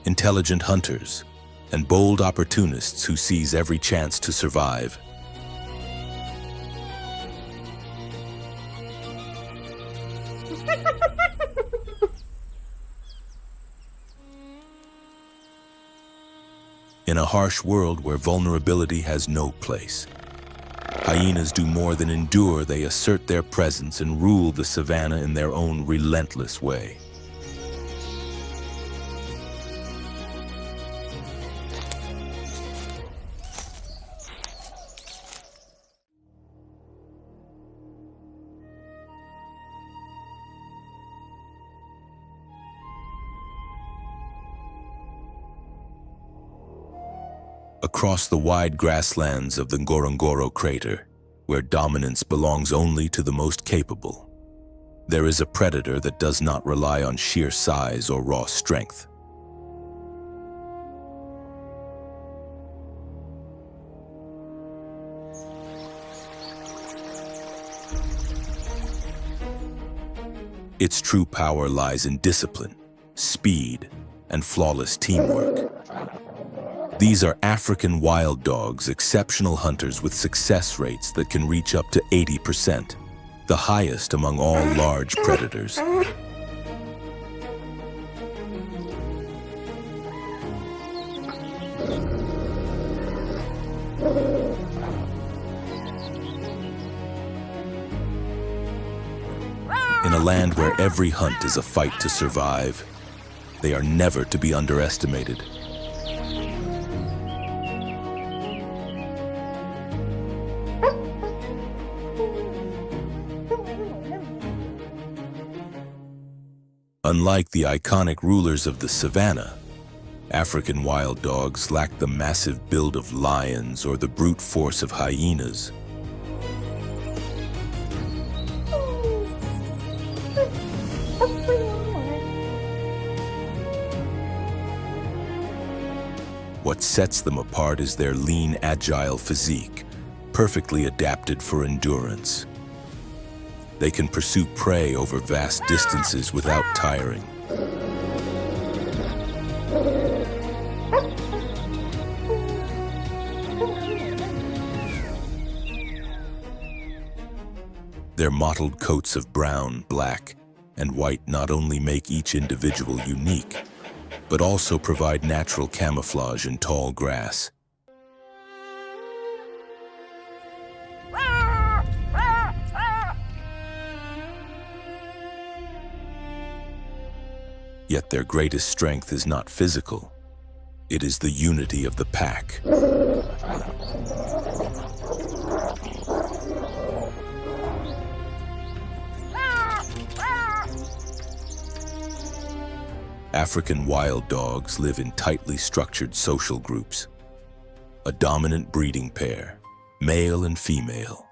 intelligent hunters, and bold opportunists who seize every chance to survive. In a harsh world where vulnerability has no place, hyenas do more than endure. They assert their presence and rule the savanna in their own relentless way. Across the wide grasslands of the Ngorongoro crater, where dominance belongs only to the most capable, there is a predator that does not rely on sheer size or raw strength. Its true power lies in discipline, speed, and flawless teamwork. These are African wild dogs, exceptional hunters with success rates that can reach up to 80%, the highest among all large predators. a land where every hunt is a fight to survive, they are never to be underestimated. Unlike the iconic rulers of the savannah, African wild dogs lack the massive build of lions or the brute force of hyenas. What sets them apart is their lean, agile physique, perfectly adapted for endurance. They can pursue prey over vast distances without tiring. Their mottled coats of brown, black, and white not only make each individual unique, but also provide natural camouflage in tall grass. Yet their greatest strength is not physical. It is the unity of the pack. African wild dogs live in tightly structured social groups. A dominant breeding pair, male and female,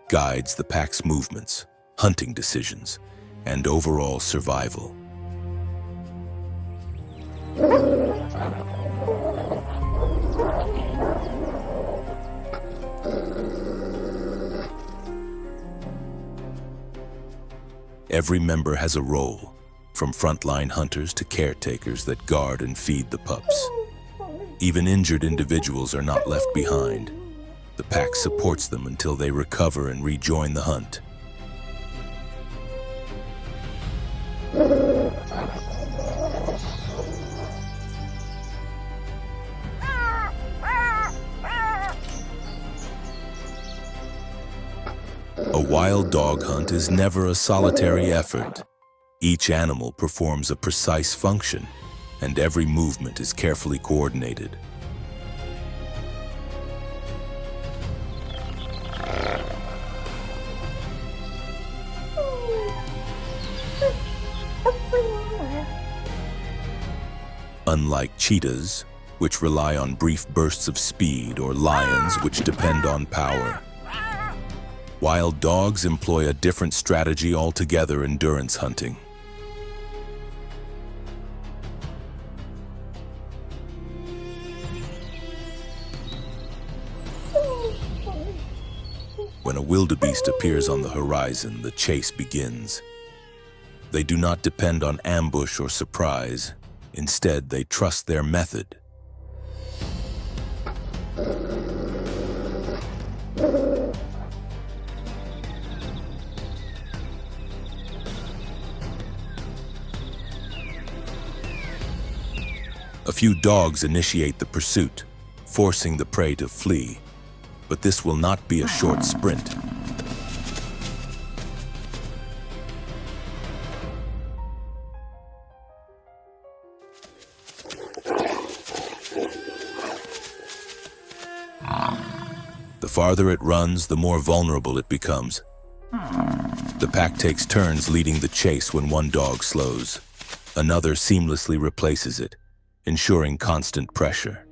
guides the pack's movements, hunting decisions, and overall survival. Every member has a role, from frontline hunters to caretakers that guard and feed the pups. Even injured individuals are not left behind. The pack supports them until they recover and rejoin the hunt. A wild dog hunt is never a solitary effort. Each animal performs a precise function, and every movement is carefully coordinated. Unlike cheetahs, which rely on brief bursts of speed, or lions, which depend on power, wild dogs employ a different strategy altogether: endurance hunting. When a wildebeest appears on the horizon, the chase begins. They do not depend on ambush or surprise. Instead, they trust their method. A few dogs initiate the pursuit, forcing the prey to flee. But this will not be a short sprint. The farther it runs, the more vulnerable it becomes. The pack takes turns leading the chase. When one dog slows, another seamlessly replaces it, ensuring constant pressure.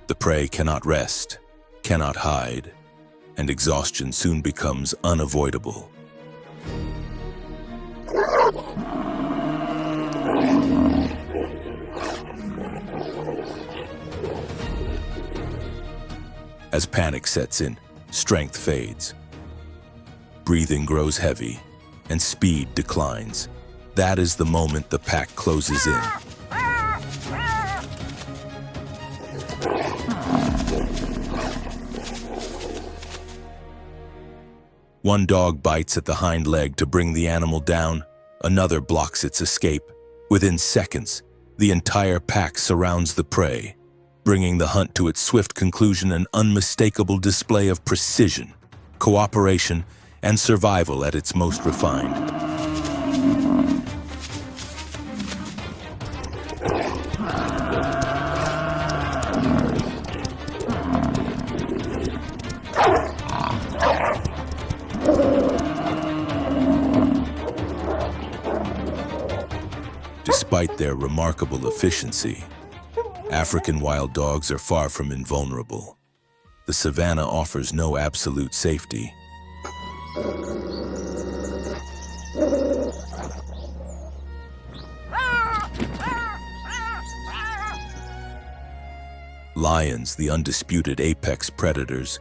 The prey cannot rest, cannot hide, and exhaustion soon becomes unavoidable. As panic sets in, strength fades. Breathing grows heavy, and speed declines. That is the moment the pack closes in. One dog bites at the hind leg to bring the animal down. Another blocks its escape. Within seconds, the entire pack surrounds the prey, bringing the hunt to its swift conclusion, an unmistakable display of precision, cooperation, and survival at its most refined. Despite their remarkable efficiency, African wild dogs are far from invulnerable. The savanna offers no absolute safety. Lions, the undisputed apex predators,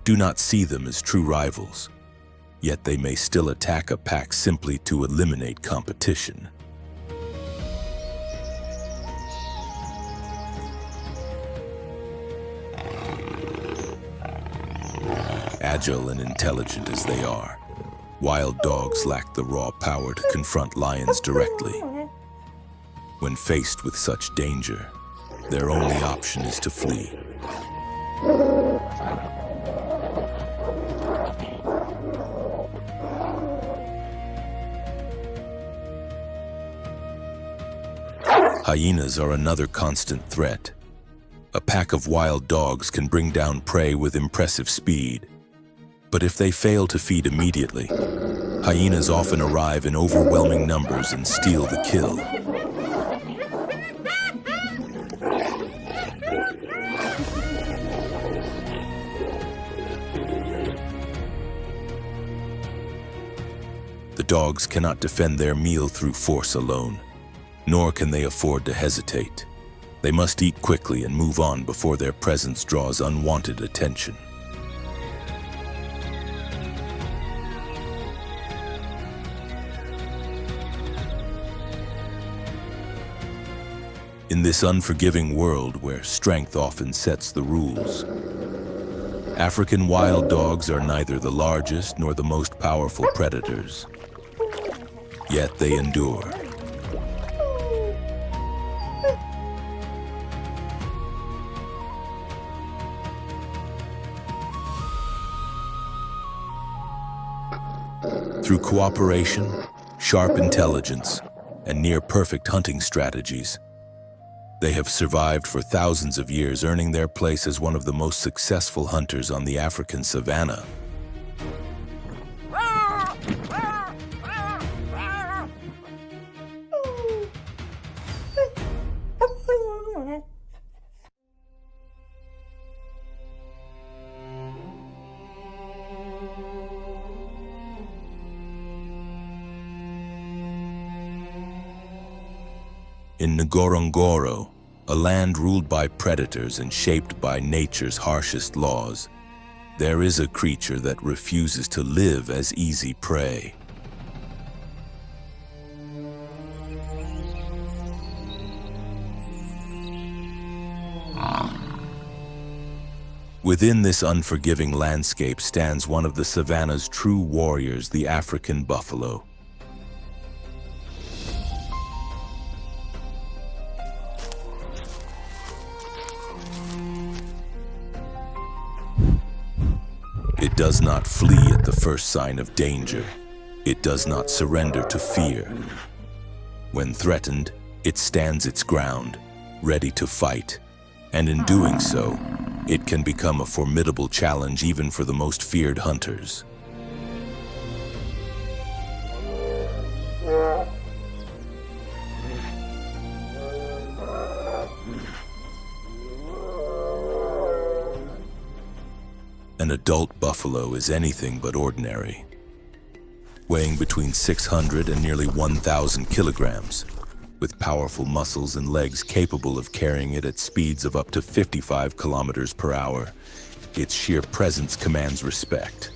do not see them as true rivals, yet they may still attack a pack simply to eliminate competition. Agile and intelligent as they are, wild dogs lack the raw power to confront lions directly. When faced with such danger, their only option is to flee. Hyenas are another constant threat. A pack of wild dogs can bring down prey with impressive speed. But if they fail to feed immediately, hyenas often arrive in overwhelming numbers and steal the kill. The dogs cannot defend their meal through force alone, nor can they afford to hesitate. They must eat quickly and move on before their presence draws unwanted attention. In this unforgiving world where strength often sets the rules, African wild dogs are neither the largest nor the most powerful predators. Yet they endure. Through cooperation, sharp intelligence, and near-perfect hunting strategies, they have survived for thousands of years, earning their place as one of the most successful hunters on the African savanna. In Ngorongoro, a land ruled by predators and shaped by nature's harshest laws, there is a creature that refuses to live as easy prey. Within this unforgiving landscape stands one of the savanna's true warriors, the African buffalo. It does not flee at the first sign of danger. It does not surrender to fear. When threatened, it stands its ground, ready to fight. And in doing so, it can become a formidable challenge even for the most feared hunters. An adult buffalo is anything but ordinary, weighing between 600 and nearly 1,000 kilograms, with powerful muscles and legs capable of carrying it at speeds of up to 55 kilometers per hour. Its sheer presence commands respect.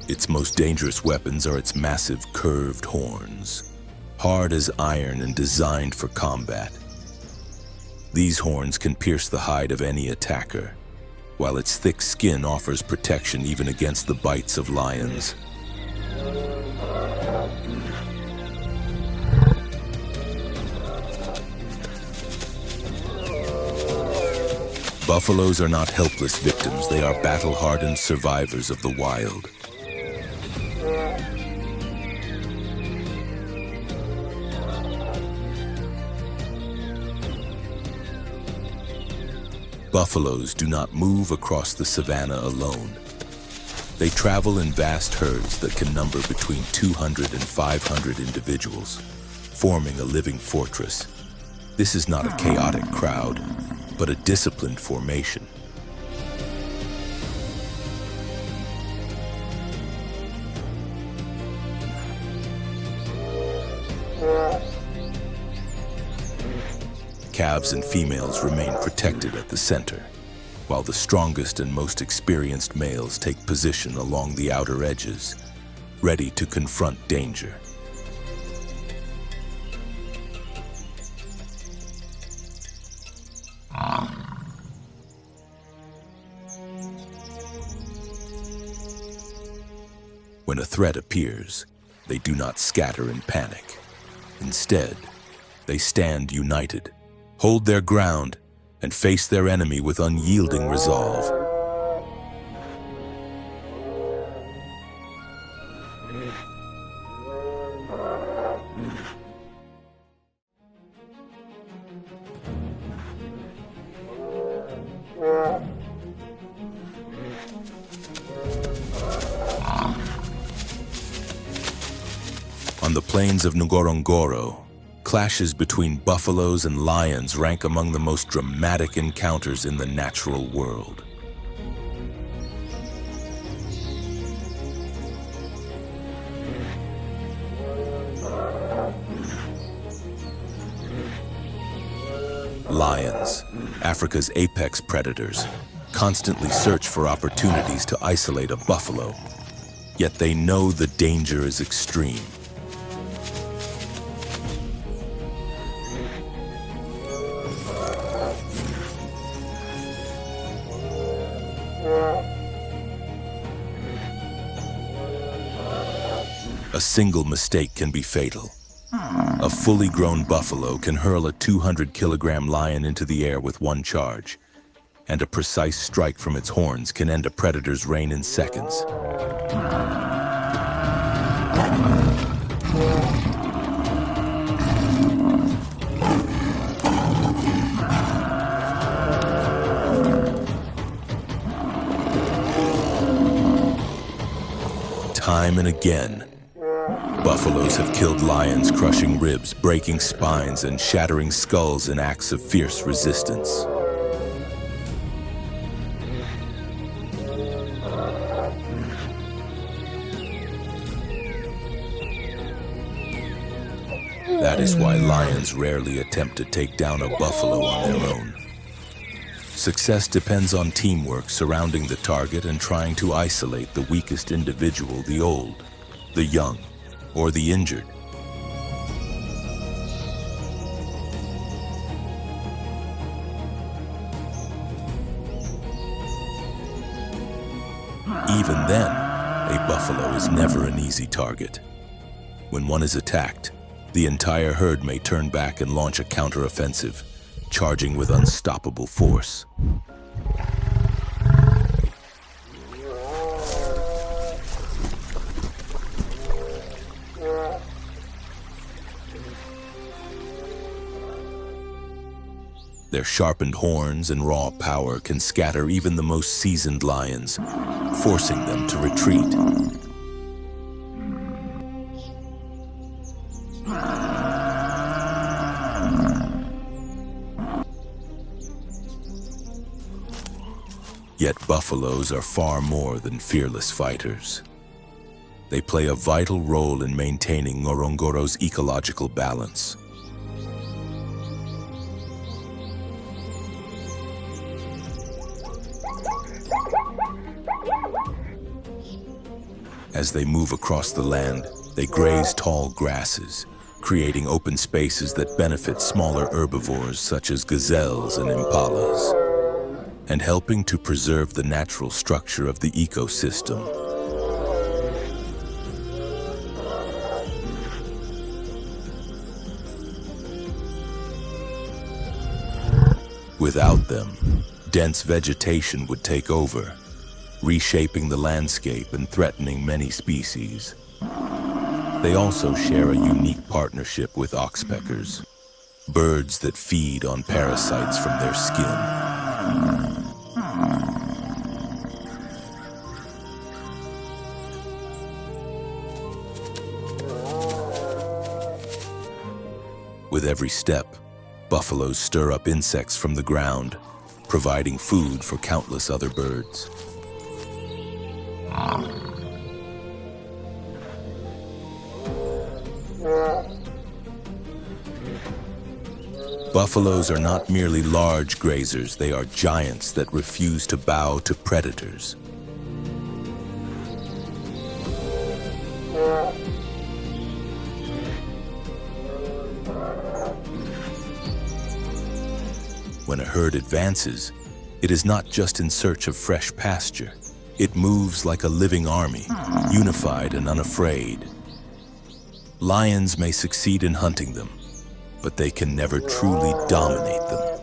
Its most dangerous weapons are its massive curved horns, hard as iron and designed for combat. These horns can pierce the hide of any attacker, while its thick skin offers protection even against the bites of lions. Buffaloes are not helpless victims, they are battle-hardened survivors of the wild. Buffaloes do not move across the savanna alone. They travel in vast herds that can number between 200 and 500 individuals, forming a living fortress. This is not a chaotic crowd, but a disciplined formation. Calves and females remain protected at the center, while the strongest and most experienced males take position along the outer edges, ready to confront danger. When a threat appears, they do not scatter in panic. Instead, they stand united, hold their ground, and face their enemy with unyielding resolve. On the plains of Ngorongoro, clashes between buffaloes and lions rank among the most dramatic encounters in the natural world. Lions, Africa's apex predators, constantly search for opportunities to isolate a buffalo, yet they know the danger is extreme. A single mistake can be fatal. A fully grown buffalo can hurl a 200-kilogram lion into the air with one charge, and a precise strike from its horns can end a predator's reign in seconds. Time and again, buffaloes have killed lions, crushing ribs, breaking spines, and shattering skulls in acts of fierce resistance. That is why lions rarely attempt to take down a buffalo on their own. Success depends on teamwork surrounding the target and trying to isolate the weakest individual, the old, the young, or the injured. Even then, a buffalo is never an easy target. When one is attacked, the entire herd may turn back and launch a counteroffensive, charging with unstoppable force. Their sharpened horns and raw power can scatter even the most seasoned lions, forcing them to retreat. Yet buffaloes are far more than fearless fighters. They play a vital role in maintaining Ngorongoro's ecological balance. As they move across the land, they graze tall grasses, creating open spaces that benefit smaller herbivores such as gazelles and impalas, and helping to preserve the natural structure of the ecosystem. Without them, dense vegetation would take over, reshaping the landscape and threatening many species. They also share a unique partnership with oxpeckers, birds that feed on parasites from their skin. With every step, buffaloes stir up insects from the ground, providing food for countless other birds. Buffaloes are not merely large grazers, they are giants that refuse to bow to predators. When a herd advances, it is not just in search of fresh pasture. It moves like a living army, unified and unafraid. Lions may succeed in hunting them, but they can never truly dominate them.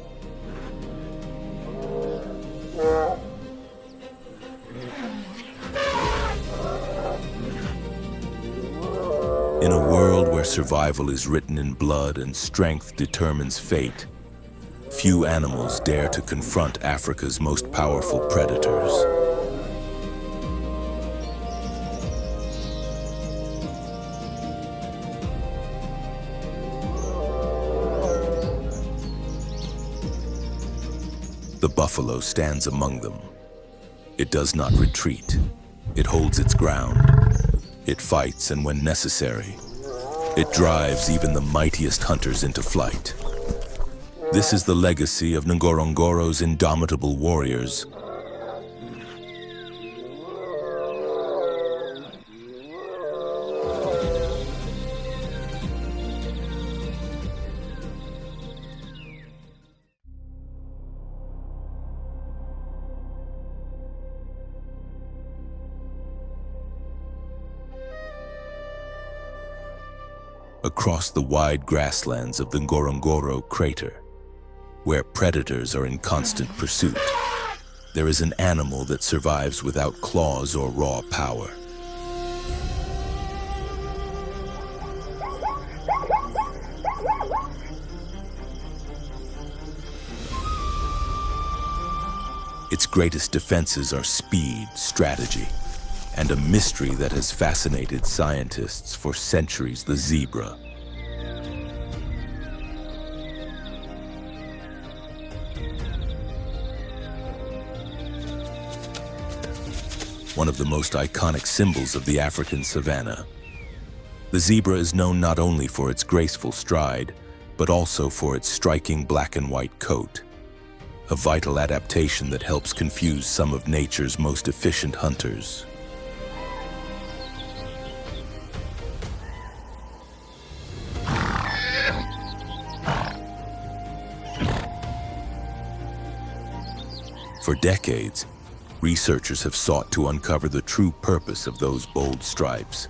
In a world where survival is written in blood and strength determines fate, few animals dare to confront Africa's most powerful predators. The buffalo stands among them. It does not retreat. It holds its ground. It fights, and when necessary, it drives even the mightiest hunters into flight. This is the legacy of Ngorongoro's indomitable warriors. Across the wide grasslands of the Ngorongoro crater, where predators are in constant pursuit, there is an animal that survives without claws or raw power. Its greatest defenses are speed, strategy, and a mystery that has fascinated scientists for centuries: the zebra. One of the most iconic symbols of the African savanna. The zebra is known not only for its graceful stride, but also for its striking black and white coat, a vital adaptation that helps confuse some of nature's most efficient hunters. For decades, researchers have sought to uncover the true purpose of those bold stripes.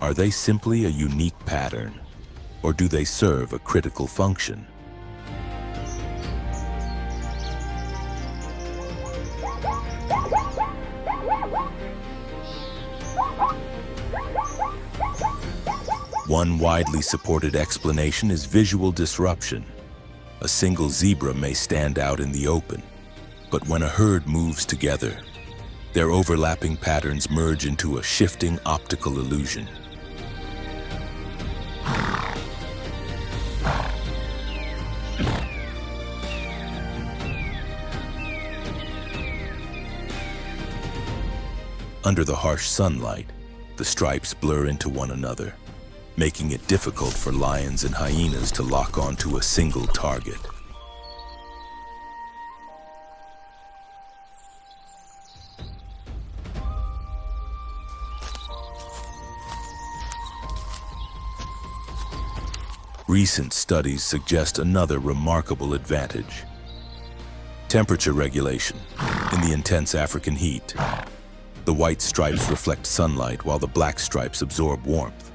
Are they simply a unique pattern, or do they serve a critical function? One widely supported explanation is visual disruption. A single zebra may stand out in the open, but when a herd moves together, their overlapping patterns merge into a shifting optical illusion. Under the harsh sunlight, the stripes blur into one another, making it difficult for lions and hyenas to lock onto a single target. Recent studies suggest another remarkable advantage: temperature regulation. In the intense African heat, the white stripes reflect sunlight while the black stripes absorb warmth,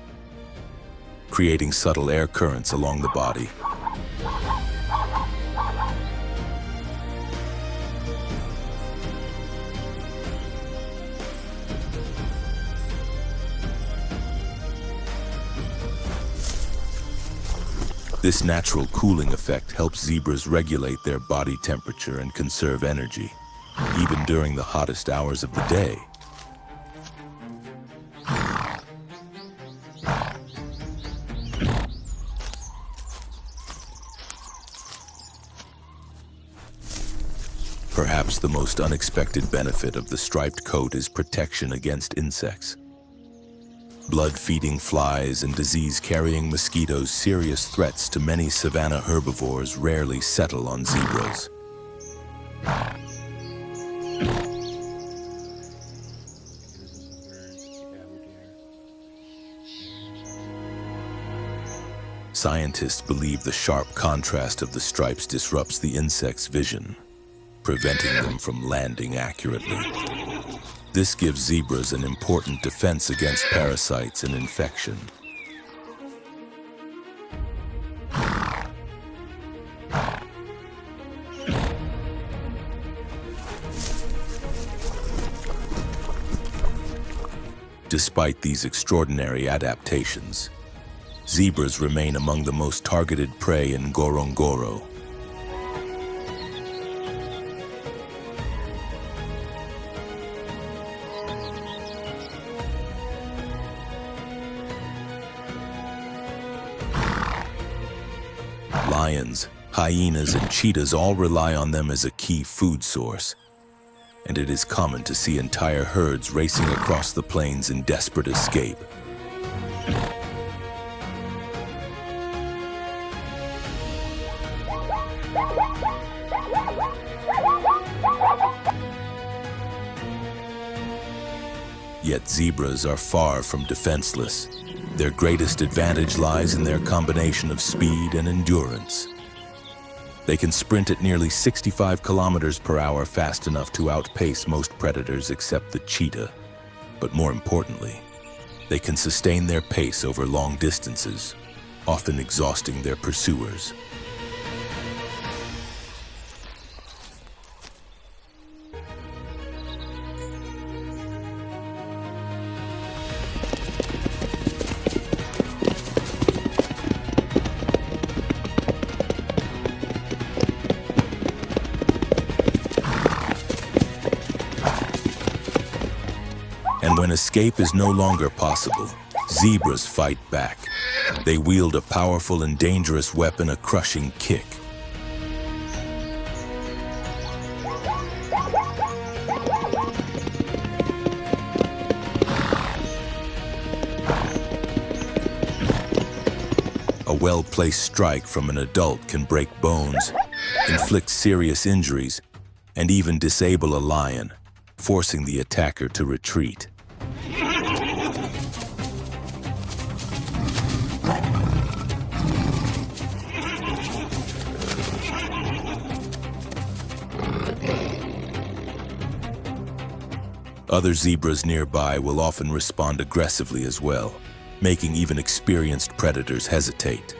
creating subtle air currents along the body. This natural cooling effect helps zebras regulate their body temperature and conserve energy, even during the hottest hours of the day. Perhaps the most unexpected benefit of the striped coat is protection against insects. Blood-feeding flies and disease-carrying mosquitoes, serious threats to many savanna herbivores, rarely settle on zebras. Scientists believe the sharp contrast of the stripes disrupts the insect's vision, preventing them from landing accurately. This gives zebras an important defense against parasites and infection. Despite these extraordinary adaptations, zebras remain among the most targeted prey in Ngorongoro. Lions, hyenas, and cheetahs all rely on them as a key food source, and it is common to see entire herds racing across the plains in desperate escape. Yet zebras are far from defenseless. Their greatest advantage lies in their combination of speed and endurance. They can sprint at nearly 65 kilometers per hour, fast enough to outpace most predators except the cheetah. But more importantly, they can sustain their pace over long distances, often exhausting their pursuers. And when escape is no longer possible, zebras fight back. They wield a powerful and dangerous weapon, a crushing kick. A well-placed strike from an adult can break bones, inflict serious injuries, and even disable a lion, forcing the attacker to retreat. Other zebras nearby will often respond aggressively as well, making even experienced predators hesitate.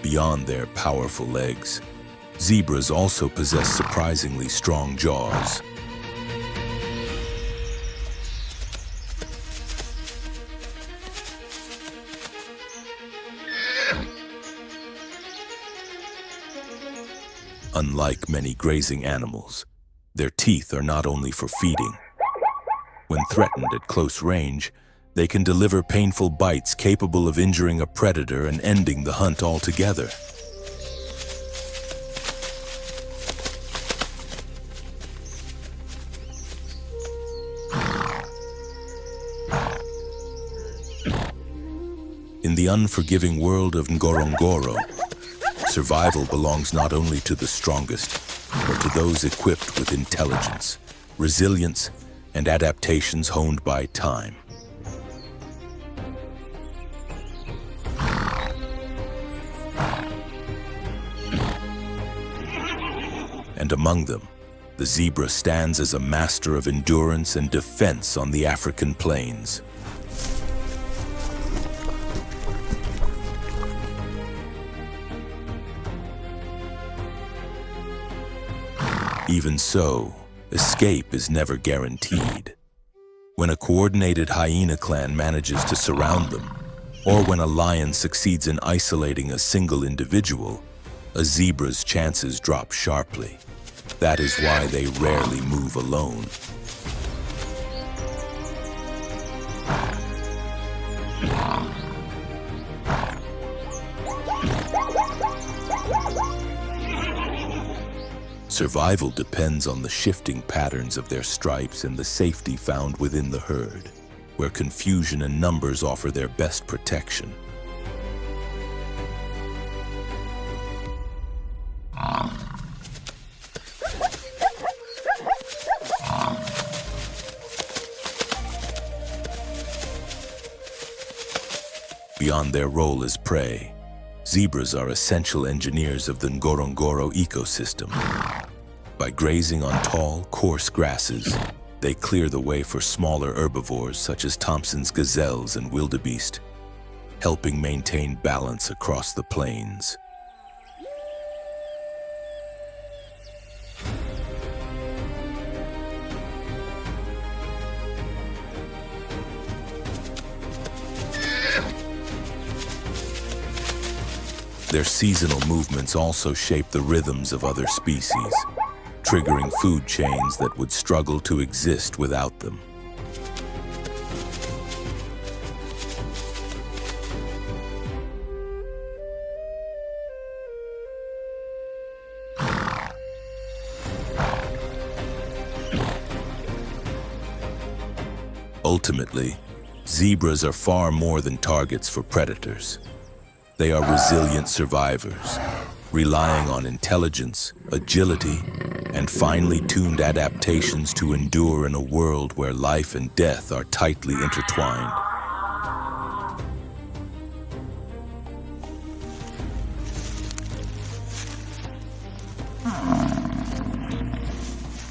Beyond their powerful legs, zebras also possess surprisingly strong jaws. Unlike many grazing animals, their teeth are not only for feeding. When threatened at close range, they can deliver painful bites capable of injuring a predator and ending the hunt altogether. In the unforgiving world of Ngorongoro, survival belongs not only to the strongest, but to those equipped with intelligence, resilience, and adaptations honed by time. And among them, the zebra stands as a master of endurance and defense on the African plains. Even so, escape is never guaranteed. When a coordinated hyena clan manages to surround them, or when a lion succeeds in isolating a single individual, a zebra's chances drop sharply. That is why they rarely move alone. Survival depends on the shifting patterns of their stripes and the safety found within the herd, where confusion and numbers offer their best protection. Beyond their role as prey, zebras are essential engineers of the Ngorongoro ecosystem. By grazing on tall, coarse grasses, they clear the way for smaller herbivores such as Thompson's gazelles and wildebeest, helping maintain balance across the plains. Their seasonal movements also shape the rhythms of other species, triggering food chains that would struggle to exist without them. Ultimately, zebras are far more than targets for predators. They are resilient survivors, relying on intelligence, agility, and finely tuned adaptations to endure in a world where life and death are tightly intertwined.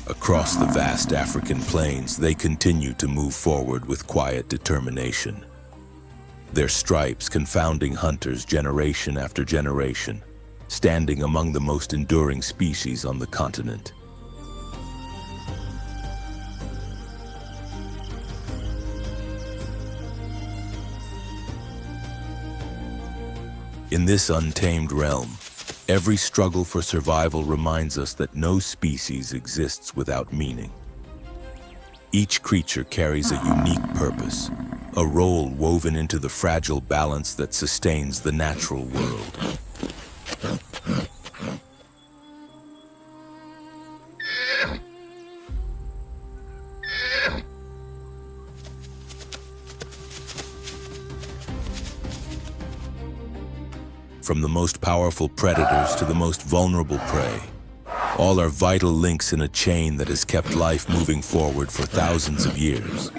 Across the vast African plains, they continue to move forward with quiet determination. Their stripes confounding hunters generation after generation, standing among the most enduring species on the continent. In this untamed realm, every struggle for survival reminds us that no species exists without meaning. Each creature carries a unique purpose, a role woven into the fragile balance that sustains the natural world. From the most powerful predators to the most vulnerable prey, all are vital links in a chain that has kept life moving forward for thousands of years.